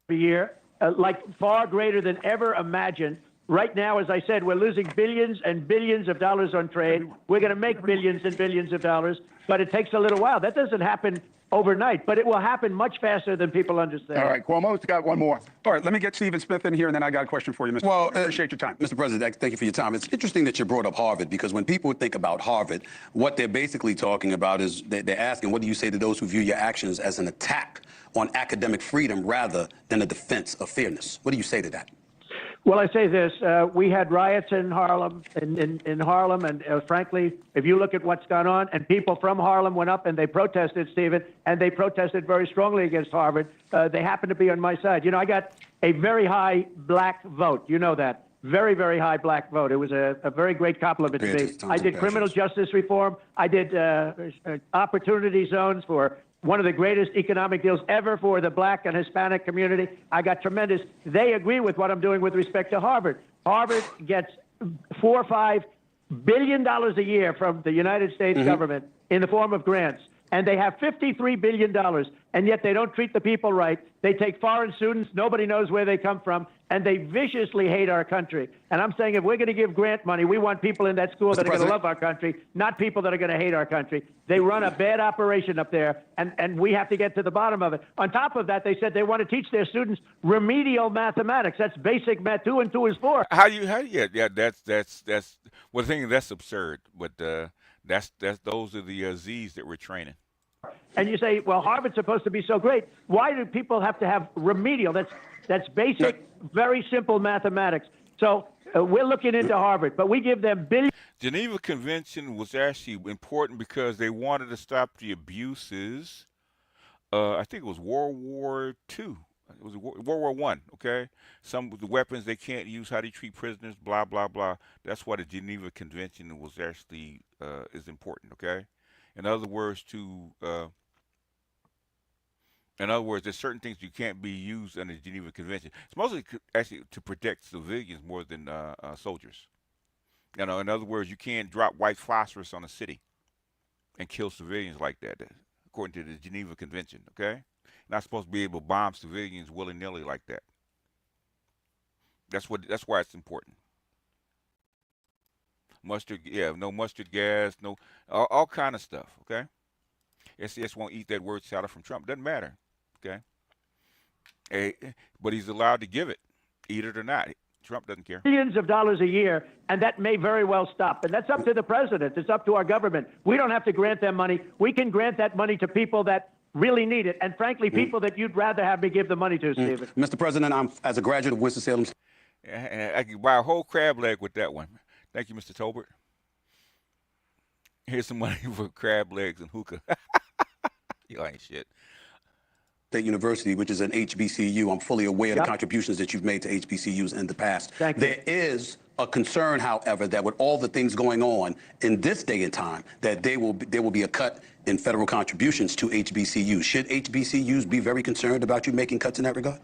Speaker 1: Year, like far greater than ever imagined. Right now, as I said, we're losing billions and billions of dollars on trade. We're going to make billions and billions of dollars, but it takes a little while. That doesn't happen overnight, but it will happen much faster than people understand.
Speaker 6: All right, Cuomo's got one more.
Speaker 7: All right, let me get Stephen Smith in here, and then I got a question for you, Mr.
Speaker 8: Well,
Speaker 7: Appreciate your time.
Speaker 8: Mr. President, thank you for your time. It's interesting that you brought up Harvard because when people think about Harvard, what they're basically talking about is they're asking, what do you say to those who view your actions as an attack on academic freedom rather than a defense of fairness? What do you say to that?
Speaker 1: Well, I say this: we had riots in Harlem, in Harlem, and frankly, if you look at what's gone on, and people from Harlem went up and they protested, Stephen, and they protested very strongly against Harvard. They happened to be on my side. You know, I got a very high black vote. You know that. Very, very high black vote. It was a very great compliment to me. I did criminal justice reform. I did opportunity zones for one of the greatest economic deals ever for the black and Hispanic community. I got tremendous. They agree with what I'm doing with respect to Harvard. Harvard gets $4 or $5 billion a year from the United States government in the form of grants. And they have $53 billion, and yet they don't treat the people right. They take foreign students, nobody knows where they come from, and they viciously hate our country. And I'm saying if we're going to give grant money, we want people in that school that are going to love our country, not people that are going to hate our country. They run a bad operation up there, and we have to get to the bottom of it. On top of that, they said they want to teach their students remedial mathematics. That's basic math. 2 and 2 is 4.
Speaker 5: Yeah, that's well, the thing is, that's absurd, but that's those are the Z's that we're training.
Speaker 1: And you say, well, Harvard's supposed to be so great. Why do people have to have remedial? That's basic, very simple mathematics. So we're looking into Harvard, but we give them billions.
Speaker 5: Geneva Convention was actually important because they wanted to stop the abuses. I think it was World War II. It was World War I, okay? Some of the weapons they can't use, how they treat prisoners, blah, blah, blah. That's why the Geneva Convention was actually is important, okay? In other words, there's certain things you can't be used under the Geneva Convention. It's mostly actually to protect civilians more than soldiers. You know, in other words, you can't drop white phosphorus on a city and kill civilians like that, according to the Geneva Convention, okay? You're not supposed to be able to bomb civilians willy-nilly like that. That's why it's important. Mustard, yeah, no mustard gas, no all kind of stuff. Okay, SCS won't eat that word salad from Trump. Doesn't matter. Okay, but he's allowed to give it, eat it or not. Trump doesn't care.
Speaker 1: Billions of dollars a year, and that may very well stop. And that's up to the president. It's up to our government. We don't have to grant them money. We can grant that money to people that really need it, and frankly, people that you'd rather have me give the money to, Stephen.
Speaker 8: Mr. President, as a graduate of Winston-Salem.
Speaker 5: I could buy a whole crab leg with that one. Thank you, Mr. Tolbert. Here's some money for crab legs and hookah. You ain't shit.
Speaker 8: State University, which is an HBCU. I'm fully aware of the contributions that you've made to HBCUs in the past.
Speaker 1: Thank you.
Speaker 8: There is a concern, however, that with all the things going on in this day and time, that there will be a cut in federal contributions to HBCUs. Should HBCUs be very concerned about you making cuts in that regard?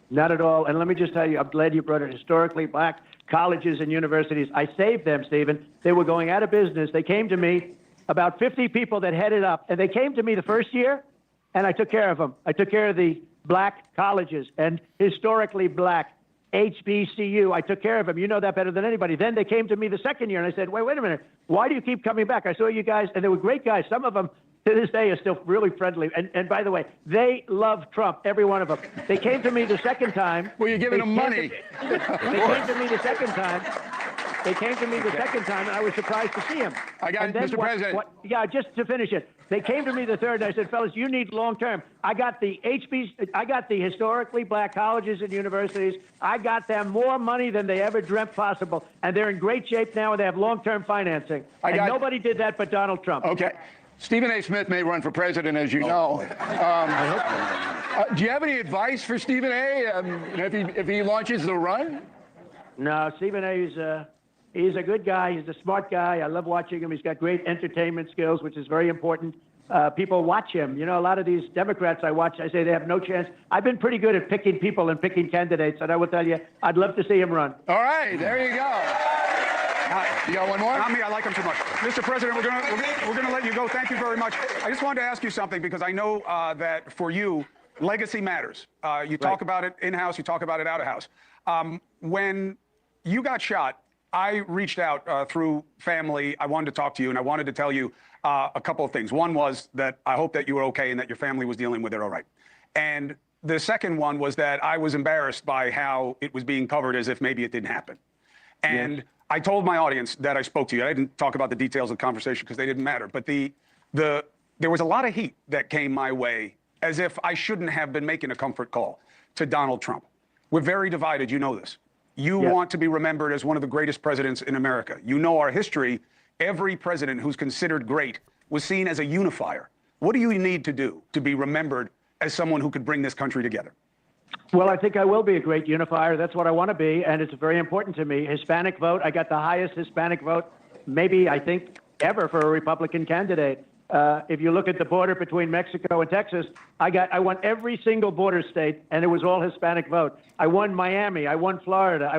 Speaker 1: Not at all. And let me just tell you, I'm glad you brought it. Historically black colleges and universities, I saved them, Stephen. They were going out of business. They came to me, about 50 people that headed up, and they came to me the first year, and I took care of them. I took care of the black colleges and historically black HBCU. I took care of them. You know that better than anybody. Then they came to me the second year, and I said, wait a minute. Why do you keep coming back? I saw you guys, and they were great guys. Some of them, to this day, are still really friendly. And by the way, they love Trump, every one of them. They came to me the second time.
Speaker 6: Well, you're giving them money.
Speaker 1: They came to me the second time. They came to me the second time, and I was surprised to see him.
Speaker 6: I got it, Mr. President.
Speaker 1: Yeah, just to finish it. They came to me the third, and I said, fellas, you need long-term. I got the historically black colleges and universities. I got them more money than they ever dreamt possible, and they're in great shape now, and they have long-term financing. Nobody did that but Donald Trump.
Speaker 6: Okay. Stephen A. Smith may run for president, as you know. Do you have any advice for Stephen A. If he launches the run?
Speaker 1: No, Stephen A. He's a good guy. He's a smart guy. I love watching him. He's got great entertainment skills, which is very important. People watch him. You know, a lot of these Democrats I watch, I say they have no chance. I've been pretty good at picking people and picking candidates, and I will tell you, I'd love to see him run.
Speaker 6: All right, there you go. You got one more?
Speaker 7: Not me. I like him too much. Mr. President, we're gonna let you go. Thank you very much. I just wanted to ask you something because I know that for you, legacy matters. You talk about it in-house. You talk about it out-of-house. When you got shot, I reached out through family. I wanted to talk to you, and I wanted to tell you a couple of things. One was that I hope that you were okay and that your family was dealing with it all right. And the second one was that I was embarrassed by how it was being covered as if maybe it didn't happen. And I told my audience that I spoke to you. I didn't talk about the details of the conversation because they didn't matter. But there was a lot of heat that came my way as if I shouldn't have been making a comfort call to Donald Trump. We're very divided. You know this. You want to be remembered as one of the greatest presidents in America. You know our history. Every president who's considered great was seen as a unifier. What do you need to do to be remembered as someone who could bring this country together?
Speaker 1: Well, I think I will be a great unifier. That's what I want to be, and it's very important to me. Hispanic vote, I got the highest Hispanic vote, maybe, I think, ever for a Republican candidate. If you look at the border between Mexico and Texas, I won every single border state, and it was all Hispanic vote. I won Miami. I won Florida.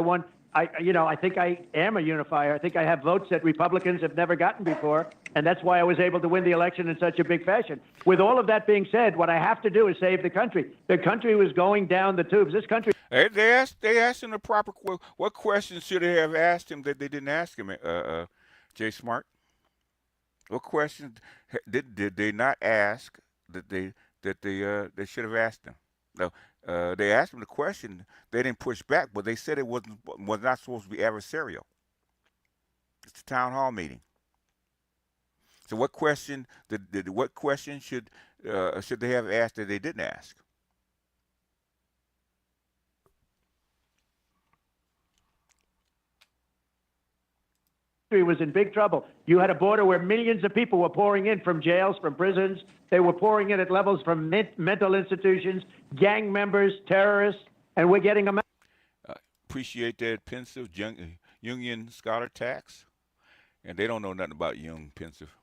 Speaker 1: I think I am a unifier. I think I have votes that Republicans have never gotten before, and that's why I was able to win the election in such a big fashion. With all of that being said, what I have to do is save the country. The country was going down the tubes. This country.
Speaker 5: They asked him the proper what questions should they have asked him that they didn't ask him, Jay Smart? What questions did they not ask that they should have asked him? No, they asked him the question. They didn't push back, but they said it was not supposed to be adversarial. It's a town hall meeting. So what question should they have asked that they didn't ask?
Speaker 1: Was in big trouble. You had a border where millions of people were pouring in from jails, from prisons. They were pouring in at levels from mental institutions, gang members, terrorists, and we're getting them out.
Speaker 5: Appreciate that, pensive Jungian scholar tax, and they don't know nothing about Jung, pensive.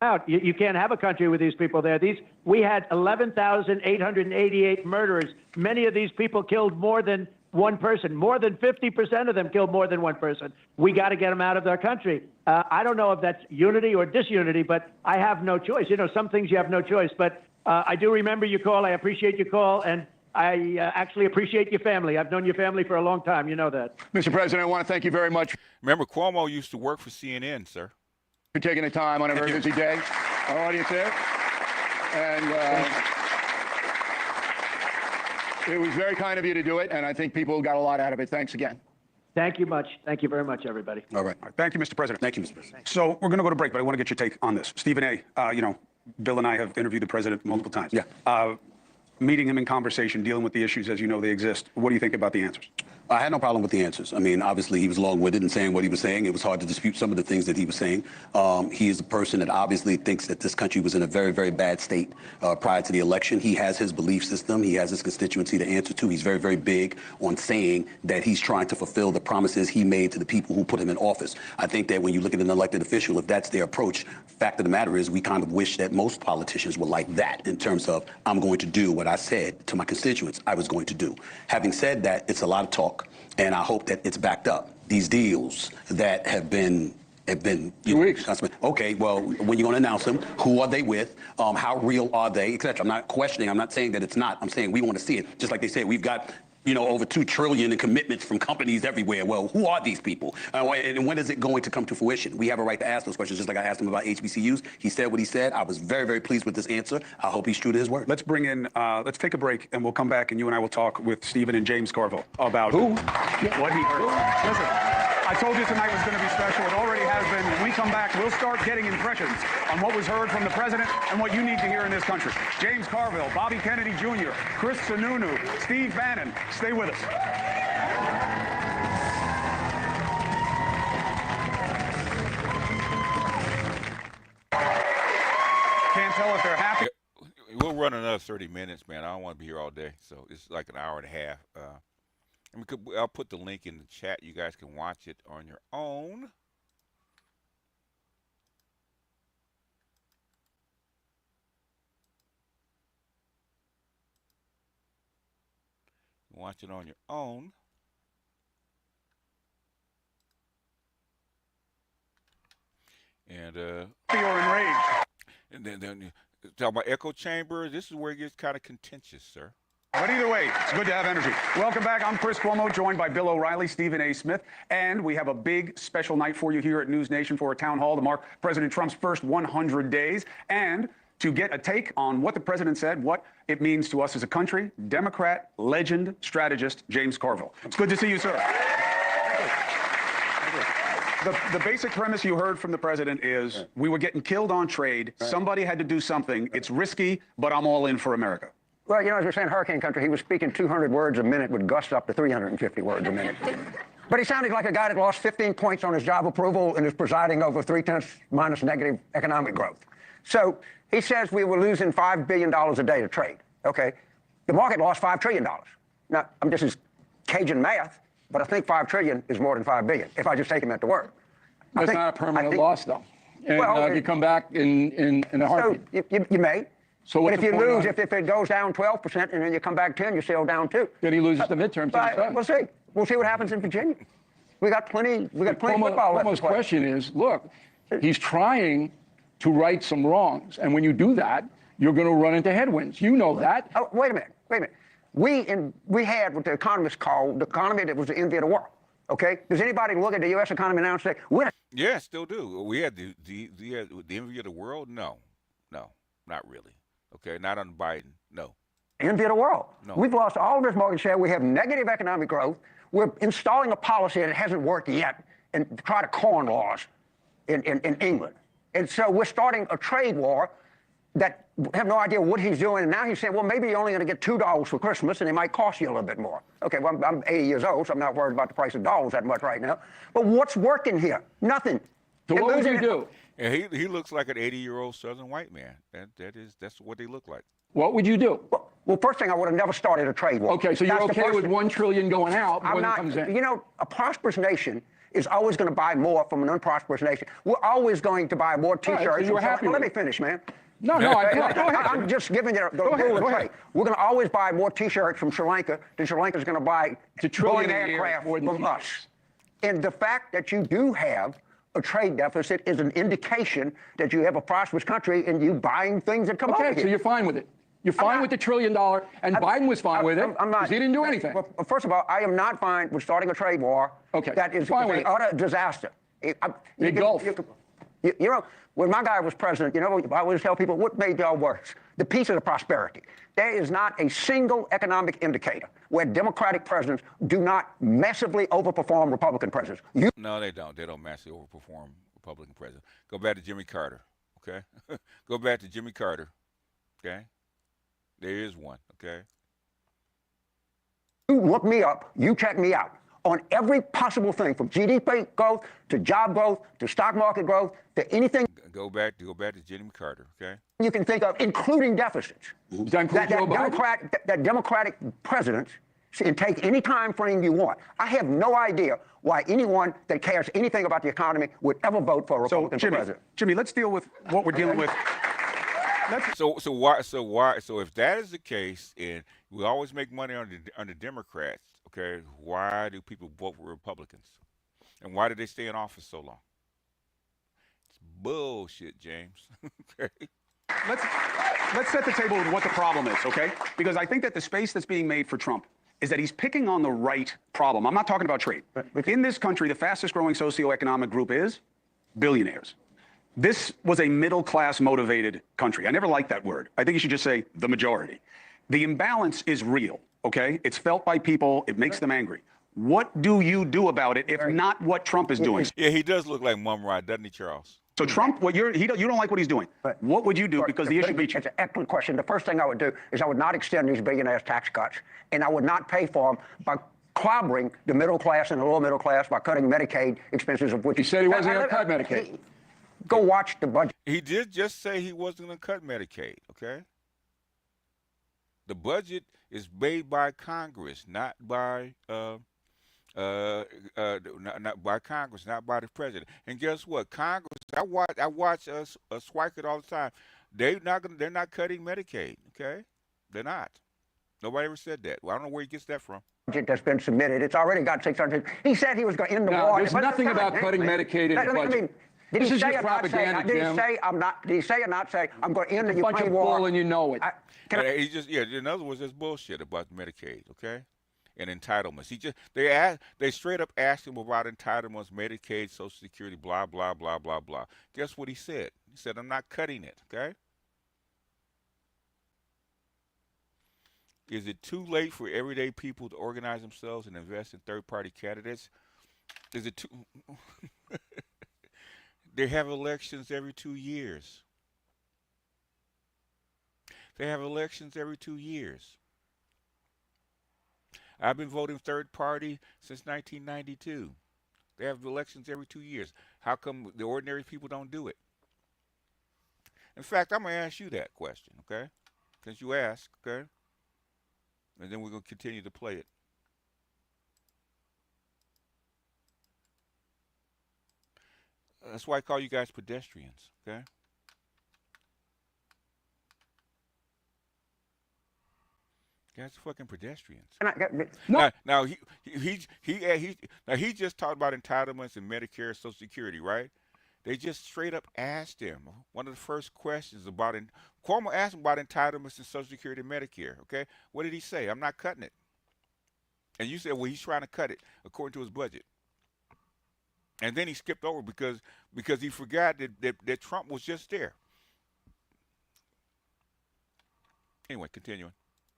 Speaker 1: Out. You can't have a country with these people there. We had 11,888 murderers. Many of these people killed more than one person. More than 50% of them killed more than one person. We got to get them out of their country. I don't know if that's unity or disunity, but I have no choice. You know, some things you have no choice. But I do remember your call. I appreciate your call. And I actually appreciate your family. I've known your family for a long time. You know that.
Speaker 6: Mr. President, I want to thank you very much
Speaker 5: Remember, Cuomo used to work for CNN, sir.
Speaker 6: for taking the time on a very busy day. Our audience there. And it was very kind of you to do it, and I think people got a lot out of it. Thanks again.
Speaker 1: Thank you much. Thank you very much, everybody.
Speaker 8: All right.
Speaker 7: Thank you, Mr. President.
Speaker 8: Thank you, Mr. President.
Speaker 7: So we're going to go to break, but I want to get your take on this. Stephen A., Bill and I have interviewed the president multiple times.
Speaker 8: Yeah.
Speaker 7: Meeting him in conversation, dealing with the issues as you know they exist. What do you think about the answers?
Speaker 8: I had no problem with the answers. I mean, obviously, he was long-winded in saying what he was saying. It was hard to dispute some of the things that he was saying. He is a person that obviously thinks that this country was in a very, very bad state prior to the election. He has his belief system. He has his constituency to answer to. He's very, very big on saying that he's trying to fulfill the promises he made to the people who put him in office. I think that when you look at an elected official, if that's their approach, fact of the matter is we kind of wish that most politicians were like that in terms of, I'm going to do what I said to my constituents I was going to do. Having said that, it's a lot of talk. And I hope that it's backed up. These deals that have been
Speaker 6: 2 weeks.
Speaker 8: Okay, well, when you're going to announce them, who are they with? How real are they, et cetera? I'm not questioning. I'm not saying that it's not. I'm saying we want to see it. Just like they say, we've got over $2 trillion in commitments from companies everywhere. Well, who are these people? And when is it going to come to fruition? We have a right to ask those questions, just like I asked him about HBCUs. He said what he said. I was very, very pleased with this answer. I hope he's true to his word.
Speaker 7: Let's bring in, let's take a break, and we'll come back, and you and I will talk with Stephen and James Carville about what he heard. Listen, I told you tonight was going to be special. It already has been. When we come back, we'll start getting impressions on what was heard from the president and what you need to hear in this country. James Carville, Bobby Kennedy Jr., Chris Sununu, Steve Bannon. Stay with us. Can't tell if they're happy.
Speaker 5: We'll run another 30 minutes, man. I don't want to be here all day, so it's like an hour and a half. I'll put the link in the chat. You guys can watch it on your own. Watch it on your own. And
Speaker 7: You're enraged.
Speaker 5: And then talk about echo chamber. This is where it gets kind of contentious, sir.
Speaker 7: But either way, it's good to have energy. Welcome back. I'm Chris Cuomo, joined by Bill O'Reilly, Stephen A. Smith, and we have a big special night for you here at News Nation for a town hall to mark President Trump's first 100 days and to get a take on what the president said, what it means to us as a country. Democrat, legend, strategist, James Carville. It's good to see you, sir. The basic premise you heard from the president is we were getting killed on trade. Somebody had to do something. It's risky, but I'm all in for America.
Speaker 9: Well, as we're saying, hurricane country, he was speaking 200 words a minute with gusts up to 350 words a minute. But he sounded like a guy that lost 15 points on his job approval and is presiding over 3/10 minus negative economic growth. So he says we were losing $5 billion a day to trade. Okay. The market lost $5 trillion. Now, I'm just as Cajun math, but I think $5 trillion is more than $5 billion, if I just take him at the word.
Speaker 6: That's not a permanent loss, though. And you come back in a heartbeat.
Speaker 9: So you may.
Speaker 6: So
Speaker 9: but if you lose, if it goes down 12% and then you come back 10, you're still down 2.
Speaker 6: Then he loses the midterms.
Speaker 9: We'll see. We'll see what happens in Virginia. We got plenty of football left.
Speaker 6: Cuomo's question is, look, he's trying to right some wrongs. And when you do that, you're going to run into headwinds. You know that.
Speaker 9: Oh, wait a minute. We had what the economists call the economy that was the envy of the world. Okay? Does anybody look at the U.S. economy now and say,
Speaker 5: yeah, still do. We had the envy of the world? No, not really. Okay, not on Biden. No.
Speaker 9: Envy of the world.
Speaker 5: No.
Speaker 9: We've lost all of this market share. We have negative economic growth. We're installing a policy that hasn't worked yet and try to corn laws in England. And so we're starting a trade war that have no idea what he's doing. And now he's saying, well, maybe you're only going to get $2 for Christmas and it might cost you a little bit more. Okay, well, I'm 80 years old, so I'm not worried about the price of dollars that much right now. But what's working here? Nothing.
Speaker 6: So what would you do?
Speaker 5: Yeah, he looks like an 80-year-old Southern white man. That's what they look like.
Speaker 6: What would you do?
Speaker 9: Well, first thing, I would have never started a trade war.
Speaker 6: Okay, so you're okay with $1 trillion going out when it comes in?
Speaker 9: A prosperous nation is always going to buy more from an unprosperous nation. We're always going to buy more T-shirts.
Speaker 6: Right, so you're happy
Speaker 9: let me finish, man.
Speaker 6: No, go ahead.
Speaker 9: I'm just giving you the rule of trade. We're going to always buy more T-shirts from Sri Lanka than Sri Lanka's going to buy Boeing aircraft from us. And the fact that you do have a trade deficit is an indication that you have a prosperous country and you buying things that come over here.
Speaker 6: Okay, so you're fine with it. You're fine with the $1 trillion, and Biden was fine with it.
Speaker 9: I'm not.
Speaker 6: Because he didn't do anything.
Speaker 9: Well, first of all, I am not fine with starting a trade war.
Speaker 6: Okay.
Speaker 9: That is
Speaker 6: Fine with
Speaker 9: an
Speaker 6: it.
Speaker 9: utter disaster.
Speaker 6: Big gulf.
Speaker 9: You know, when my guy was president, you know, I always tell people, what made y'all worse? The pieces of prosperity. There is not a single economic indicator where Democratic presidents do not massively overperform Republican presidents.
Speaker 5: No, they don't. They don't massively overperform Republican presidents. Go back to Jimmy Carter, okay? Go back to Jimmy Carter, okay? There is one, okay?
Speaker 9: You look me up, you check me out on every possible thing, from GDP growth to job growth to stock market growth to anything.
Speaker 5: Go back to Jimmy Carter, okay?
Speaker 9: You can think of, including deficits.
Speaker 6: Does that include Joe Biden?
Speaker 9: That Democratic presidents can take any time frame you want. I have no idea why anyone that cares anything about the economy would ever vote for a Republican for president.
Speaker 7: Jimmy, let's deal with what we're dealing with.
Speaker 5: So if that is the case, and we always make money on the Democrats, okay, why do people vote for Republicans? And why do they stay in office so long? It's bullshit, James. Okay.
Speaker 7: Let's set the table with what the problem is, okay? Because I think that the space that's being made for Trump is that he's picking on the right problem. I'm not talking about trade. In this country, the fastest growing socioeconomic group is billionaires. This was a middle-class motivated country. I never liked that word. I think you should just say the majority. The imbalance is real, okay? It's felt by people. It makes them angry. What do you do about it if not what Trump is doing?
Speaker 5: Yeah, he does look like Mumra, doesn't he, Charles?
Speaker 7: So Trump, you don't like what he's doing. What would you do? Because the issue beats you.
Speaker 9: It's an excellent question. The first thing I would do is I would not extend these billionaires' tax cuts, and I would not pay for them by clobbering the middle class and the lower middle class by cutting Medicaid expenses, of which
Speaker 6: He said he wasn't going to cut Medicaid.
Speaker 9: Go watch the budget.
Speaker 5: He did just say he wasn't going to cut Medicaid, okay? The budget is made by Congress, not by not by Congress, not by the president. And guess what? Congress, I watch Schweikert all the time. They're not cutting Medicaid, okay? They're not. Nobody ever said that. Well, I don't know where he gets that from.
Speaker 9: Budget that's been submitted. It's already got 600. He said he was going to end the war.
Speaker 6: There's nothing about cutting Medicaid in the budget.
Speaker 9: Did
Speaker 6: This
Speaker 9: he
Speaker 6: is
Speaker 9: say
Speaker 6: just
Speaker 9: or not say?
Speaker 6: propaganda,
Speaker 9: Did he
Speaker 6: Jim.
Speaker 9: say I'm not? Did he say or not say I'm going to end the
Speaker 6: It's a bunch
Speaker 9: Ukraine
Speaker 6: of
Speaker 9: war?
Speaker 6: bull and you know it.
Speaker 5: He just in other words, there's bullshit about Medicaid, okay? And entitlements. They straight up asked him about entitlements, Medicaid, Social Security, blah blah blah blah blah. Guess what he said? He said, "I'm not cutting it." Okay. Is it too late for everyday people to organize themselves and invest in third-party candidates? Is it too? They have elections every 2 years. They have elections every 2 years. I've been voting third party since 1992. They have elections every 2 years. How come the ordinary people don't do it? In fact, I'm going to ask you that question, okay? Since you asked, okay? And then we're going to continue to play it. That's why I call you guys pedestrians, okay? You guys are fucking pedestrians. Now he just talked about entitlements and Medicare and Social Security, right? They just straight up asked him one of the first questions about Cuomo asked him about entitlements and Social Security and Medicare. Okay, what did he say? I'm not cutting it. And you said, well, he's trying to cut it according to his budget. And then he skipped over because he forgot that Trump was just there. Anyway, continuing.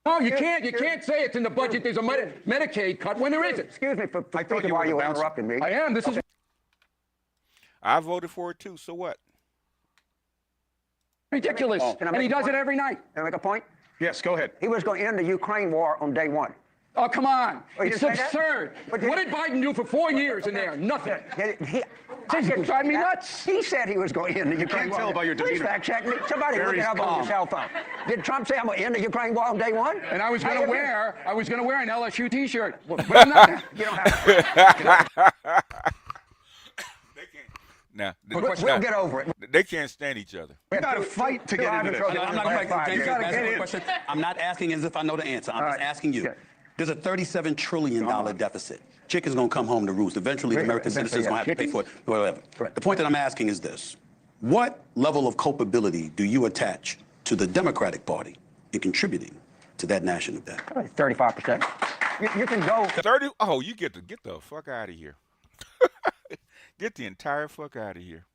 Speaker 6: No, you can't. You can't say it's in the budget. There's a Medicaid cut when there isn't.
Speaker 9: Excuse me for speaking while you were interrupting me.
Speaker 6: I am. This is
Speaker 5: I voted for it too. So what?
Speaker 6: ridiculous. And he does it every night.
Speaker 9: Can I make a point?
Speaker 7: Yes, go ahead.
Speaker 9: He was going to end the Ukraine war on day one.
Speaker 6: Oh, come on.
Speaker 9: you
Speaker 6: It's
Speaker 9: didn't say that?
Speaker 6: absurd. What did Biden do for 4 years in there? Nothing.
Speaker 9: He
Speaker 6: drive me nuts.
Speaker 9: He said he was going to end the Ukraine war.
Speaker 7: tell by your
Speaker 9: Please
Speaker 7: demeanor.
Speaker 9: fact check me. Somebody look
Speaker 7: Very
Speaker 9: it up on
Speaker 7: calm.
Speaker 9: your cell phone. Did Trump say I'm going to end the Ukraine war on day one?
Speaker 6: And I was going to wear an LSU T-shirt. But I'm not.
Speaker 9: You don't have to.
Speaker 5: Now,
Speaker 9: We'll get over it.
Speaker 5: they can't stand each other.
Speaker 7: We got to fight to get into this.
Speaker 8: I'm not
Speaker 9: Five
Speaker 8: going
Speaker 9: years.
Speaker 8: to answer the question. I'm not asking as if I know the answer. I'm just asking you.
Speaker 9: Okay.
Speaker 8: There's a $37 trillion deficit. Chicken's going to come home to roost. Eventually, the American citizens are going to have to pay for it. Whatever. The point that I'm asking is this. What level of culpability do you attach to the Democratic Party in contributing to that national debt?
Speaker 9: 35%. You can go
Speaker 5: 30. Oh, you get the fuck out of here. Get the entire fuck out of here.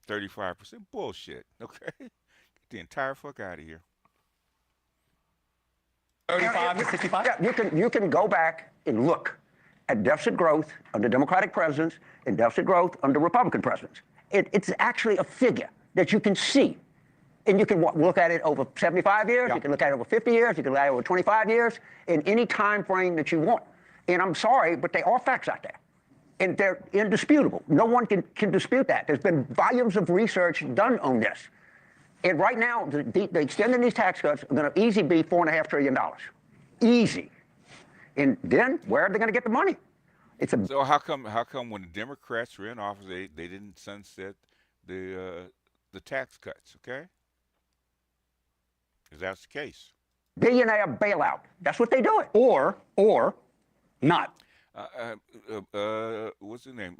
Speaker 5: 35% bullshit. Okay, get the entire fuck out of here.
Speaker 8: 35 to 65?
Speaker 9: Yeah, you can go back and look at deficit growth under Democratic presidents and deficit growth under Republican presidents. It's actually a figure that you can see. And you can look at it over 75 years,
Speaker 7: Yeah.
Speaker 9: you can look at it over 50 years, you can look at it over 25 years, in any time frame that you want. And I'm sorry, but they are facts out there. And they're indisputable. No one can dispute that. There's been volumes of research done on this. And right now, the extending these tax cuts are going to easy be $4.5 trillion. Easy. And then where are they going to get the money?
Speaker 5: So how come when the Democrats were in office, they didn't sunset the tax cuts? Okay, because that's the case.
Speaker 9: Billionaire bailout. That's what they do it.
Speaker 7: Or not.
Speaker 5: What's his name?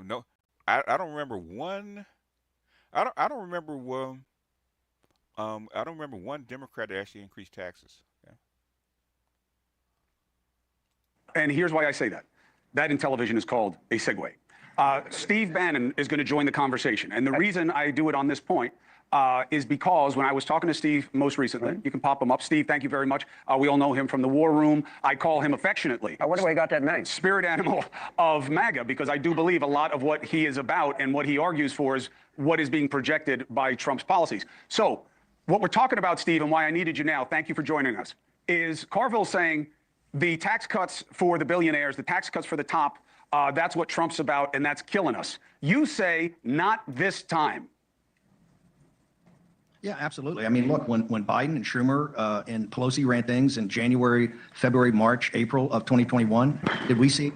Speaker 5: No, I don't remember one. I don't remember one. I don't remember one Democrat that actually increased taxes. Okay?
Speaker 7: And here's why I say that. That in television is called a segue. Steve Bannon is going to join the conversation. And the reason I do it on this point is because when I was talking to Steve most recently, you can pop him up. Steve, thank you very much. We all know him from the War Room. I call him affectionately.
Speaker 9: I wonder where he got that name.
Speaker 7: Spirit animal of MAGA, because I do believe a lot of what he is about and what he argues for is what is being projected by Trump's policies. So what we're talking about, Steve, and why I needed you now, thank you for joining us, is Carville saying the tax cuts for the billionaires, the tax cuts for the top, that's what Trump's about, and that's killing us. You say, not this time.
Speaker 10: Yeah, absolutely. I mean, look, when Biden and Schumer and Pelosi ran things in January, February, March, April of 2021, did we see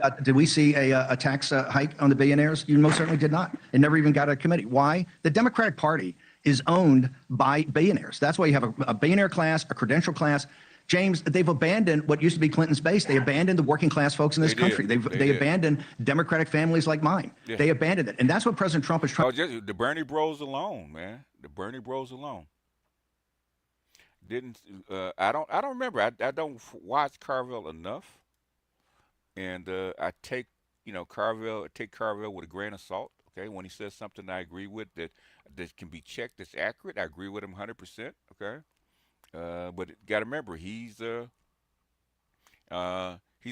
Speaker 10: a tax hike on the billionaires? You most certainly did not. It never even got a committee. Why? The Democratic Party is owned by billionaires. That's why you have a billionaire class, a credential class. James, they've abandoned what used to be Clinton's base. They abandoned the working class folks in this country. They abandoned Democratic families like mine. Yeah. They abandoned it. And that's what President Trump is trying.
Speaker 5: Oh, just the Bernie Bros alone, man. The Bernie Bros alone. Didn't I don't remember. I don't watch Carville enough. And I take Carville with a grain of salt. Okay, when he says something I agree with that can be checked, that's accurate, I agree with him 100%. Okay. But got to remember, he's a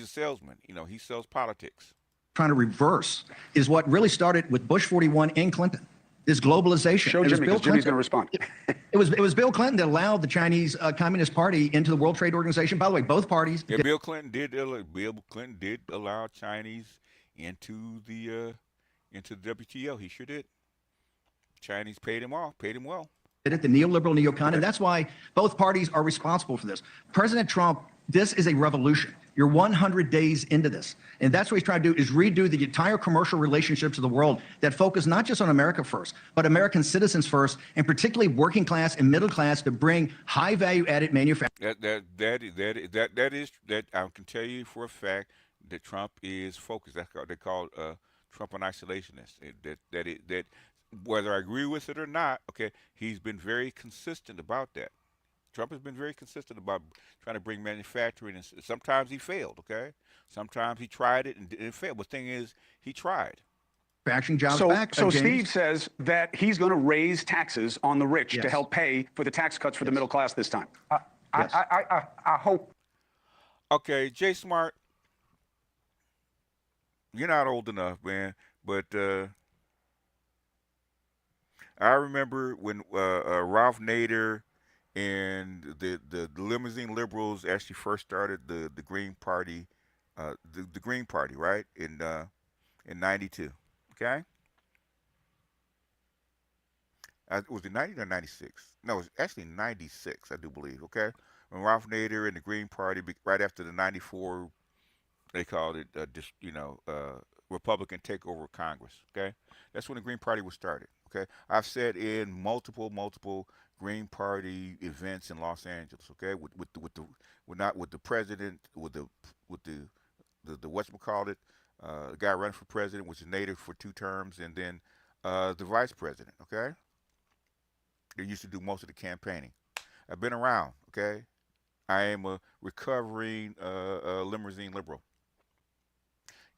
Speaker 5: salesman. He sells politics.
Speaker 10: Trying to reverse is what really started with Bush 41 and Clinton. This globalization.
Speaker 7: Show Jimmy, because Jimmy's going to respond.
Speaker 10: It was Bill Clinton that allowed the Chinese Communist Party into the World Trade Organization. By the way, both parties.
Speaker 5: Yeah, Bill Clinton did allow Chinese into the WTO. He sure did. Chinese paid him well.
Speaker 10: The neoliberal neocon, and that's why both parties are responsible for this. President Trump, this is a revolution. You're 100 days into this, and that's what he's trying to do is redo the entire commercial relationships of the world that focus not just on America first, but American citizens first, and particularly working class and middle class to bring high value added manufacturing.
Speaker 5: That I can tell you for a fact that Trump is focused. That's what they call Trump an isolationist. That whether I agree with it or not, okay, he's been very consistent about that. Trump has been very consistent about trying to bring manufacturing, and sometimes he failed, okay? Sometimes he tried it and it failed. But the thing is, he tried.
Speaker 10: Manufacturing jobs back.
Speaker 7: So Steve says that he's going to raise taxes on the rich to help pay for the tax cuts for the middle class this time.
Speaker 9: I hope.
Speaker 5: Okay, Jay Smart, you're not old enough, man, but I remember when Ralph Nader and the limousine liberals actually first started the Green Party, the Green Party, right, in '92. Okay, was it 90 or 96? No, it was actually 96, I do believe. Okay, when Ralph Nader and the Green Party, right after the '94, they called it Republican takeover of Congress. Okay, that's when the Green Party was started. Okay, I've said in multiple Green Party events in Los Angeles. Okay, with the president, with the whatchamacallit, the guy running for president, which is Nader for 2 terms, and then the vice president. Okay, They used to do most of the campaigning. I've been around, okay? I am a recovering limousine liberal.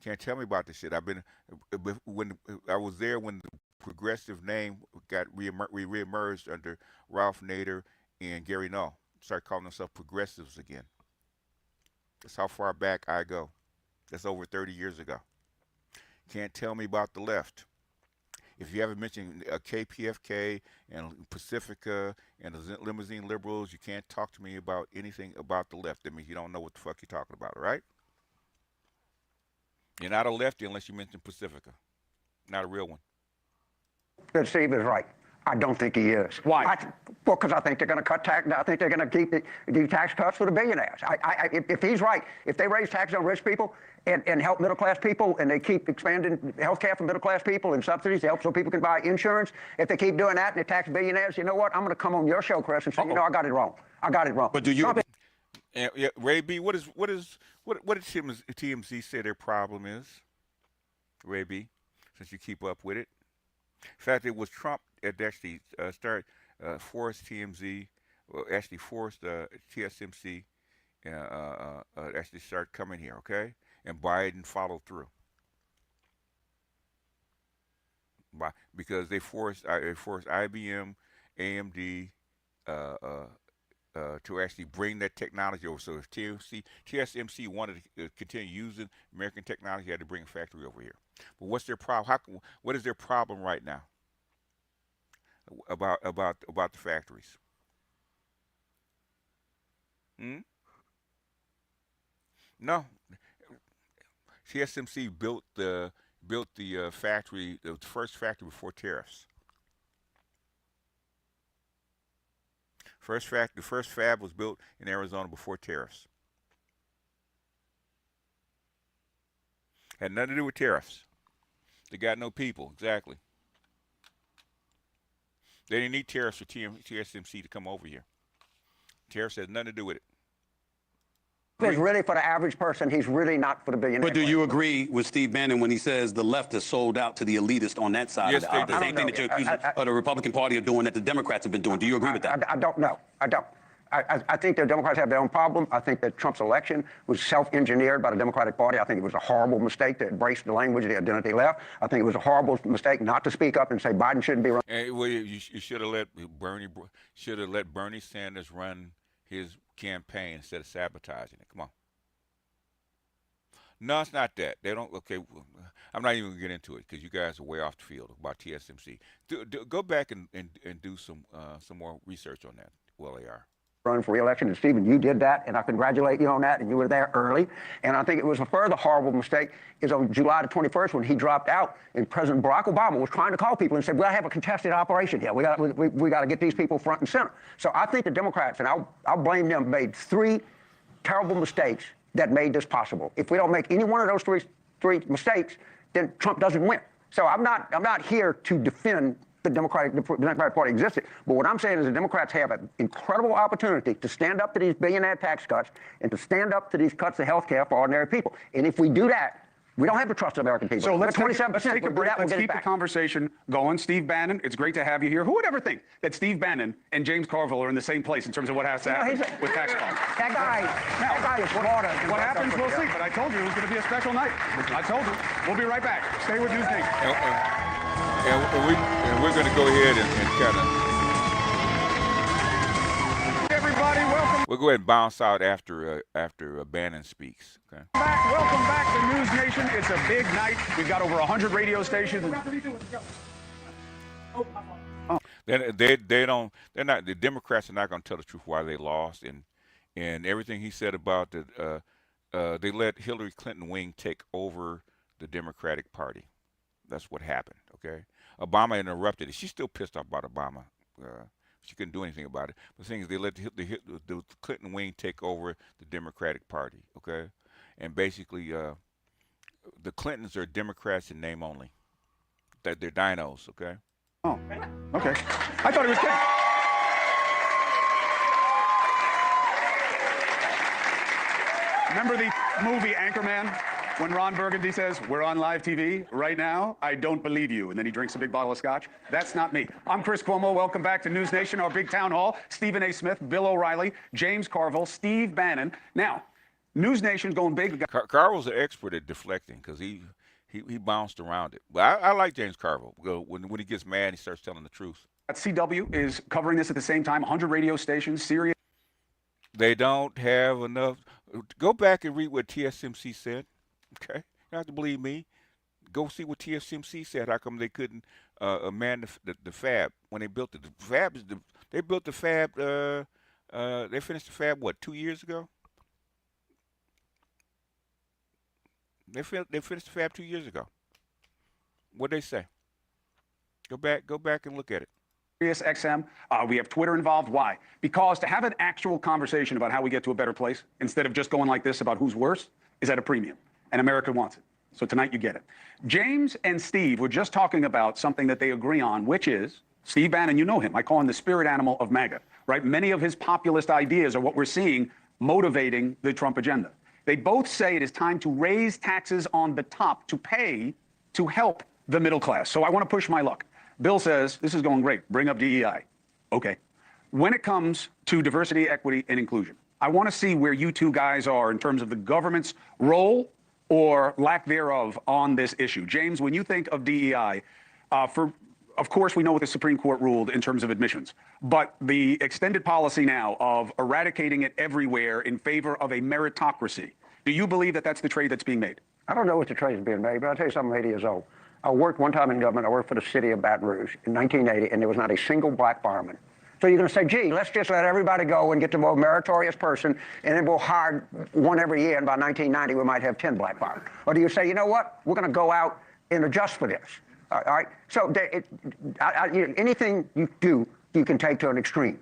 Speaker 5: Can't tell me about this shit. I've been when I was there when the progressive name got reemerged under Ralph Nader and Gary Null. Started calling themselves progressives again. That's how far back I go. That's over 30 years ago. Can't tell me about the left. If you haven't mentioned KPFK and Pacifica and the limousine liberals, you can't talk to me about anything about the left. That means you don't know what the fuck you're talking about, all right? You're not a lefty unless you mention Pacifica. Not a real one.
Speaker 9: That Steve is right. I don't think he is.
Speaker 7: Why?
Speaker 9: Well, because I think they're going to cut tax. I think they're going to keep the tax cuts for the billionaires. If he's right, if they raise taxes on rich people and help middle class people, and they keep expanding health care for middle class people and subsidies to help so people can buy insurance, if they keep doing that and they tax billionaires, you know what? I'm going to come on your show, Chris, and say, you know, I got it wrong. I got it wrong.
Speaker 8: But do you?
Speaker 5: Yeah, Ray B, what did TMZ say their problem is? Ray B, since you keep up with it. In fact, it was Trump that actually forced TMZ, actually forced TSMC actually start coming here, okay? And Biden followed through. Because they forced IBM, AMD to actually bring that technology over. So if TSMC wanted to continue using American technology, they had to bring a factory over here. But what's their problem? What is their problem right now about the factories? No. TSMC built the factory, the first factory before tariffs. The first fab was built in Arizona before tariffs. Had nothing to do with tariffs. They got no people, exactly. They didn't need tariffs for TSMC to come over here. Tariffs had nothing to do with it.
Speaker 9: It's really for the average person. He's really not for the billionaire.
Speaker 8: But do you agree with Steve Bannon when he says the left is sold out to the elitist on that side?
Speaker 5: Yes,
Speaker 8: of the aisle?
Speaker 5: they
Speaker 8: The
Speaker 5: do.
Speaker 8: same thing that you're accusing of the Republican Party of doing that the Democrats have been doing. Do you agree with that?
Speaker 9: I don't know. I don't. I think the Democrats have their own problem. I think that Trump's election was self-engineered by the Democratic Party. I think it was a horrible mistake to embrace the language of the identity left. I think it was a horrible mistake not to speak up and say Biden shouldn't be running.
Speaker 5: Well, you should have let Bernie Sanders run his campaign instead of sabotaging it. Come on. No, it's not that. They don't. Okay, I'm not even gonna get into it because you guys are way off the field about TSMC. Go back and do some more research on that. Well, they are.
Speaker 9: Running for re-election, and Stephen, you did that, and I congratulate you on that, and you were there early. And I think it was a further horrible mistake is on July the 21st when he dropped out, and President Barack Obama was trying to call people and said, "We got to have a contested operation here. We got to get these people front and center." So I think the Democrats, and I'll blame them, made three terrible mistakes that made this possible. If we don't make any one of those three mistakes, then Trump doesn't win. So I'm not here to defend the Democratic Party existed. But what I'm saying is the Democrats have an incredible opportunity to stand up to these billionaire tax cuts and to stand up to these cuts of health care for ordinary people. And if we do that, we don't have to trust the American people.
Speaker 7: So let's
Speaker 9: 27%.
Speaker 7: take a break. Let's keep the conversation going. Steve Bannon, it's great to have you here. Who would ever think that Steve Bannon and James Carville are in the same place in terms of what has to happen with tax cuts?
Speaker 9: That guy is smarter.
Speaker 7: What happens, we'll see. But I told you it was going to be a special night. I told you. We'll be right back. Stay with Newsnation.
Speaker 5: And we're going to go ahead and kind of.
Speaker 7: Everybody, welcome.
Speaker 5: We'll go ahead and bounce out after Bannon speaks. Okay.
Speaker 7: Welcome back to News Nation. It's a big night. We've got over 100 radio stations. The Democrats are not going to tell the truth why they lost, and everything he said about they let Hillary Clinton wing take over the Democratic Party. That's what happened. Okay, Obama interrupted it. She's still pissed off about Obama. She couldn't do anything about it. But the thing is, they let the Clinton wing take over the Democratic Party. Okay, and basically, the Clintons are Democrats in name only. They're dinos. Okay. Oh, okay. I thought he was kidding. Remember the movie Anchorman? When Ron Burgundy says, we're on live TV right now, I don't believe you. And then he drinks a big bottle of scotch. That's not me. I'm Chris Cuomo. Welcome back to News Nation, our big town hall. Stephen A. Smith, Bill O'Reilly, James Carville, Steve Bannon. Now, News Nation's going big.
Speaker 5: Carville's an expert at deflecting because he bounced around it. But I like James Carville. When he gets mad, he starts telling the truth.
Speaker 7: CW is covering this at the same time. 100 radio stations, Sirius.
Speaker 5: They don't have enough. Go back and read what TSMC said. Okay, you don't have to believe me. Go see what TSMC said. How come they couldn't man the fab when they built it? The fab is they built the fab. They finished the fab what, 2 years ago? They finished the fab 2 years ago. What'd they say? Go back and look at it.
Speaker 7: XM. We have Twitter involved. Why? Because to have an actual conversation about how we get to a better place, instead of just going like this about who's worse, is at a premium. And America wants it. So tonight you get it. James and Steve were just talking about something that they agree on, which is, Steve Bannon, you know him. I call him the spirit animal of MAGA, right? Many of his populist ideas are what we're seeing motivating the Trump agenda. They both say it is time to raise taxes on the top to pay to help the middle class. So I want to push my luck. Bill says, this is going great. Bring up DEI. Okay. When it comes to diversity, equity, and inclusion, I want to see where you two guys are in terms of the government's role or lack thereof on this issue. James, when you think of DEI, of course, we know what the Supreme Court ruled in terms of admissions, but the extended policy now of eradicating it everywhere in favor of a meritocracy, do you believe that that's the trade that's being made?
Speaker 9: I don't know what the trade is being made, but I'll tell you something, I'm 80 years old. I worked one time in government. I worked for the city of Baton Rouge in 1980, and there was not a single black fireman. So you're going to say, gee, let's just let everybody go and get the more meritorious person, and then we'll hire one every year, and by 1990, we might have 10 black firemen. Or do you say, you know what, we're going to go out and adjust for this? All right? So anything you do, you can take to an extreme.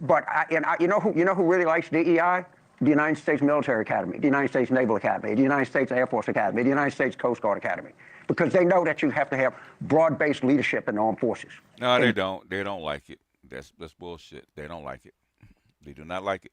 Speaker 9: But you know who really likes DEI? The United States Military Academy, the United States Naval Academy, the United States Air Force Academy, the United States Coast Guard Academy, because they know that you have to have broad-based leadership in the armed forces.
Speaker 5: No, they don't. They don't like it. That's bullshit. They don't like it. They do not like it.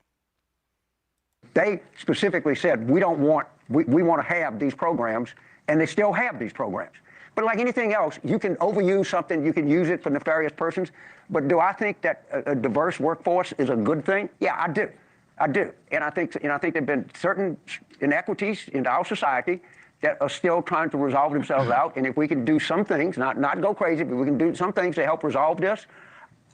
Speaker 9: They specifically said, we want to have these programs, and they still have these programs. But like anything else, you can overuse something, you can use it for nefarious persons. But do I think that a diverse workforce is a good thing? Yeah, I do. I do. And I think there have been certain inequities in our society that are still trying to resolve themselves out. And if we can do some things, not go crazy, but we can do some things to help resolve this,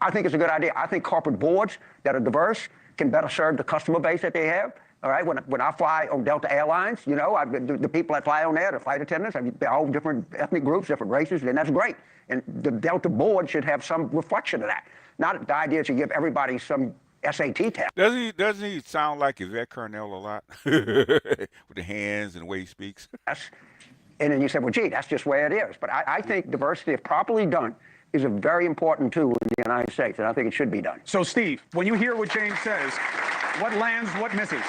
Speaker 9: I think it's a good idea. I think corporate boards that are diverse can better serve the customer base that they have. All right, when I fly on Delta Airlines, you know, the people that fly on there, the flight attendants, they're all different ethnic groups, different races, and that's great. And the Delta board should have some reflection of that. Not the idea to give everybody some SAT test.
Speaker 5: Doesn't he sound like Yvette Carnell a lot? With the hands and the way he speaks.
Speaker 9: Yes. And then you say, well, gee, that's just the way it is. But I think diversity, if properly done, is a very important tool in the United States, and I think it should be done.
Speaker 7: So, Steve, when you hear what James says, what lands, what misses?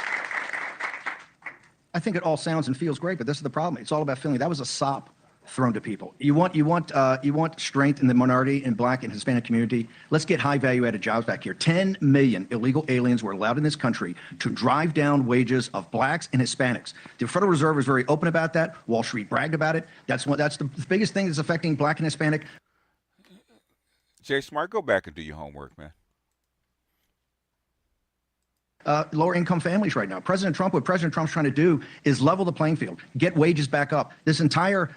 Speaker 10: I think it all sounds and feels great, but this is the problem. It's all about feeling. That was a sop thrown to people. You want strength in the minority and black and Hispanic community. Let's get high value added jobs back here. 10 million illegal aliens were allowed in this country to drive down wages of blacks and Hispanics. The Federal Reserve is very open about that. Wall Street bragged about it. That's the biggest thing that's affecting black and Hispanic.
Speaker 5: Jay Smart, go back and do your homework, man.
Speaker 10: Lower income families right now. What President Trump's trying to do is level the playing field, get wages back up. This entire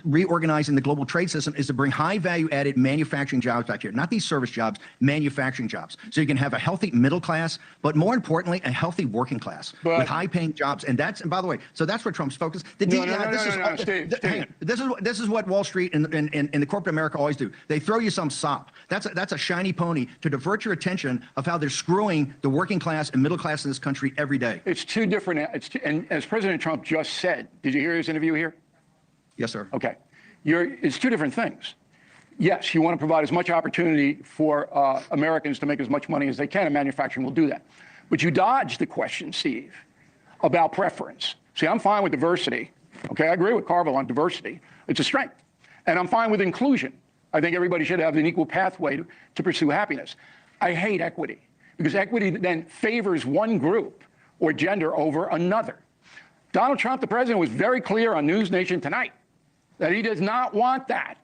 Speaker 10: reorganizing the global trade system is to bring high value added manufacturing jobs back here, not these service jobs, manufacturing jobs. So you can have a healthy middle class, but more importantly, a healthy working class with high paying jobs. And by the way, so that's where Trump's focused. This is what Wall Street and the corporate America always do. They throw you some sop. That's a shiny pony to divert your attention of how they're screwing the working class and middle class in this country every day.
Speaker 6: It's two different, and as President Trump just said, did you hear his interview here?
Speaker 10: Yes, sir.
Speaker 6: Okay. It's two different things. Yes, you want to provide as much opportunity for Americans to make as much money as they can, and manufacturing will do that. But you dodged the question, Steve, about preference. See, I'm fine with diversity. Okay, I agree with Carville on diversity. It's a strength. And I'm fine with inclusion. I think everybody should have an equal pathway to pursue happiness. I hate equity, because equity then favors one group or gender over another. Donald Trump, the president, was very clear on News Nation tonight that he does not want that.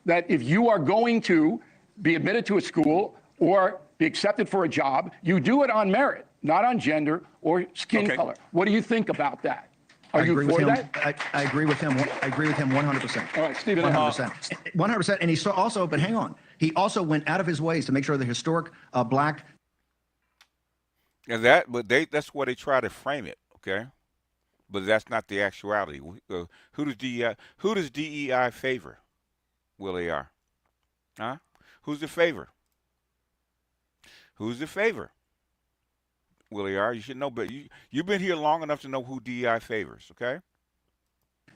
Speaker 6: That if you are going to be admitted to a school or be accepted for a job, you do it on merit, not on gender or skin color. What do you think about that? Are you for that?
Speaker 10: I agree with him. I agree with him 100%.
Speaker 6: All right, Stephen.
Speaker 10: 100%. 100%. And he saw also, but hang on, he also went out of his ways to make sure the historic black.
Speaker 5: And that's where they try to frame it, okay? But that's not the actuality. Who does DEI favor? Willie R. Huh? Who's the favor? Who's the favor? Willie R. You should know, but you've been here long enough to know who DEI favors, okay?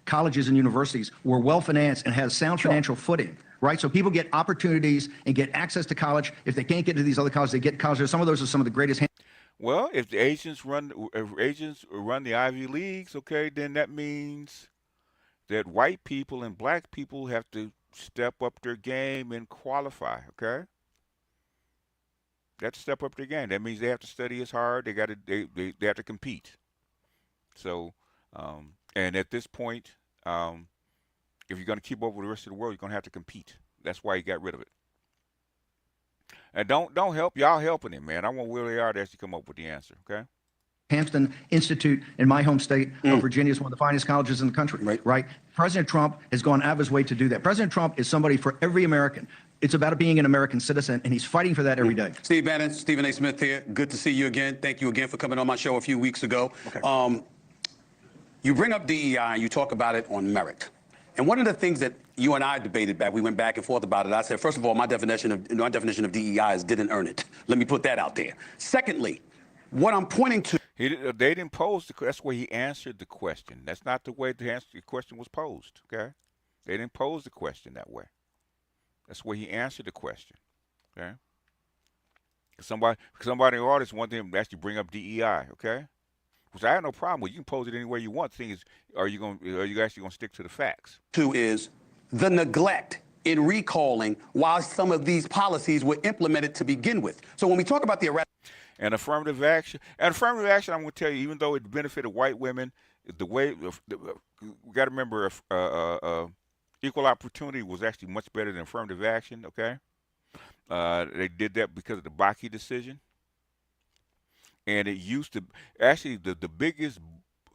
Speaker 10: Colleges and universities were well financed and has sound financial footing, right? So people get opportunities and get access to college. If they can't get to these other colleges, they get colleges. Some of those are some of the greatest.
Speaker 5: Well, if the agents run the Ivy Leagues, okay, then that means that white people and black people have to step up their game and qualify, okay? They have to step up their game. That means they have to study as hard. They have to compete. So, and at this point, if you're going to keep up with the rest of the world, you're going to have to compete. That's why he got rid of it. And don't help. Y'all helping him, man. I want Willie R. to actually come up with the answer, okay?
Speaker 10: Hampton Institute in my home state of Virginia is one of the finest colleges in the country, right? President Trump has gone out of his way to do that. President Trump is somebody for every American. It's about being an American citizen, and he's fighting for that every day.
Speaker 8: Steve Bannon, Stephen A. Smith here. Good to see you again. Thank you again for coming on my show a few weeks ago. Okay. You bring up DEI, and you talk about it on merit. And one of the things that you and I debated back, we went back and forth about it. I said, first of all, my definition of DEI is didn't earn it. Let me put that out there. Secondly, what I'm pointing to.
Speaker 5: They didn't pose that's the way he answered the question. That's not the way the question was posed, okay? They didn't pose the question that way. That's the way he answered the question, okay? Somebody in the audience wanted him to actually bring up DEI, okay? Which I have no problem with. You can pose it any way you want. The thing is, are you actually going to stick to the facts?
Speaker 8: Two is the neglect in recalling why some of these policies were implemented to begin with. So when we talk about the
Speaker 5: and affirmative action, I'm going to tell you, even though it benefited white women, we got to remember, equal opportunity was actually much better than affirmative action. Okay, they did that because of the Bakke decision, and it used to actually the biggest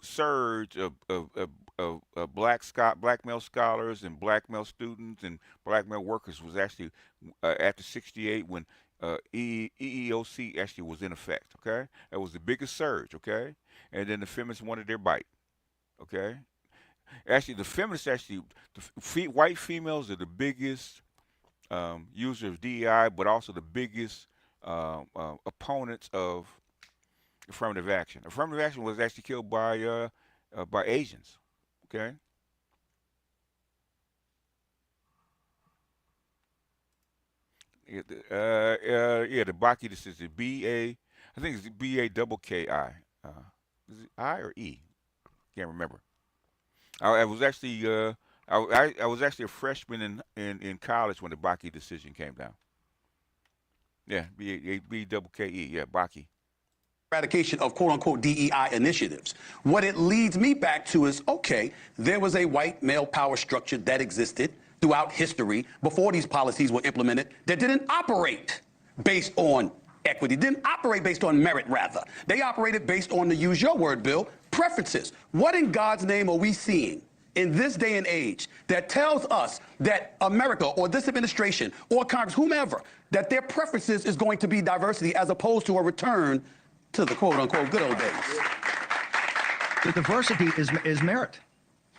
Speaker 5: surge of black male scholars and black male students and black male workers was actually after '68 when EEOC actually was in effect. Okay, that was the biggest surge. Okay, and then the feminists wanted their bite. Okay, actually the feminists white females are the biggest users of DEI, but also the biggest opponents of affirmative action. Affirmative action was actually killed by Asians. Okay. The Bakke decision, I think it's BAKKI. Is it I or E? Can't remember. I was actually I was actually a freshman in college when the Bakke decision came down. Yeah, BAKKE. Yeah, Bakke.
Speaker 8: Eradication of quote-unquote DEI initiatives. What it leads me back to is, okay, there was a white male power structure that existed throughout history before these policies were implemented that didn't operate based on equity, didn't operate based on merit, rather. They operated based on, to use your word, Bill, preferences. What in God's name are we seeing in this day and age that tells us that America or this administration or Congress, whomever, that their preferences is going to be diversity as opposed to a return to the quote-unquote good old days?
Speaker 10: The diversity is merit.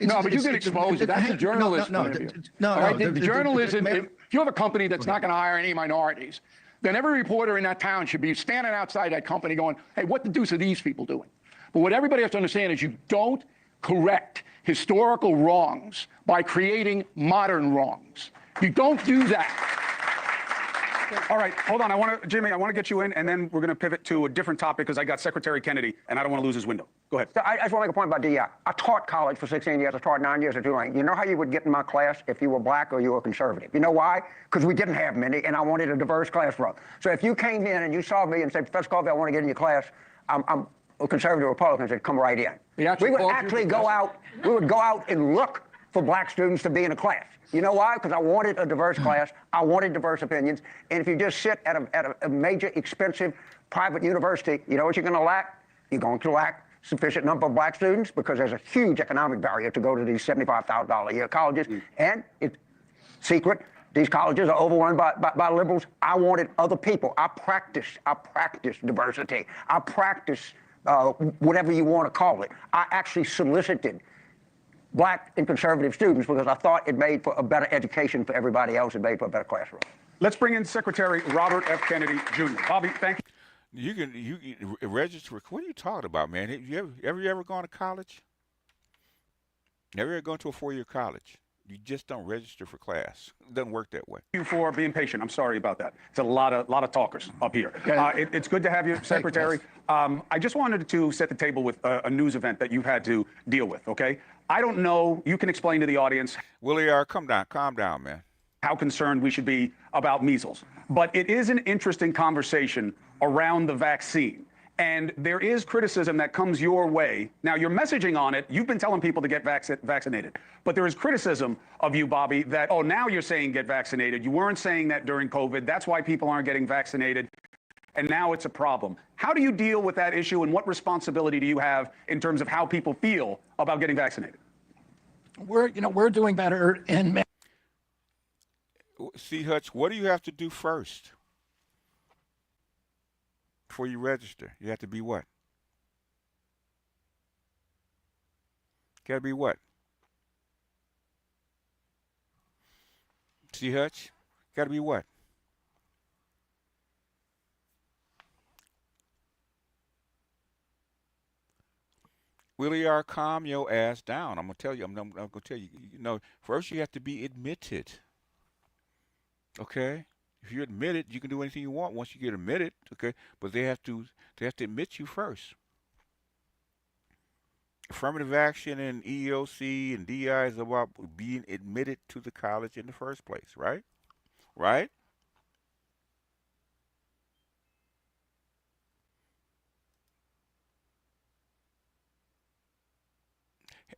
Speaker 6: No, but you get exposed. That's a journalist point of view. The journalism, if you have a company that's not going to hire any minorities, then every reporter in that town should be standing outside that company going, hey, what the deuce are these people doing? But what everybody has to understand is you don't correct historical wrongs by creating modern wrongs. You don't do that.
Speaker 7: All right, hold on. Jimmy, I want to get you in, and then we're going to pivot to a different topic because I got Secretary Kennedy, and I don't want to lose his window. Go ahead.
Speaker 9: I just want to make a point about DEI. I taught college for 16 years. I taught 9 years at Tulane. You know how you would get in my class if you were black or you were conservative? You know why? Because we didn't have many, and I wanted a diverse class run. So if you came in and you saw me and said, Professor Colby, I want to get in your class, conservative Republicans would come right in. We would actually go out. We would go out and look for black students to be in a class. You know why? Because I wanted a diverse class. I wanted diverse opinions. And if you just sit at a major, expensive private university, you know what you're going to lack? You're going to lack sufficient number of black students because there's a huge economic barrier to go to these $75,000 a year colleges. And it's secret. These colleges are overrun by liberals. I wanted other people. I practiced diversity. I practiced whatever you want to call it. I actually solicited black and conservative students because I thought it made for a better education for everybody else. It made for a better classroom.
Speaker 7: Let's bring in Secretary Robert F. Kennedy, Jr. Bobby, thank you.
Speaker 5: You can register. What are you talking about, man? Have you ever gone to college? Never ever gone to a 4-year college? You just don't register for class. It doesn't work that way.
Speaker 7: Thank you for being patient. I'm sorry about that. It's a lot of talkers up here. It's good to have you, Secretary. I just wanted to set the table with a news event that you've had to deal with, okay? I don't know. You can explain to the audience.
Speaker 5: Willie, calm down, man.
Speaker 7: How concerned we should be about measles. But it is an interesting conversation around the vaccine. And there is criticism that comes your way. Now, your messaging on it, you've been telling people to get vaccinated. But there is criticism of you, Bobby, that, oh, now you're saying get vaccinated. You weren't saying that during COVID. That's why people aren't getting vaccinated. And now it's a problem. How do you deal with that issue, and what responsibility do you have in terms of how people feel about getting vaccinated?
Speaker 11: We're doing better in.
Speaker 5: See, Hutch, what do you have to do first before you register? You have to be what? Got to be what? See, Hutch, got to be what? Willie R., calm your ass down. I'm gonna tell you. I'm gonna tell you. First you have to be admitted. Okay, if you're admitted, you can do anything you want once you get admitted. Okay, but they have to admit you first. Affirmative action and EEOC and DI is about being admitted to the college in the first place, right? Right?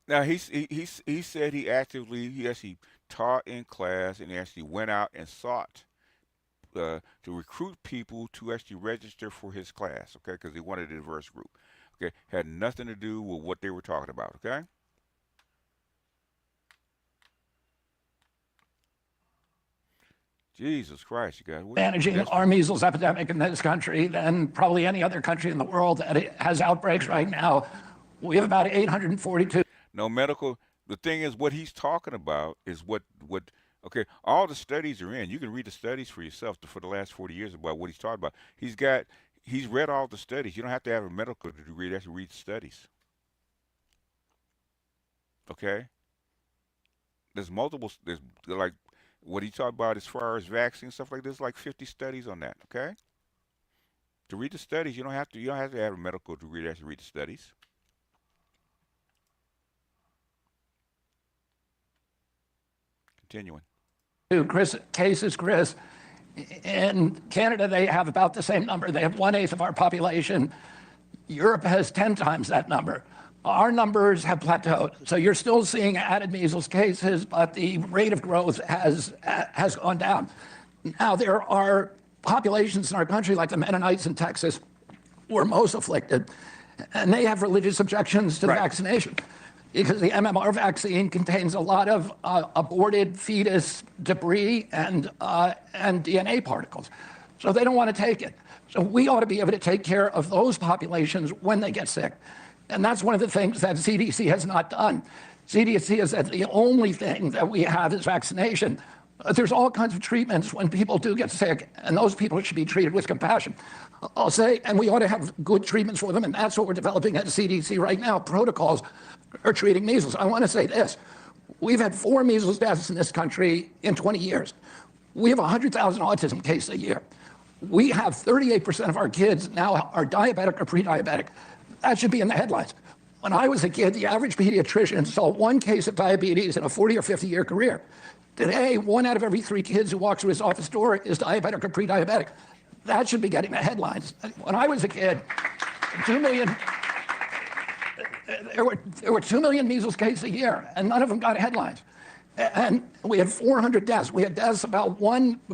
Speaker 5: Now he said he actually taught in class and he actually went out and sought to recruit people to actually register for his class, okay? Because he wanted a diverse group, okay? Had nothing to do with what they were talking about, okay? Jesus Christ, you guys.
Speaker 11: Managing our measles epidemic in this country than probably any other country in the world that has outbreaks right now. We have about 842.
Speaker 5: No medical. The thing is, what he's talking about is what. Okay, all the studies are in. You can read the studies for yourself for the last 40 years about what he's talking about. He's read all the studies. You don't have to have a medical degree to actually read the studies. Okay. There's like what he talked about as far as vaccines, stuff like this, like 50 studies on that. Okay. To read the studies, you don't have to have a medical degree to actually read the studies. Continuing.
Speaker 11: Chris, in Canada, they have about the same number. They have 1/8 of our population. Europe has 10 times that number. Our numbers have plateaued. So you're still seeing added measles cases, but the rate of growth has gone down. Now, there are populations in our country, like the Mennonites in Texas, who are most afflicted, and they have religious objections to the vaccination, because the MMR vaccine contains a lot of aborted fetus debris and DNA particles. So they don't want to take it. So we ought to be able to take care of those populations when they get sick. And that's one of the things that CDC has not done. CDC has said the only thing that we have is vaccination. There's all kinds of treatments when people do get sick, and those people should be treated with compassion. I'll say, and we ought to have good treatments for them, and that's what we're developing at CDC right now, protocols for treating measles. I want to say this. We've had 4 measles deaths in this country in 20 years. We have 100,000 autism cases a year. We have 38% of our kids now are diabetic or pre-diabetic. That should be in the headlines. When I was a kid, the average pediatrician saw 1 case of diabetes in a 40 or 50-year career. Today, 1 out of every 3 kids who walks through his office door is diabetic or pre-diabetic. That should be getting the headlines. When I was a kid, 2 million There were 2 million measles cases a year, and none of them got headlines. And we had 400 deaths. We had deaths about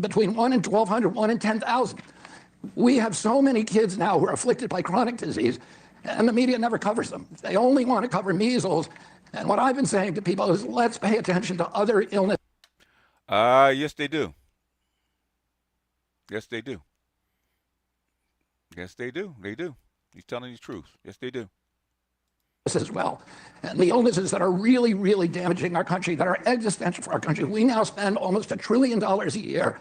Speaker 11: between 1 and 1,200, 1 in 10,000. We have so many kids now who are afflicted by chronic disease, and the media never covers them. They only want to cover measles. And what I've been saying to people is, let's pay attention to other illnesses.
Speaker 5: Yes, they do. Yes, they do. Yes, they do. They do. He's telling you the truth. Yes, they do.
Speaker 11: As well. And the illnesses that are really, really damaging our country, that are existential for our country. We now spend almost $1 trillion a year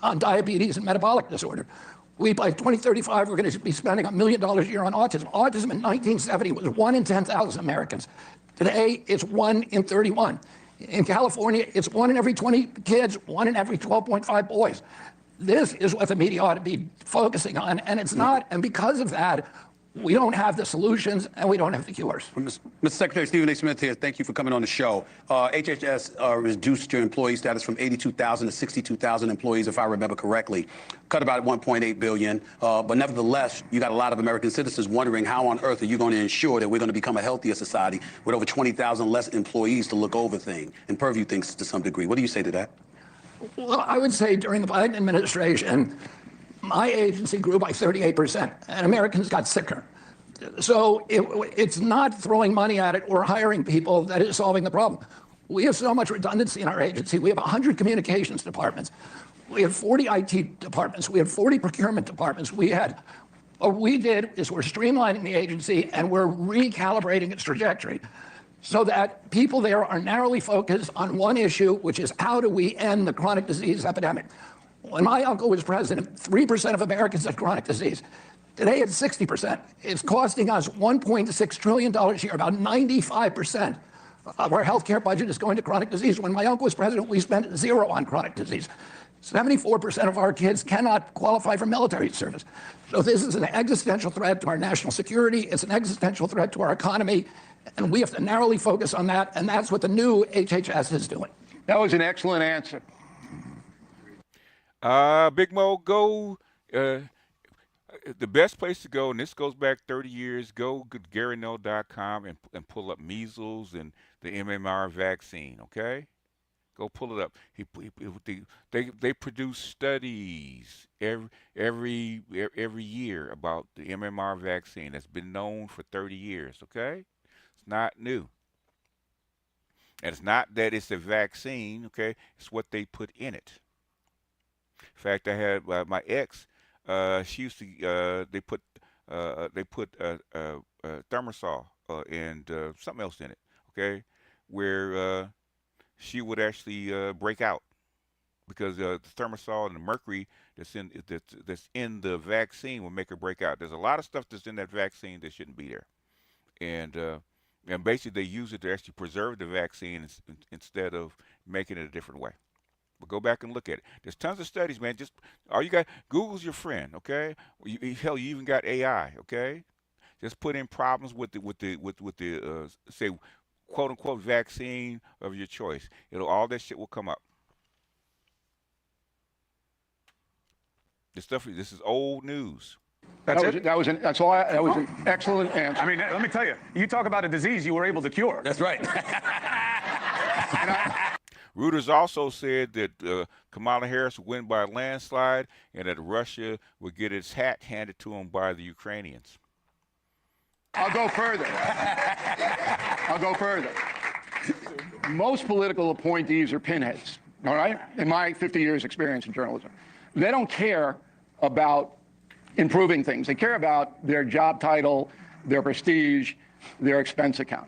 Speaker 11: on diabetes and metabolic disorder. By 2035, we're going to be spending $1 million a year on autism. Autism in 1970 was 1 in 10,000 Americans. Today, it's 1 in 31. In California, it's 1 in every 20 kids, 1 in every 12.5 boys. This is what the media ought to be focusing on, and it's not. And because of that, we don't have the solutions and we don't have the cures.
Speaker 8: Mr. Secretary, Stephen A. Smith here. Thank you for coming on the show. HHS reduced your employee status from 82,000 to 62,000 employees, if I remember correctly. Cut about $1.8 billion. But nevertheless, you got a lot of American citizens wondering how on earth are you going to ensure that we're going to become a healthier society with over 20,000 less employees to look over things and purview things to some degree. What do you say to that?
Speaker 11: Well, I would say during the Biden administration, my agency grew by 38%, and Americans got sicker. So it's not throwing money at it or hiring people that is solving the problem. We have so much redundancy in our agency. We have 100 communications departments. We have 40 IT departments. We have 40 procurement departments. What we did is we're streamlining the agency and we're recalibrating its trajectory so that people there are narrowly focused on one issue, which is how do we end the chronic disease epidemic. When my uncle was president, 3% of Americans had chronic disease. Today, it's 60%. It's costing us $1.6 trillion a year. About 95% of our healthcare budget is going to chronic disease. When my uncle was president, we spent zero on chronic disease. 74% of our kids cannot qualify for military service. So this is an existential threat to our national security. It's an existential threat to our economy. And we have to narrowly focus on that. And that's what the new HHS is doing.
Speaker 6: That was an excellent answer.
Speaker 5: Big Mo, go. The best place to go, and this goes back 30 years, go to GaryNo.com and pull up measles and the MMR vaccine, okay? Go pull it up. They produce studies every year about the MMR vaccine that's been known for 30 years, okay? It's not new. And it's not that it's a vaccine, okay? It's what they put in it. In fact, I had my ex. She used to. They put Thermosol and something else in it. Okay, where she would actually break out because the Thermosol and the mercury that's in the vaccine will make her break out. There's a lot of stuff that's in that vaccine that shouldn't be there, and basically they use it to actually preserve the vaccine instead of making it a different way. But go back and look at it. There's tons of studies, man. Just all you got, Google's your friend, okay? Hell, you even got AI, okay? Just put in problems with the say, quote unquote vaccine of your choice. All that shit will come up. This is old news.
Speaker 7: That's
Speaker 6: That was an excellent answer.
Speaker 7: I mean, let me tell you, you talk about a disease you were able to cure.
Speaker 8: That's right.
Speaker 5: Reuters also said that Kamala Harris would win by a landslide and that Russia would get its hat handed to him by the Ukrainians.
Speaker 6: I'll go further. Most political appointees are pinheads, all right? In my 50 years experience in journalism. They don't care about improving things. They care about their job title, their prestige, their expense account.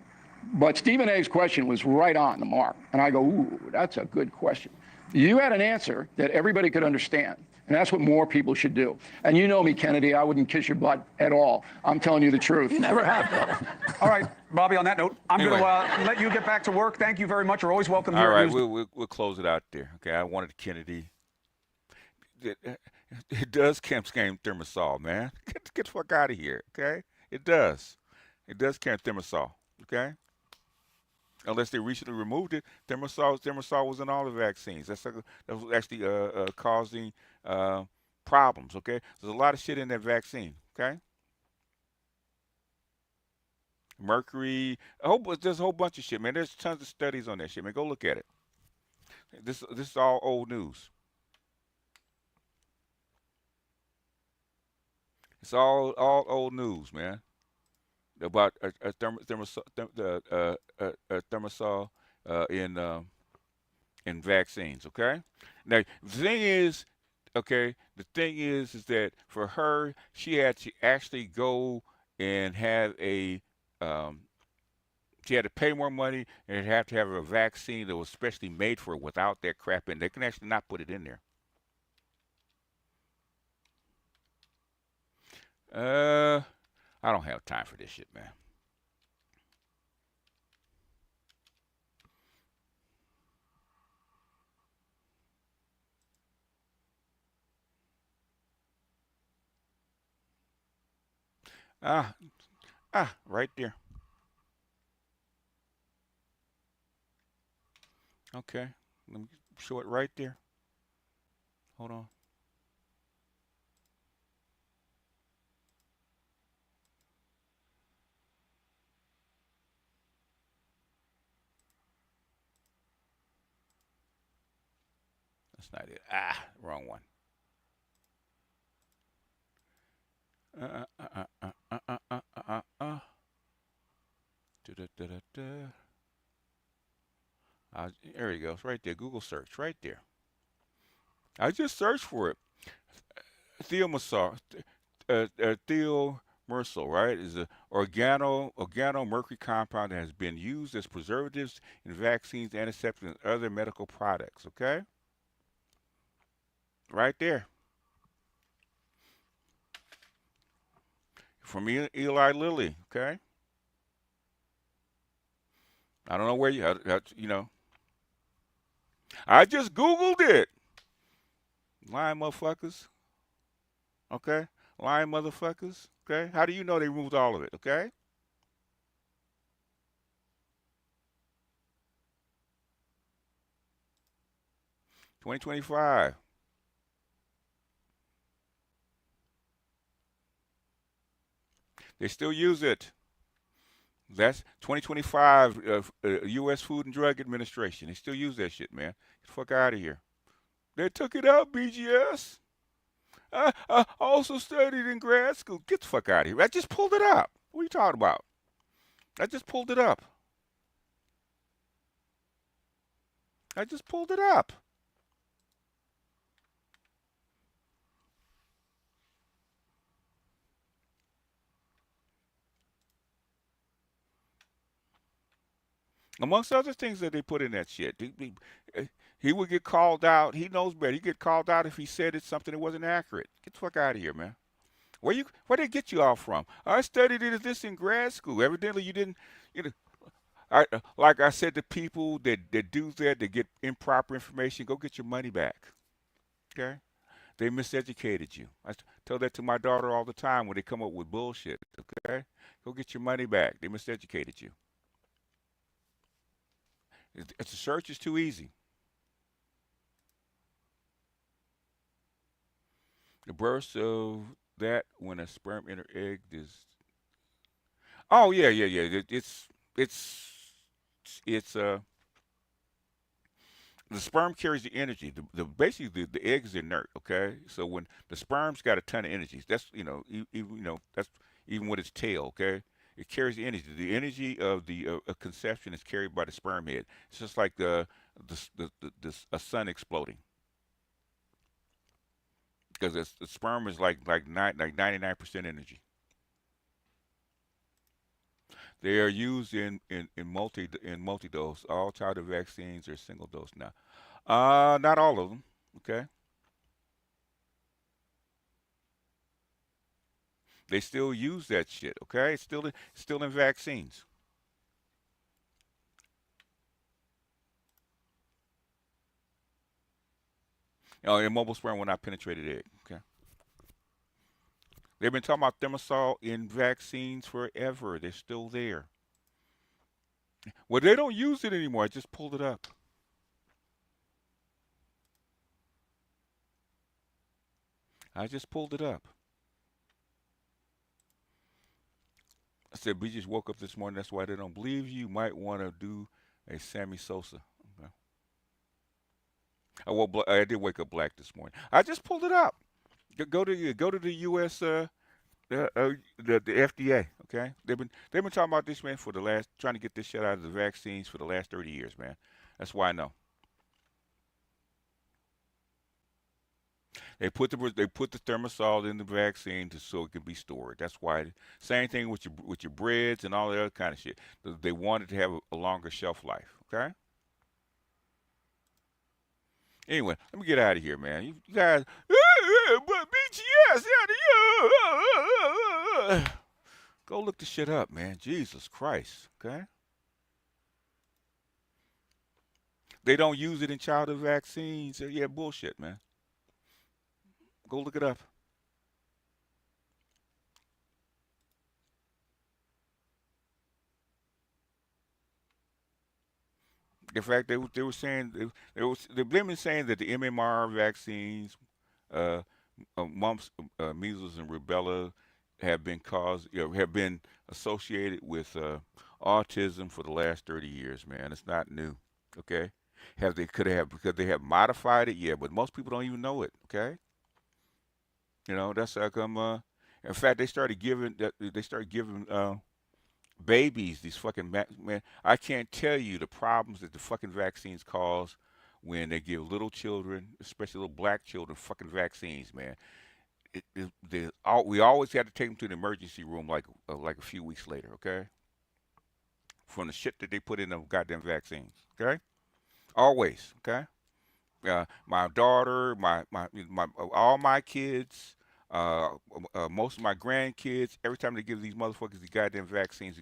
Speaker 6: But Stephen A.'s question was right on the mark. And I go, ooh, that's a good question. You had an answer that everybody could understand. And that's what more people should do. And you know me, Kennedy, I wouldn't kiss your butt at all. I'm telling you the truth.
Speaker 11: You never have.
Speaker 7: All right, Bobby, on that note, I'm going to let you get back to work. Thank you very much. You're always welcome here.
Speaker 5: All right, we'll close it out there. Okay, I wanted Kennedy. It does contain Thermosol, man. Get the fuck out of here, okay? It does. It does contain Thermosol, okay? Unless they recently removed it, Thermosol was in all the vaccines. That was actually causing problems. Okay, there's a lot of shit in that vaccine. Okay, Mercury, there's a whole bunch of shit, man. There's tons of studies on that shit, man. Go look at it. This is all old news. It's all old news, man. About a thermosol in vaccines. Okay. Now the thing is, is that for her, she had to actually go and have um, she had to pay more money and have to have a vaccine that was specially made for it without that crap in. They can actually not put it in there. I don't have time for this shit, man. Ah, right there. Okay, let me show it right there. Hold on. That's not it. Wrong one. Uh, uh, uh, uh, uh, uh, uh, uh, uh. uh. Da-da-da-da-da. There you go. It's right there. Google search. Right there. I just searched for it. Theomersal. Theomersal, right, is a organomercury compound that has been used as preservatives in vaccines, antiseptics, and other medical products. Okay? Right there. From Eli Lilly. Okay? I don't know where you know. I just Googled it. Lying motherfuckers. Okay? Lying motherfuckers. Okay? How do you know they removed all of it? Okay? $20.25. They still use it. That's 2025 U.S. Food and Drug Administration. They still use that shit, man. Get the fuck out of here. They took it out, BGS. I also studied in grad school. Get the fuck out of here. I just pulled it up. What are you talking about? I just pulled it up. I just pulled it up. Amongst other things that they put in that shit. He would get called out. He knows better. He'd get called out if he said it's something that wasn't accurate. Get the fuck out of here, man. Where they get you all from? I studied it as this in grad school. Evidently you didn't, you know. Like I said to people that do that, they get improper information, go get your money back. Okay? They miseducated you. I tell that to my daughter all the time when they come up with bullshit. Okay? Go get your money back. They miseducated you. The search is too easy. The birth of that when a sperm enter egg is. Oh yeah. It's the sperm carries the energy. Basically the egg is inert. Okay, so when the sperm's got a ton of energy, that's that's even with its tail. Okay, it carries the energy. The energy of the conception is carried by the sperm head. It's just like a sun exploding because the sperm is like 99% energy. They are used in multi dose. All childhood vaccines are single dose now. Not all of them. Okay, they still use that shit. Okay, it's still in vaccines. Oh, and mobile sperm will not penetrate an egg. Okay, they've been talking about thimerosal in vaccines forever. They're still there. Well, they don't use it anymore. I just pulled it up. I just pulled it up. I said, we just woke up this morning. That's why they don't believe you. You might want to do a Sammy Sosa. Okay. I did wake up black this morning. I just pulled it up. Go to the U.S. The FDA. Okay, they've been talking about this, man, for the last, trying to get this shit out of the vaccines for the last 30 years, man. That's why I know. They put the thermosol in the vaccine so it can be stored. That's why. Same thing with your breads and all the other kind of shit. They wanted to have a longer shelf life. Okay. Anyway, let me get out of here, man. You guys, but BTS out of here. Go look the shit up, man. Jesus Christ. Okay. They don't use it in childhood vaccines. Yeah, bullshit, man. Go look it up. In fact, they were saying they've been saying that the MMR vaccines, uh, mumps, measles, and rubella have been associated with autism for the last 30 years. Man, it's not new. Okay, because they have modified it? Yeah, but most people don't even know it. Okay, that's how come. In fact, they started giving babies these fucking man. I can't tell you the problems that the fucking vaccines cause when they give little children, especially little black children, fucking vaccines, man. We always had to take them to the emergency room like a few weeks later, okay? From the shit that they put in them goddamn vaccines, okay? Always, okay? My daughter, all my kids, uh, most of my grandkids. Every time they give these motherfuckers the goddamn vaccines,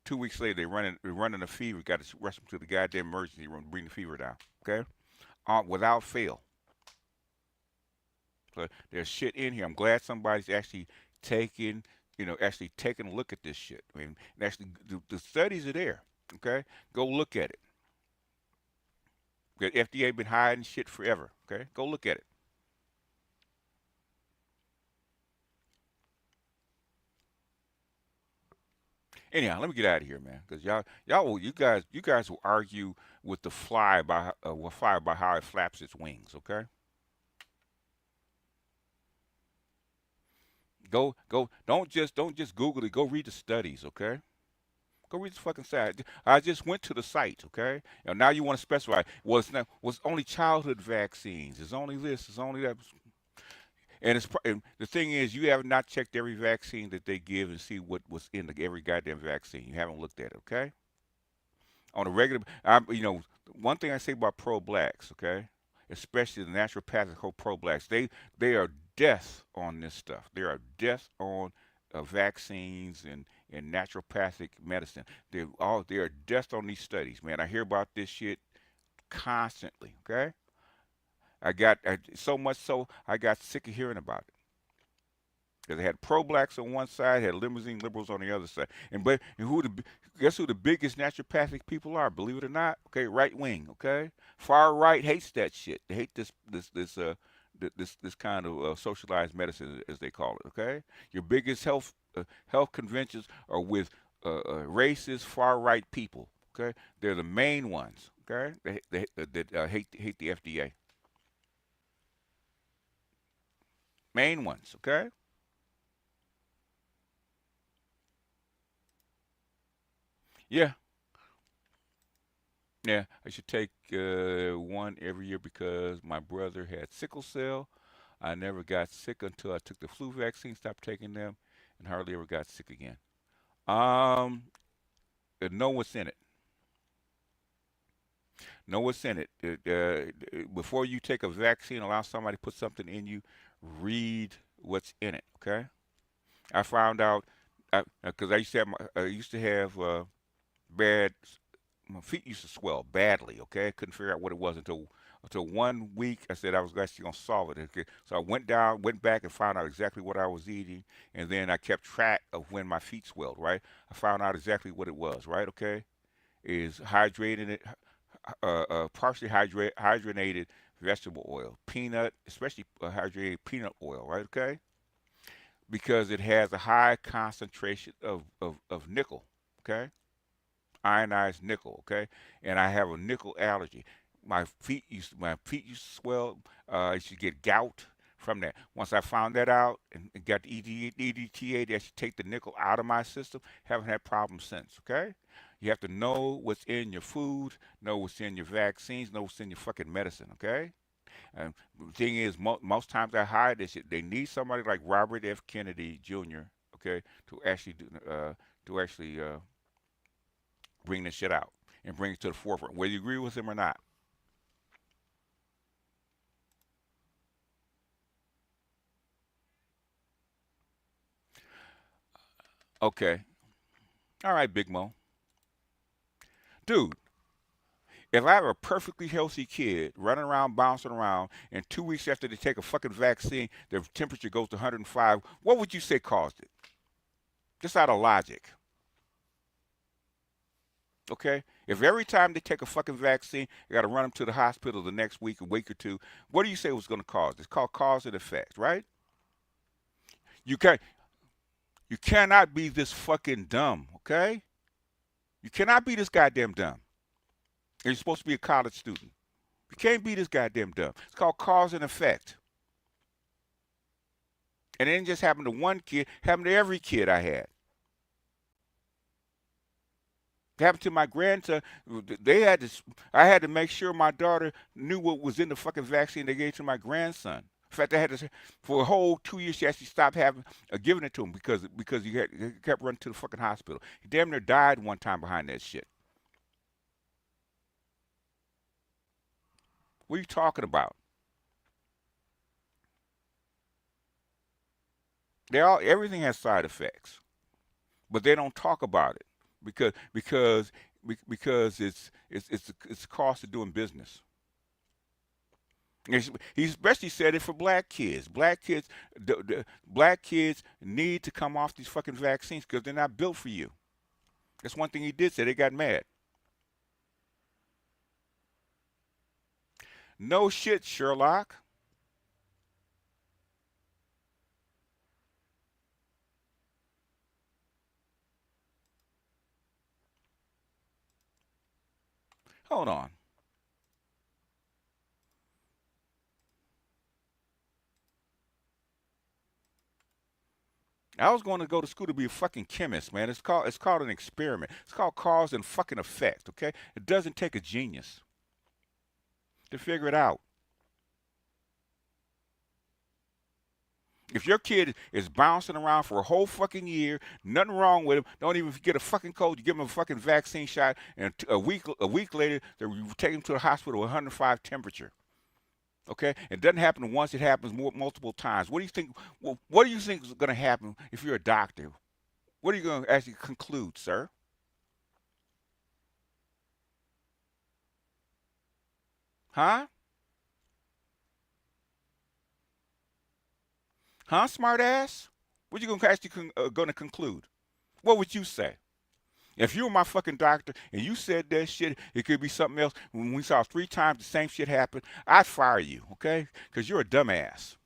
Speaker 5: 2 weeks later they're running a fever. Got to rush them to the goddamn emergency room to bring the fever down. Okay, without fail. So there's shit in here. I'm glad somebody's actually taking, actually taking a look at this shit. I mean, and actually the studies are there. Okay, go look at it. The FDA been hiding shit forever. Okay, go look at it. Anyhow, let me get out of here, man, because you guys will argue with the fly about how it flaps its wings. Okay, go. Don't just Google it. Go read the studies. Okay, go read the fucking site. I just went to the site. Okay, now you want to specify. Well, it's only childhood vaccines. It's only this. It's only that. And the thing is, you have not checked every vaccine that they give and see what was in every goddamn vaccine. You haven't looked at it, okay? On a regular, one thing I say about pro-blacks, okay, especially the naturopathic pro-blacks, they are death on this stuff. They are death on vaccines and naturopathic medicine. They are death on these studies, man. I hear about this shit constantly, okay? So much so I got sick of hearing about it. Because they had pro-blacks on one side, had limousine liberals on the other side, guess who the biggest naturopathic people are? Believe it or not, okay, right wing, okay, far right hates that shit. They hate this kind of socialized medicine, as they call it. Okay, your biggest health conventions are with racist far right people. Okay, they're the main ones. Okay, that hate the FDA. Main ones. Okay. Yeah, yeah. I should take one every year because my brother had sickle cell. I never got sick until I took the flu vaccine, stopped taking them, and hardly ever got sick again. Um, know what's in it. Know what's in it. Before you take a vaccine, allow somebody to put something in you. Read what's in it. Okay. I found out because I used to have bad. My feet used to swell badly. Okay, I couldn't figure out what it was until one week. I said I was actually gonna solve it. Okay, so I went back and found out exactly what I was eating, and then I kept track of when my feet swelled. Right, I found out exactly what it was. Right, okay, is partially hydrogenated vegetable oil, peanut, especially hydrated peanut oil. Right, okay. because it has a high concentration of nickel, okay? Ionized nickel, okay? And I have a nickel allergy. My feet used to swell. I used to get gout from that. Once I found that out and got the EDTA that should take the nickel out of my system, haven't had problems since, okay? You have to know what's in your food, know what's in your vaccines, know what's in your fucking medicine, okay? And the thing is, most times I hire this shit. They need somebody like Robert F. Kennedy Jr., okay, to actually bring this shit out and bring it to the forefront, whether you agree with him or not. Okay. All right, Big Mo. Dude, if I have a perfectly healthy kid running around, bouncing around, and 2 weeks after they take a fucking vaccine, their temperature goes to 105, what would you say caused it? Just out of logic. Okay? If every time they take a fucking vaccine, you got to run them to the hospital the next week, a week or two, what do you say was going to cause? It's called cause and effect, right? You cannot be this fucking dumb, okay? You cannot be this goddamn dumb. And you're supposed to be a college student. You can't be this goddamn dumb. It's called cause and effect. And it didn't just happen to one kid, it happened to every kid I had. It happened to my grandson. I had to make sure my daughter knew what was in the fucking vaccine they gave to my grandson. In fact, I had to, for a whole 2 years, she actually stopped giving it to him because he kept running to the fucking hospital. He damn near died one time behind that shit. What are you talking about? Everything has side effects, but they don't talk about it because it's a cost of doing business. He especially said it for black kids. Black kids need to come off these fucking vaccines because they're not built for you. That's one thing he did say. They got mad. No shit, Sherlock. Hold on. I was going to go to school to be a fucking chemist, man. It's called an experiment. It's called cause and fucking effect, okay? It doesn't take a genius to figure it out. If your kid is bouncing around for a whole fucking year, nothing wrong with him, don't even get a fucking cold, you give him a fucking vaccine shot, and a week later, they take him to the hospital with 105 temperature. Okay, it doesn't happen once; it happens multiple times. What do you think? What do you think is going to happen if you're a doctor? What are you going to actually conclude, sir? Huh? Huh, smart ass? What you going to actually going to conclude? What would you say? If you were my fucking doctor and you said that shit, it could be something else. When we saw 3 times the same shit happen, I'd fire you, okay? Because you're a dumbass.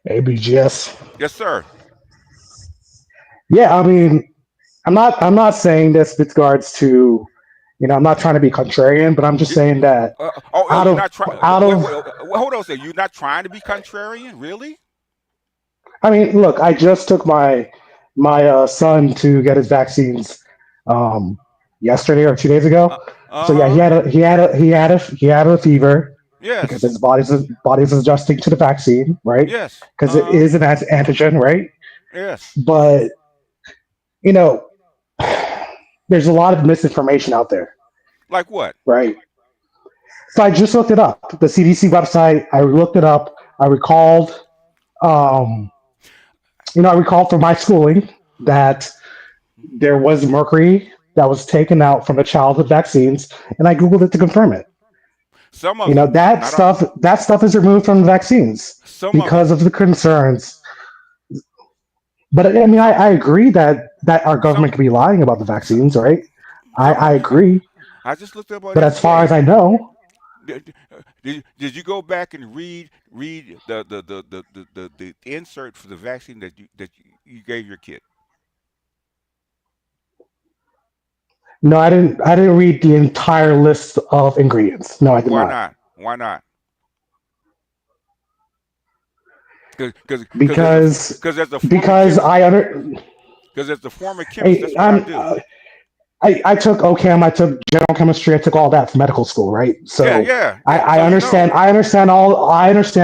Speaker 12: ABGS.
Speaker 5: Yes, sir.
Speaker 12: Yeah, I mean, I'm not saying this with regards to, I'm not trying to be contrarian, but I'm just saying that out
Speaker 5: you're
Speaker 12: of
Speaker 5: not trying.
Speaker 12: out
Speaker 5: Wait,
Speaker 12: of
Speaker 5: hold on a second. You're not trying to be contrarian, really?
Speaker 12: I mean, look, I just took my son to get his vaccines yesterday or 2 days ago. So yeah, he
Speaker 5: Uh-huh.
Speaker 12: had a fever because
Speaker 5: Yes.
Speaker 12: his body's adjusting to the vaccine, right?
Speaker 5: Yes.
Speaker 12: Because it
Speaker 5: Uh-huh.
Speaker 12: is an antigen, right?
Speaker 5: Yes.
Speaker 12: But you know, there's a lot of misinformation out there,
Speaker 5: Like what?
Speaker 12: right? So I just looked it up. The CDC website. I looked it up. I recalled, um, I recalled from my schooling that there was mercury that was taken out from the childhood vaccines, and I googled it to confirm it.
Speaker 5: Some of them,
Speaker 12: That
Speaker 5: not all.
Speaker 12: stuff is removed from the vaccines
Speaker 5: Some of them.
Speaker 12: because of the concerns. But I mean, I agree that our
Speaker 5: Some
Speaker 12: government could be lying about the
Speaker 5: so,
Speaker 12: vaccines, right? I
Speaker 5: somebody
Speaker 12: agree.
Speaker 5: I just looked up on
Speaker 12: But as far as
Speaker 5: FDA.
Speaker 12: I know,
Speaker 5: Did you go back and read the insert for the vaccine you gave your kid?
Speaker 12: no, I didn't read the entire list of ingredients. No, I did
Speaker 5: Why
Speaker 12: not.
Speaker 5: not? Why not? Because
Speaker 12: Because
Speaker 5: as a former
Speaker 12: because
Speaker 5: chemist,
Speaker 12: I under
Speaker 5: because as a former chemist,
Speaker 12: I,
Speaker 5: that's what I
Speaker 12: I'm
Speaker 5: do.
Speaker 12: I took OChem, I took general chemistry, I took all that for medical school, right?
Speaker 5: Yeah,
Speaker 12: So
Speaker 5: yeah, yeah. So
Speaker 12: I
Speaker 5: you know.
Speaker 12: understand I understand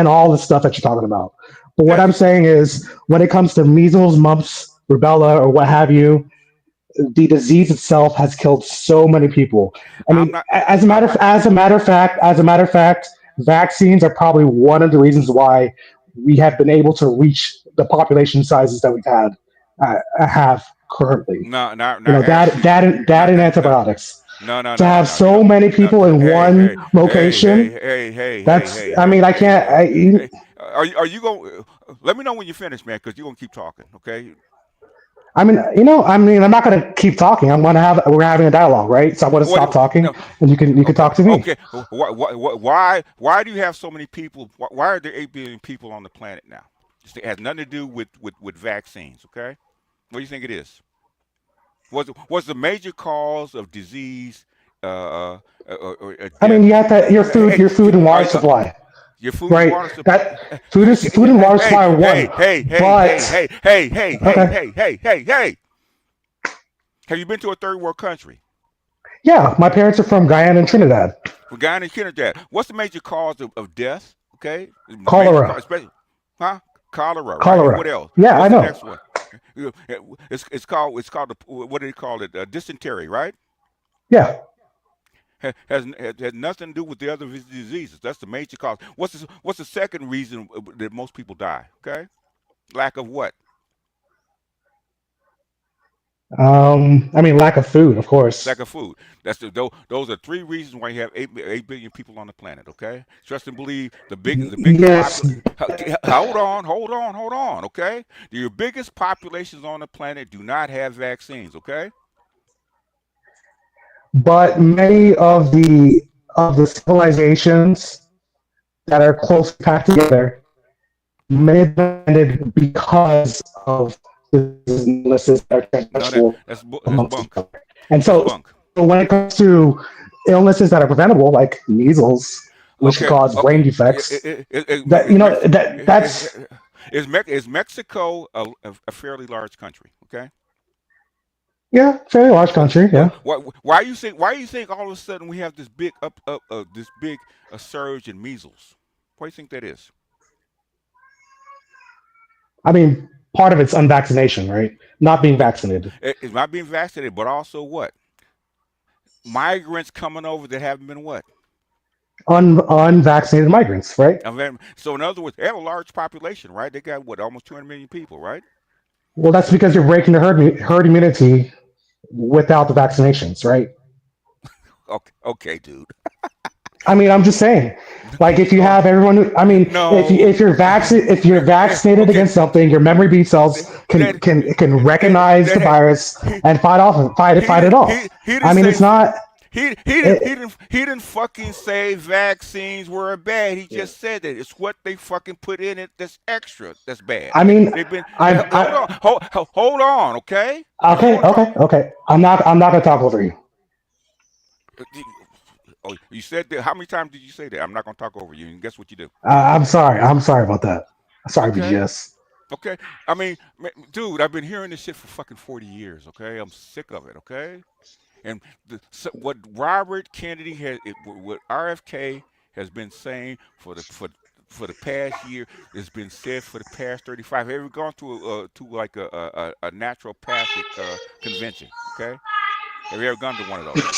Speaker 12: all the stuff that you're talking about. But what
Speaker 5: Yeah,
Speaker 12: I'm saying is when it comes to measles, mumps, rubella, or what have you, the disease itself has killed so many people. I
Speaker 5: I'm
Speaker 12: mean,
Speaker 5: not.
Speaker 12: as a matter of fact, vaccines are probably one of the reasons why we have been able to reach the population sizes that we've had have currently.
Speaker 5: No, not
Speaker 12: You know,
Speaker 5: actually.
Speaker 12: that
Speaker 5: Not,
Speaker 12: and
Speaker 5: not, not,
Speaker 12: antibiotics. To
Speaker 5: no.
Speaker 12: have
Speaker 5: You
Speaker 12: so
Speaker 5: know,
Speaker 12: many
Speaker 5: no.
Speaker 12: people in
Speaker 5: Hey,
Speaker 12: one
Speaker 5: hey, hey, hey,
Speaker 12: location,
Speaker 5: hey, hey, hey,
Speaker 12: that's,
Speaker 5: hey,
Speaker 12: I
Speaker 5: hey,
Speaker 12: mean, I
Speaker 5: hey,
Speaker 12: can't,
Speaker 5: hey, hey. Are you going? Let me know when you finish, man, because you're gonna keep talking. Okay.
Speaker 12: I mean, I'm not going to keep talking. We're having a dialogue, right? So I'm going to stop
Speaker 5: What?
Speaker 12: talking
Speaker 5: No.
Speaker 12: and you can
Speaker 5: Okay.
Speaker 12: talk to me.
Speaker 5: Okay. Why do you have so many people? Why are there 8 billion people on the planet now? It has nothing to do with vaccines. Okay. What do you think it is? Was the major cause of disease? Or
Speaker 12: I mean,
Speaker 5: death?
Speaker 12: you have to,
Speaker 5: Hey,
Speaker 12: your food and water supply,
Speaker 5: your food and
Speaker 12: right?
Speaker 5: water supply.
Speaker 12: That food and water supply are one, but okay.
Speaker 5: Hey. Have you been to a third world country?
Speaker 12: Yeah, my parents are from Guyana and Trinidad.
Speaker 5: For Guyana and Trinidad. What's the major cause of death? Okay, the major cause,
Speaker 12: Cholera.
Speaker 5: especially, huh? Cholera, right? And what
Speaker 12: Cholera.
Speaker 5: else?
Speaker 12: Yeah, I
Speaker 5: What's the
Speaker 12: know.
Speaker 5: next one? It's called what do they call it? Dysentery, right?
Speaker 12: Yeah.
Speaker 5: Has nothing to do with the other diseases. That's the major cause. What's the second reason that most people die? Okay, lack of what?
Speaker 12: I mean, lack of food, of
Speaker 5: Lack
Speaker 12: course.
Speaker 5: of food. Those are three reasons why you have 8 billion people on the planet. Okay, trust and believe. The biggest
Speaker 12: Yes,
Speaker 5: population. Hold on. Okay, your biggest populations on the planet do not have vaccines. Okay.
Speaker 12: but many of the civilizations that are close packed together, many of them ended because of the illnesses that are
Speaker 5: No, that
Speaker 12: transmissible
Speaker 5: that's
Speaker 12: amongst each
Speaker 5: bunk.
Speaker 12: other. And
Speaker 5: That's
Speaker 12: so,
Speaker 5: bunk.
Speaker 12: so when it comes to illnesses that are preventable, like measles, which can
Speaker 5: Okay.
Speaker 12: cause brain
Speaker 5: Okay.
Speaker 12: defects, that that's
Speaker 5: Is Mexico a fairly large country? Okay.
Speaker 12: yeah, fairly large country. Yeah.
Speaker 5: Why you think all of a sudden we have this big this big surge in measles? Why do you think that is?
Speaker 12: I mean, part of it's unvaccination, right? Not being vaccinated.
Speaker 5: It's not being vaccinated, but also what? Migrants coming over that haven't been what?
Speaker 12: Unvaccinated migrants, right?
Speaker 5: So in other words, they have a large population, right? They got what, almost 200 million people, right?
Speaker 12: Well, that's because you're breaking the herd immunity without the vaccinations, right?
Speaker 5: Okay, dude.
Speaker 12: I mean, I'm just saying, like, if you
Speaker 5: No,
Speaker 12: have everyone, I mean,
Speaker 5: no.
Speaker 12: if you're vaccinated
Speaker 5: Okay,
Speaker 12: against something, your memory B cells
Speaker 5: that
Speaker 12: can recognize the
Speaker 5: that
Speaker 12: virus
Speaker 5: he
Speaker 12: and fight it off.
Speaker 5: he
Speaker 12: I
Speaker 5: didn't
Speaker 12: mean,
Speaker 5: say
Speaker 12: it's not. It,
Speaker 5: he didn't fucking say vaccines were bad. He just said that it's what they fucking put in it that's extra that's bad.
Speaker 12: I mean,
Speaker 5: They've been hold on,
Speaker 12: I
Speaker 5: hold on, okay? If you
Speaker 12: okay,
Speaker 5: want to talk,
Speaker 12: okay. I'm not gonna talk over you.
Speaker 5: oh, you said that. How many times did you say that? I'm not gonna talk over you. And guess what you do?
Speaker 12: I'm sorry. I'm sorry about that. Sorry,
Speaker 5: Okay.
Speaker 12: BGS.
Speaker 5: Okay. I mean, dude, I've been hearing this shit for fucking 40 years. Okay, I'm sick of it. Okay. And what Robert Kennedy what RFK has been saying for the past year, has been said for the past 35. Have you ever gone to like a naturopathic convention? Okay. Have you ever gone to one of those?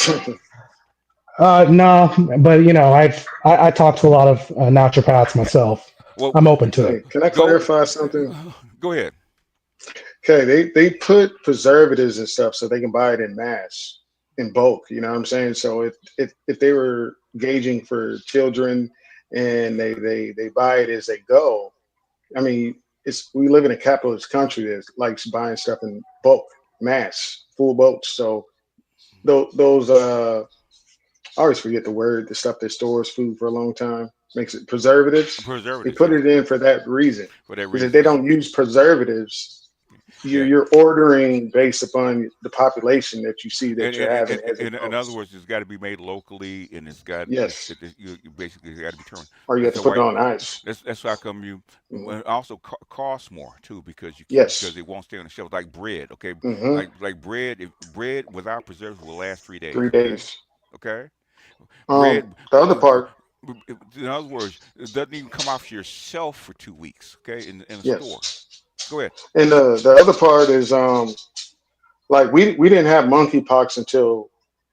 Speaker 12: No, but I talk to a lot of naturopaths myself.
Speaker 5: Well,
Speaker 12: I'm open to it.
Speaker 13: Hey, can I
Speaker 5: go
Speaker 13: clarify something?
Speaker 5: go ahead.
Speaker 13: Okay, they put preservatives and stuff so they can buy it in mass, in bulk. You know what I'm saying? So if they were gauging for children and they buy it as they go, I mean, we live in a capitalist country that likes buying stuff in bulk, mass, full boats. So those I always forget the word, the stuff that stores food for a long time, makes it preservatives. They
Speaker 5: Preservatives,
Speaker 13: put
Speaker 5: yeah,
Speaker 13: it in for that reason.
Speaker 5: for that
Speaker 13: Because if
Speaker 5: reason.
Speaker 13: they
Speaker 5: That's
Speaker 13: don't use preservatives,
Speaker 5: yeah.
Speaker 13: you're ordering based upon the population that you see that
Speaker 5: And
Speaker 13: you're having as
Speaker 5: in other
Speaker 13: opposed.
Speaker 5: words, it's got to be made locally, and it's got
Speaker 13: Yes.
Speaker 5: you basically got to be turned.
Speaker 13: Or you have to
Speaker 5: So
Speaker 13: put it
Speaker 5: why
Speaker 13: on ice.
Speaker 5: that's how come you
Speaker 13: Hmm.
Speaker 5: also cost more too because because
Speaker 13: Yes.
Speaker 5: it won't stay on the shelf like bread. Okay,
Speaker 13: Hmm.
Speaker 5: like bread. If bread without preservatives will last 3 days.
Speaker 13: 3 days.
Speaker 5: Okay, bread.
Speaker 13: The other part,
Speaker 5: In other words, it doesn't even come off your shelf for 2 weeks. Okay, in a store.
Speaker 13: yes.
Speaker 5: Go ahead.
Speaker 13: And the other part is like we didn't have monkeypox until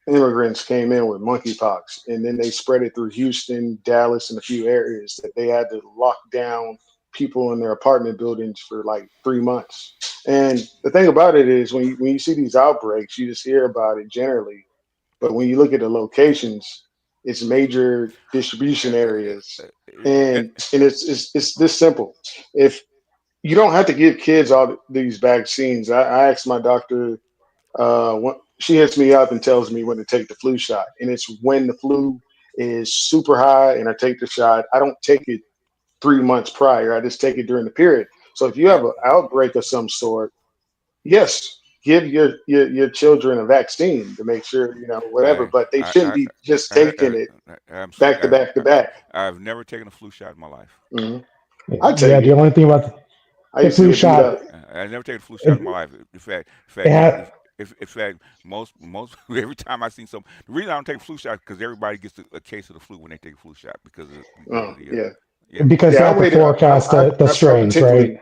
Speaker 13: immigrants came in with monkeypox, and then they spread it through Houston, Dallas, and a few areas that they had to lock down people in their apartment buildings for like 3 months. And the thing about it is, when you see these outbreaks, you just hear about it generally, but when you look at the locations, it's major distribution areas,
Speaker 5: And
Speaker 13: and it's this simple. If you don't have to give kids all these vaccines, I asked my doctor she hits me up and tells me when to take the flu shot, and it's when the flu is super high, and I take the shot. I don't take it 3 months prior. I just take it during the period. So if you
Speaker 5: yeah,
Speaker 13: have an outbreak of some sort, yes, give your children a vaccine to make sure whatever.
Speaker 5: I,
Speaker 13: But they
Speaker 5: I,
Speaker 13: shouldn't
Speaker 5: I,
Speaker 13: be just
Speaker 5: I,
Speaker 13: taking it
Speaker 5: I'm
Speaker 13: back
Speaker 5: sick.
Speaker 13: to back to back.
Speaker 5: I've never taken a flu shot in my life.
Speaker 13: Hmm. I
Speaker 12: Yeah,
Speaker 13: take
Speaker 12: the
Speaker 13: it.
Speaker 12: only thing about
Speaker 13: I
Speaker 12: the
Speaker 13: used to
Speaker 12: flu
Speaker 13: get beat
Speaker 12: shot,
Speaker 13: up.
Speaker 5: I've never taken a flu shot in
Speaker 12: it,
Speaker 5: my life. In
Speaker 12: it
Speaker 5: fact,
Speaker 12: had,
Speaker 5: in fact, most every time I see some, the reason I don't take a flu shot because everybody gets a case of the flu when they take a flu shot because of the
Speaker 13: Yeah,
Speaker 5: yeah.
Speaker 12: because
Speaker 13: yeah.
Speaker 12: they have to forecast the strains, right?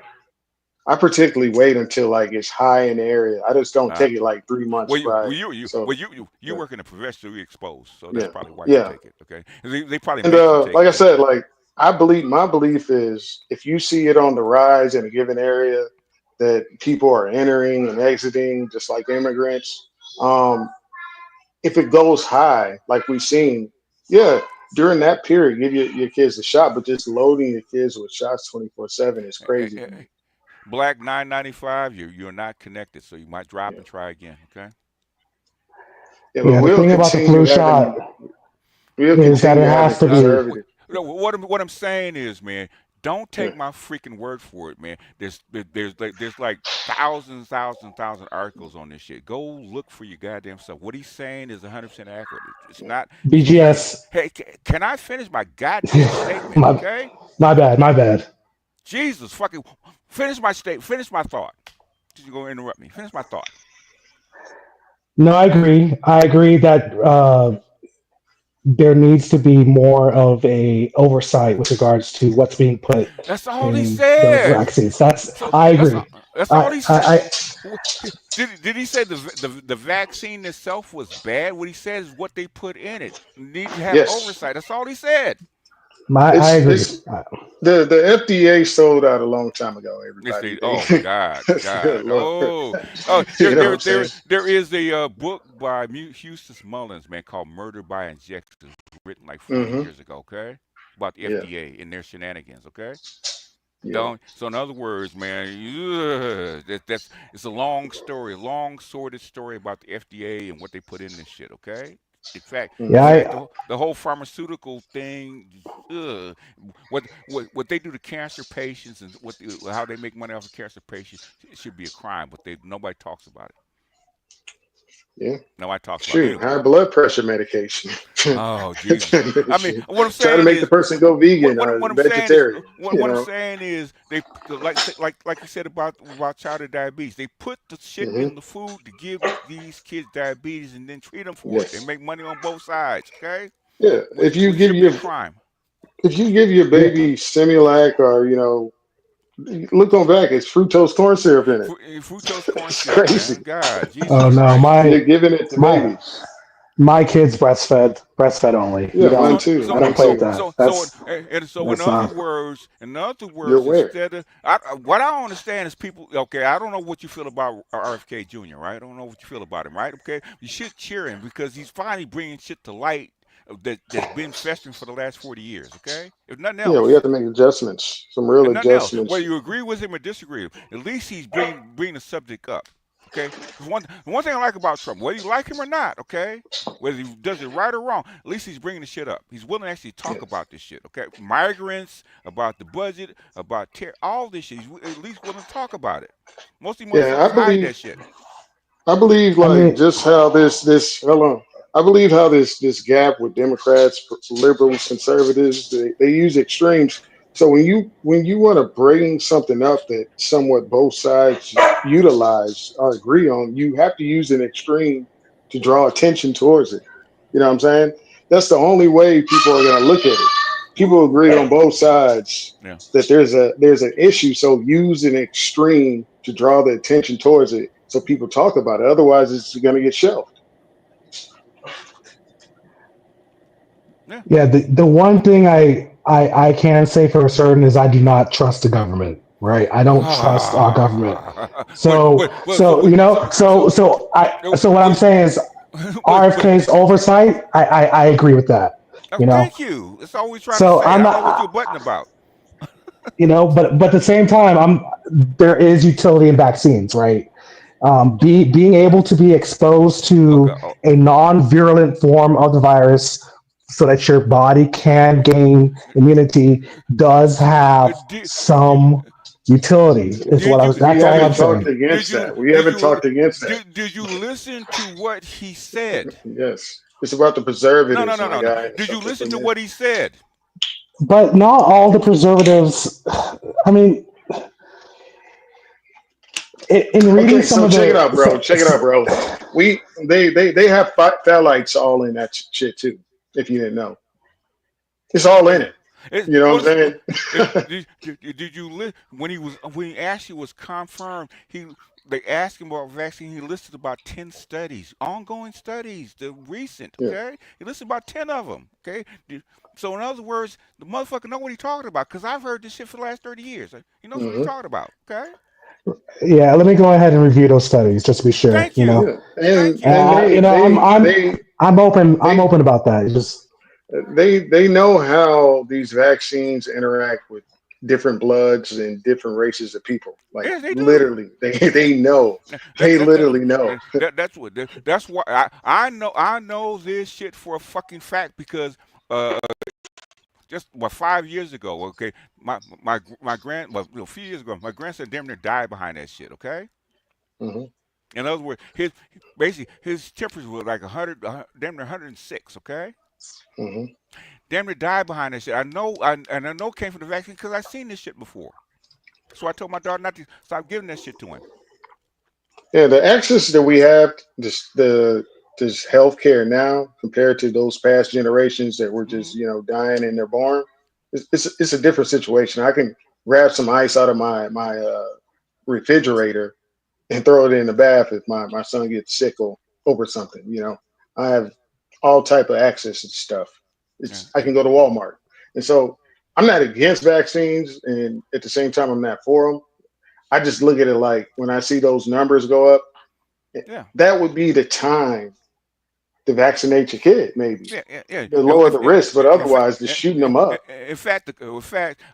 Speaker 13: I particularly wait until like it's high in the area. I just don't
Speaker 5: Uh,
Speaker 13: take it like 3 months prior. So
Speaker 5: you
Speaker 13: yeah,
Speaker 5: work in a professionally exposed, so that's
Speaker 13: yeah,
Speaker 5: probably why you
Speaker 13: yeah.
Speaker 5: take it. Okay, they probably
Speaker 13: And
Speaker 5: make you take
Speaker 13: like
Speaker 5: it,
Speaker 13: I
Speaker 5: but
Speaker 13: said, like my belief is if you see it on the rise in a given area that people are entering and exiting, just like immigrants. Um, if it goes high, like we've seen, yeah, during that period, give your kids a shot, but just loading your kids with shots 24/7 is
Speaker 5: eh,
Speaker 13: crazy
Speaker 5: eh,
Speaker 13: to
Speaker 5: eh,
Speaker 13: me.
Speaker 5: Black 995, you're not connected, so you might drop
Speaker 13: Yeah,
Speaker 5: and try again. Okay.
Speaker 13: yeah, but
Speaker 12: Yeah, the thing about the flu shot
Speaker 13: we'll
Speaker 12: is that
Speaker 13: continue
Speaker 12: it
Speaker 13: having
Speaker 12: has to be.
Speaker 13: preservative.
Speaker 5: No, what I'm saying is, man, don't
Speaker 13: Yeah.
Speaker 5: take my freaking word for it, man. There's like thousands articles on this shit. Go look for your goddamn stuff. What he's saying is 100% accurate. It's not.
Speaker 12: BGS.
Speaker 5: Hey, can I finish my goddamn statement?
Speaker 12: my
Speaker 5: Okay.
Speaker 12: my bad, my bad.
Speaker 5: Jesus fucking finish my state. Finish my thought. You're gonna interrupt me. Finish my thought.
Speaker 12: No, I agree. I agree that there needs to be more of a oversight with regards to what's being put
Speaker 5: That's all he
Speaker 12: in those
Speaker 5: said.
Speaker 12: vaccines. That's
Speaker 5: So
Speaker 12: I agree.
Speaker 5: that's all
Speaker 12: I
Speaker 5: he said.
Speaker 12: I,
Speaker 5: Did he say the vaccine itself was bad? What he said is what they put in it need to have
Speaker 13: Yes,
Speaker 5: oversight. That's all he said.
Speaker 12: I agree.
Speaker 13: it's the FDA sold out a long time ago.
Speaker 5: It's
Speaker 13: Everybody,
Speaker 5: the
Speaker 13: they
Speaker 5: oh God,
Speaker 13: good
Speaker 5: God,
Speaker 13: lord,
Speaker 5: oh
Speaker 13: you know what I'm saying?
Speaker 5: there is a book by Eustace Mullins, man, called Murder by Injection, written like 40
Speaker 13: Hmm.
Speaker 5: years ago. Okay, about the
Speaker 13: Yeah,
Speaker 5: FDA and their shenanigans. Okay.
Speaker 13: yeah.
Speaker 5: Don't. So in other words, man, that's it's a long story, a long sordid story about the FDA and what they put in this shit. Okay. In
Speaker 12: Yeah,
Speaker 13: Hmm.
Speaker 5: fact,
Speaker 12: I,
Speaker 5: the whole pharmaceutical thing, what they do to cancer patients and how they make money off of cancer patients, it should be a crime, but nobody talks about it.
Speaker 13: Yeah.
Speaker 5: Nobody talks about it.
Speaker 13: Shoot,
Speaker 5: Anyway,
Speaker 13: high blood pressure medication.
Speaker 5: oh Jesus! I mean,
Speaker 13: Shoot.
Speaker 5: what I'm
Speaker 13: Try to
Speaker 5: saying
Speaker 13: make the
Speaker 5: is,
Speaker 13: person go vegan or
Speaker 5: what I'm saying is,
Speaker 13: vegetarian.
Speaker 5: what I'm saying is, they like you said about childhood diabetes. They put the shit
Speaker 13: Hmm.
Speaker 5: in the food to give these kids diabetes and then treat them for it. They
Speaker 13: Yes.
Speaker 5: make money on both sides. Okay,
Speaker 13: Yeah.
Speaker 5: which should be a crime.
Speaker 13: If you give your
Speaker 12: yeah.
Speaker 13: baby Similac or look on back, it's fructose corn syrup in it.
Speaker 5: Fructose corn
Speaker 13: It's
Speaker 5: syrup,
Speaker 13: crazy.
Speaker 5: man. God, Jesus
Speaker 12: Oh no,
Speaker 5: Christ.
Speaker 13: And they're giving it to
Speaker 12: my
Speaker 13: babies.
Speaker 12: my kids breastfed only.
Speaker 13: Yeah, mine
Speaker 5: So
Speaker 13: too.
Speaker 12: I
Speaker 5: so
Speaker 12: don't
Speaker 13: Mine
Speaker 12: play with
Speaker 5: so
Speaker 13: too.
Speaker 12: that.
Speaker 5: so so so
Speaker 12: That's not.
Speaker 5: in other
Speaker 13: You're
Speaker 5: words,
Speaker 13: aware.
Speaker 5: instead of what I don't understand is people. Okay, I don't know what you feel about RFK Jr. Right? I don't know what you feel about him. Right? Okay, you should cheer him because he's finally bringing shit to light that's been festering for the last 40 years. Okay, if nothing
Speaker 13: Yeah, we
Speaker 5: else.
Speaker 13: have to make adjustments, some real
Speaker 5: And nothing else.
Speaker 13: adjustments.
Speaker 5: Whether you agree with him or disagree with him, at least he's bringing the subject up. Okay. One thing I like about Trump, whether you like him or not, okay, whether he does it right or wrong, at least he's bringing the shit up. He's willing to actually talk about this shit. Okay, migrants, about the budget, about all this shit. He's at least willing to talk about it. Most of these
Speaker 13: Yeah,
Speaker 5: motherfuckers hide that shit.
Speaker 13: I believe
Speaker 12: I
Speaker 13: like
Speaker 12: mean,
Speaker 13: just how this hold on. I believe how this gap with Democrats, liberals, conservatives, they use extremes. So when you want to bring something up that somewhat both sides utilize or agree on, you have to use an extreme to draw attention towards it. You know what I'm saying? That's the only way people are gonna look at it. People agree on both sides
Speaker 5: Yeah.
Speaker 13: that there's an issue. So use an extreme to draw the attention towards it so people talk about it. Otherwise, it's going to get shelved.
Speaker 5: Yeah.
Speaker 12: yeah, the one thing I can say for certain is I do not trust the government. Right, I don't trust our government. So so you know so what I'm saying is RFK's oversight. I agree with that.
Speaker 5: Oh,
Speaker 12: You know,
Speaker 5: thank you. That's all we're trying to
Speaker 12: so
Speaker 5: say.
Speaker 12: I'm
Speaker 5: I don't know what you're
Speaker 12: not.
Speaker 5: butting about.
Speaker 12: You know, but at the same time, there is utility in vaccines, right? Being able to be exposed
Speaker 5: Okay.
Speaker 12: to
Speaker 5: Oh,
Speaker 12: a non-virulent form of the virus so that your body can gain immunity does have
Speaker 5: did,
Speaker 12: some utility is what
Speaker 5: did
Speaker 12: I
Speaker 5: you
Speaker 12: was
Speaker 13: We
Speaker 12: that's all
Speaker 13: haven't
Speaker 12: I'm
Speaker 13: talked
Speaker 12: saying.
Speaker 5: did
Speaker 13: against
Speaker 5: you
Speaker 13: that. We
Speaker 5: did
Speaker 13: haven't
Speaker 5: you
Speaker 13: talked against that.
Speaker 5: did you listen to what he said?
Speaker 13: Yes, it's about the
Speaker 5: No, no,
Speaker 13: preservatives,
Speaker 5: no,
Speaker 13: my
Speaker 5: no, no.
Speaker 13: guy, and
Speaker 5: Did you
Speaker 13: something
Speaker 5: listen
Speaker 13: from
Speaker 5: to
Speaker 13: there.
Speaker 5: what he said?
Speaker 12: But not all the preservatives. I mean, in reading
Speaker 13: Okay,
Speaker 12: some
Speaker 13: so
Speaker 12: of
Speaker 13: check it out,
Speaker 12: the
Speaker 13: bro. Check it out, bro. They have phthalates all in that shit too. If you didn't know, it's all in
Speaker 5: Yeah.
Speaker 13: it. You know what I'm saying?
Speaker 5: Did you when he actually was confirmed? They asked him about vaccine. He listed about 10 studies, ongoing studies, the recent.
Speaker 13: Yeah.
Speaker 5: Okay, he listed about 10 of them. Okay, so in other words, the motherfucker know what he's talking about because I've heard this shit for the last 30 years. He knows what he's
Speaker 13: hmm
Speaker 5: talking about. Okay,
Speaker 12: yeah, let me go ahead and review those studies just to be sure.
Speaker 5: thank
Speaker 12: You know,
Speaker 5: you,
Speaker 13: Yeah, and
Speaker 5: thank
Speaker 13: and
Speaker 5: you.
Speaker 12: you know, I'm open. I'm
Speaker 13: they
Speaker 12: open about that. It's just
Speaker 13: they know how these vaccines interact with different bloods and different races of people. Like
Speaker 5: Yes, they do.
Speaker 13: literally, they know.
Speaker 5: That,
Speaker 13: They
Speaker 5: that, that,
Speaker 13: literally know.
Speaker 5: that's why I know this shit for a fucking fact because just 5 years ago, okay, my grand well a few years ago, my grandson damn near died behind that shit. Okay,
Speaker 13: hmm
Speaker 5: in other words, his temperature was like 100, damn near 106. Okay,
Speaker 13: hmm
Speaker 5: damn near died behind that shit. And I know it came from the vaccine because I seen this shit before. So I told my daughter not to stop giving that shit to him.
Speaker 13: Yeah, the access that we have, this healthcare now compared to those past generations that were just
Speaker 5: Hmm.
Speaker 13: dying in their barn, it's a different situation. I can grab some ice out of my refrigerator and throw it in the bath if my son gets sick or over something. I have all type of access to stuff.
Speaker 5: Yeah,
Speaker 13: I can go to Walmart, and so I'm not against vaccines, and at the same time I'm not for them. I just look at it like when I see those numbers go up,
Speaker 5: yeah.
Speaker 13: that would be the time to vaccinate your kid, maybe
Speaker 5: Yeah, yeah, yeah.
Speaker 13: to lower the risk. But
Speaker 5: In fact,
Speaker 13: otherwise, just shooting them up.
Speaker 5: in fact,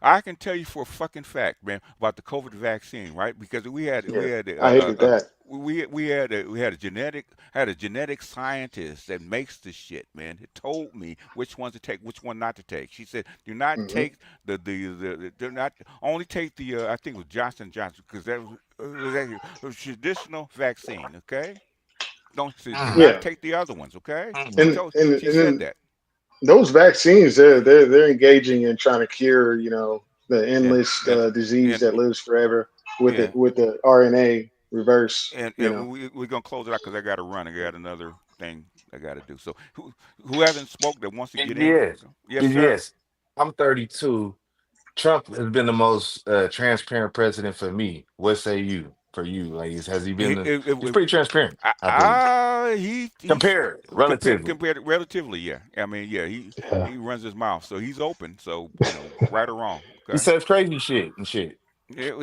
Speaker 5: I can tell you for a fucking fact, man, about the COVID vaccine, right? Because
Speaker 13: Yeah, I hated that.
Speaker 5: we had a genetic scientist that makes the shit, man. It told me which ones to take, which one not to take. She said, do not
Speaker 13: hmm
Speaker 5: take do not only take the I think it was Johnson because that was actually a traditional vaccine, okay? Don't do not
Speaker 13: Yeah,
Speaker 5: take the other ones, okay?
Speaker 13: and and
Speaker 5: She
Speaker 13: and
Speaker 5: said
Speaker 13: then
Speaker 5: that.
Speaker 13: those vaccines, they're engaging in trying to cure, the
Speaker 5: Yeah,
Speaker 13: endless
Speaker 5: and
Speaker 13: disease
Speaker 5: and
Speaker 13: that lives forever with
Speaker 5: yeah,
Speaker 13: the RNA reverse.
Speaker 5: and we're gonna close it out because I got to run. I got another thing I got to do. So who hasn't spoke that wants to get in?
Speaker 14: Yes,
Speaker 5: Yes, sir.
Speaker 14: yes. I'm 32. Trump has been the most transparent president for me. What say you? For you, like, has he been? He's pretty transparent, I believe.
Speaker 5: He's
Speaker 14: Compared,
Speaker 5: compared
Speaker 14: relatively.
Speaker 5: compared relatively, yeah. I mean, yeah,
Speaker 12: yeah.
Speaker 5: he runs his mouth, so he's open. So right or wrong,
Speaker 14: He
Speaker 5: okay.
Speaker 14: says crazy shit and shit.
Speaker 5: Well,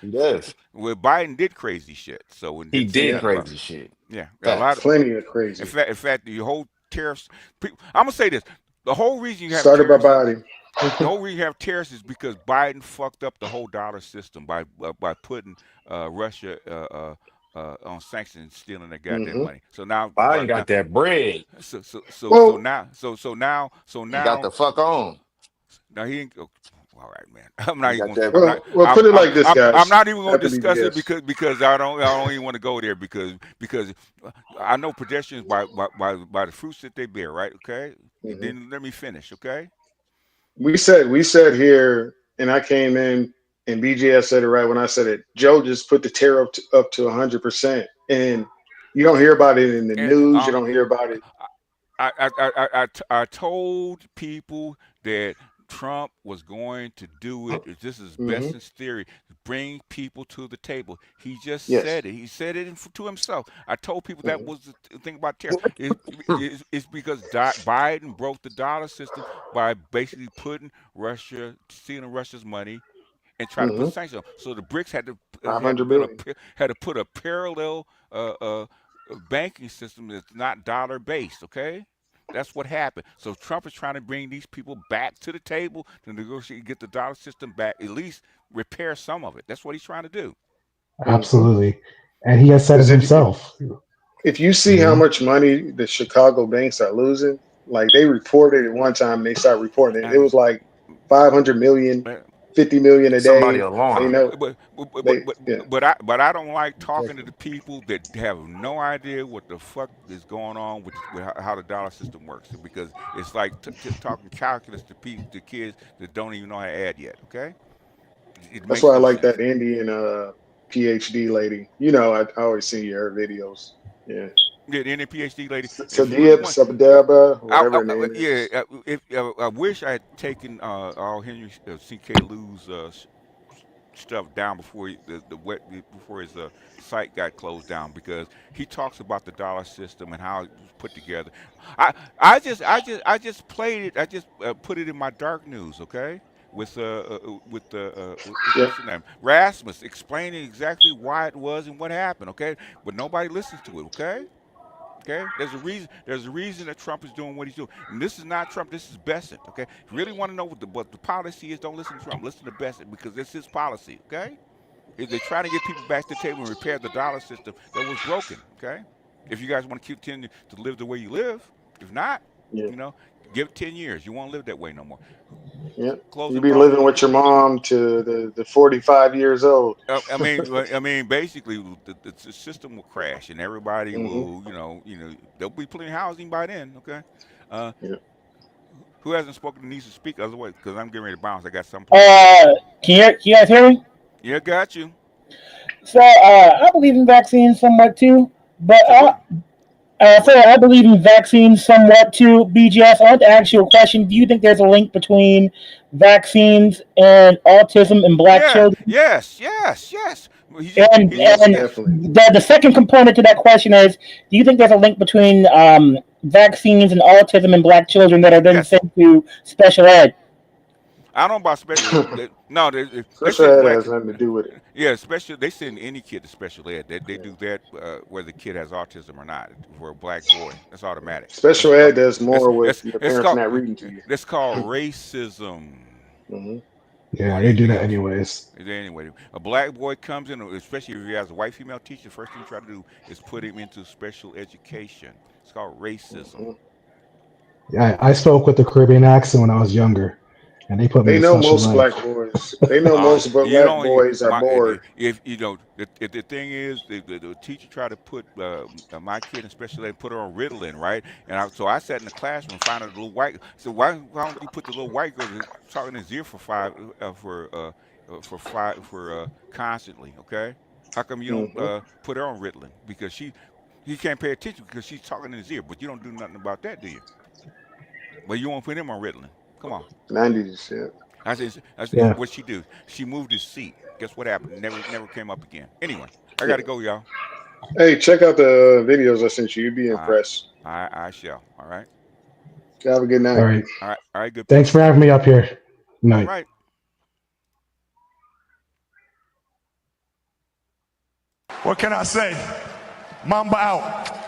Speaker 14: He does.
Speaker 5: well, Biden did crazy shit. So and
Speaker 14: He
Speaker 5: did say
Speaker 14: did
Speaker 13: Yeah,
Speaker 5: that about
Speaker 14: crazy shit.
Speaker 5: yeah, a lot of
Speaker 14: Facts.
Speaker 13: plenty of crazy.
Speaker 5: in fact, the whole tariffs. I'm gonna say this: the whole reason you have
Speaker 13: Started by
Speaker 5: tariffs,
Speaker 13: Biden.
Speaker 5: the whole reason you have tariffs is because Biden fucked up the whole dollar system by putting Russia on sanctions, stealing their goddamn money. So now,
Speaker 14: Biden got that bread.
Speaker 13: Well,
Speaker 14: He got the fuck on.
Speaker 5: now he ain't. All right, man. I'm not
Speaker 14: He got
Speaker 5: even.
Speaker 14: that.
Speaker 13: well, put it like this,
Speaker 5: I'm
Speaker 13: guys.
Speaker 5: not even going to
Speaker 13: After
Speaker 5: discuss it
Speaker 13: BGS.
Speaker 5: because I don't even want to go there because I know pedestrians by the fruits that they bear. Right? Okay. Then let me finish. Okay.
Speaker 13: We said here, and I came in, and BGS said it right when I said it. Joe just put the tariff up to 100%, and you don't hear about it in the
Speaker 5: And
Speaker 13: news. You don't hear about it.
Speaker 5: I told people that Trump was going to do it. This is Besant's theory. Bring people to the table. He just said it. He said it to himself. I told people that was the thing about tariff. It's because Biden broke the dollar system by basically putting stealing Russia's money, and try to put sanctions on. So the BRICS had to
Speaker 13: 500 billion.
Speaker 5: put a parallel banking system that's not dollar based. Okay. That's what happened. So Trump is trying to bring these people back to the table to negotiate, get the dollar system back, at least repair some of it. That's what he's trying to do.
Speaker 12: Absolutely. And he has said it himself.
Speaker 13: If you see how much money the Chicago banks are losing, like they reported it one time, they started reporting it. It was like 500 million, 50 million a
Speaker 14: Somebody
Speaker 13: day.
Speaker 14: alarmed.
Speaker 5: But I don't like talking to the people that have no idea what the fuck is going on with how the dollar system works, because it's like talking calculus to kids that don't even know how to add yet. Okay, it
Speaker 13: That's
Speaker 5: makes
Speaker 13: why I
Speaker 5: no
Speaker 13: like
Speaker 5: sense.
Speaker 13: that Indian PhD lady. You know, I always see her videos. Yeah.
Speaker 5: Yeah, the PhD lady. If you really
Speaker 13: Sadiq
Speaker 5: want,
Speaker 13: Sabadaba, whatever her name is.
Speaker 5: I wish I had taken all Henry C.K. Lou's stuff down before before his site got closed down, because he talks about the dollar system and how it was put together. I just played it. I just put it in my dark news. Okay. With what's the name, Rasmus, explaining exactly why it was and what happened. Okay, but nobody listens to it. Okay. Okay, there's a reason. There's a reason that Trump is doing what he's doing, and this is not Trump. This is Besant. Okay, if you really want to know what the policy is, don't listen to Trump. Listen to Besant, because it's his policy. Okay, they're trying to get people back to the table and repair the dollar system that was broken. Okay, if you guys want to continue to live the way you live, if not, give it 10 years. You won't live that way no more.
Speaker 13: Yeah, you
Speaker 5: Closing
Speaker 13: be
Speaker 5: thoughts.
Speaker 13: living with your mom to the 45 years old.
Speaker 5: I mean, basically, the system will crash, and everybody will, there'll be plenty of housing by then. Okay. Who hasn't spoken needs to speak? Otherwise, because I'm getting ready to bounce. I got something.
Speaker 15: Can you guys hear me?
Speaker 5: Yeah, got you.
Speaker 15: So I believe in vaccines somewhat too, but I believe in vaccines somewhat too. BGS, I want to ask you a question. Do you think there's a link between vaccines and autism in black children?
Speaker 5: Yes.
Speaker 15: And the second component to that question is, do you think there's a link between vaccines and autism in black children that are then sent to special ed?
Speaker 5: I don't know about special. No,
Speaker 13: special ed has nothing to do with it.
Speaker 5: Yeah, they send any kid to special ed. They do that whether the kid has autism or not. For a black boy, that's automatic.
Speaker 13: Special ed does more with your parents not reading to you.
Speaker 5: That's called racism.
Speaker 12: Yeah, they do that anyways.
Speaker 5: Anyway, a black boy comes in, especially if he has a white female teacher, the first thing you try to do is put him into special education. It's called racism.
Speaker 12: Yeah, I spoke with the Caribbean accent when I was younger, and they put me in special
Speaker 13: most
Speaker 12: ed.
Speaker 13: black boys. They know most black boys are bored.
Speaker 5: If the thing is, the teacher tried to put my kid in special ed, put her on Ritalin, right? And so I sat in the classroom and found out the little white. So why don't you put the little white girl talking in his ear for constantly? Okay, how come you don't put her on Ritalin? Because he can't pay attention because she's talking in his ear, but you don't do nothing about that, do you? Well, you won't put him on Ritalin. Come on.
Speaker 13: 90s shit.
Speaker 5: I said, what'd she do? She moved his seat. Guess what happened? Never came up again. Anyway, I got to go, y'all.
Speaker 13: Hey, check out the videos I sent you. You'd be impressed.
Speaker 5: I shall. All right.
Speaker 13: Have a good night.
Speaker 12: All
Speaker 5: right. Good.
Speaker 12: Thanks for having me up here. Night.
Speaker 5: All right.
Speaker 16: What can I say? Mamba out.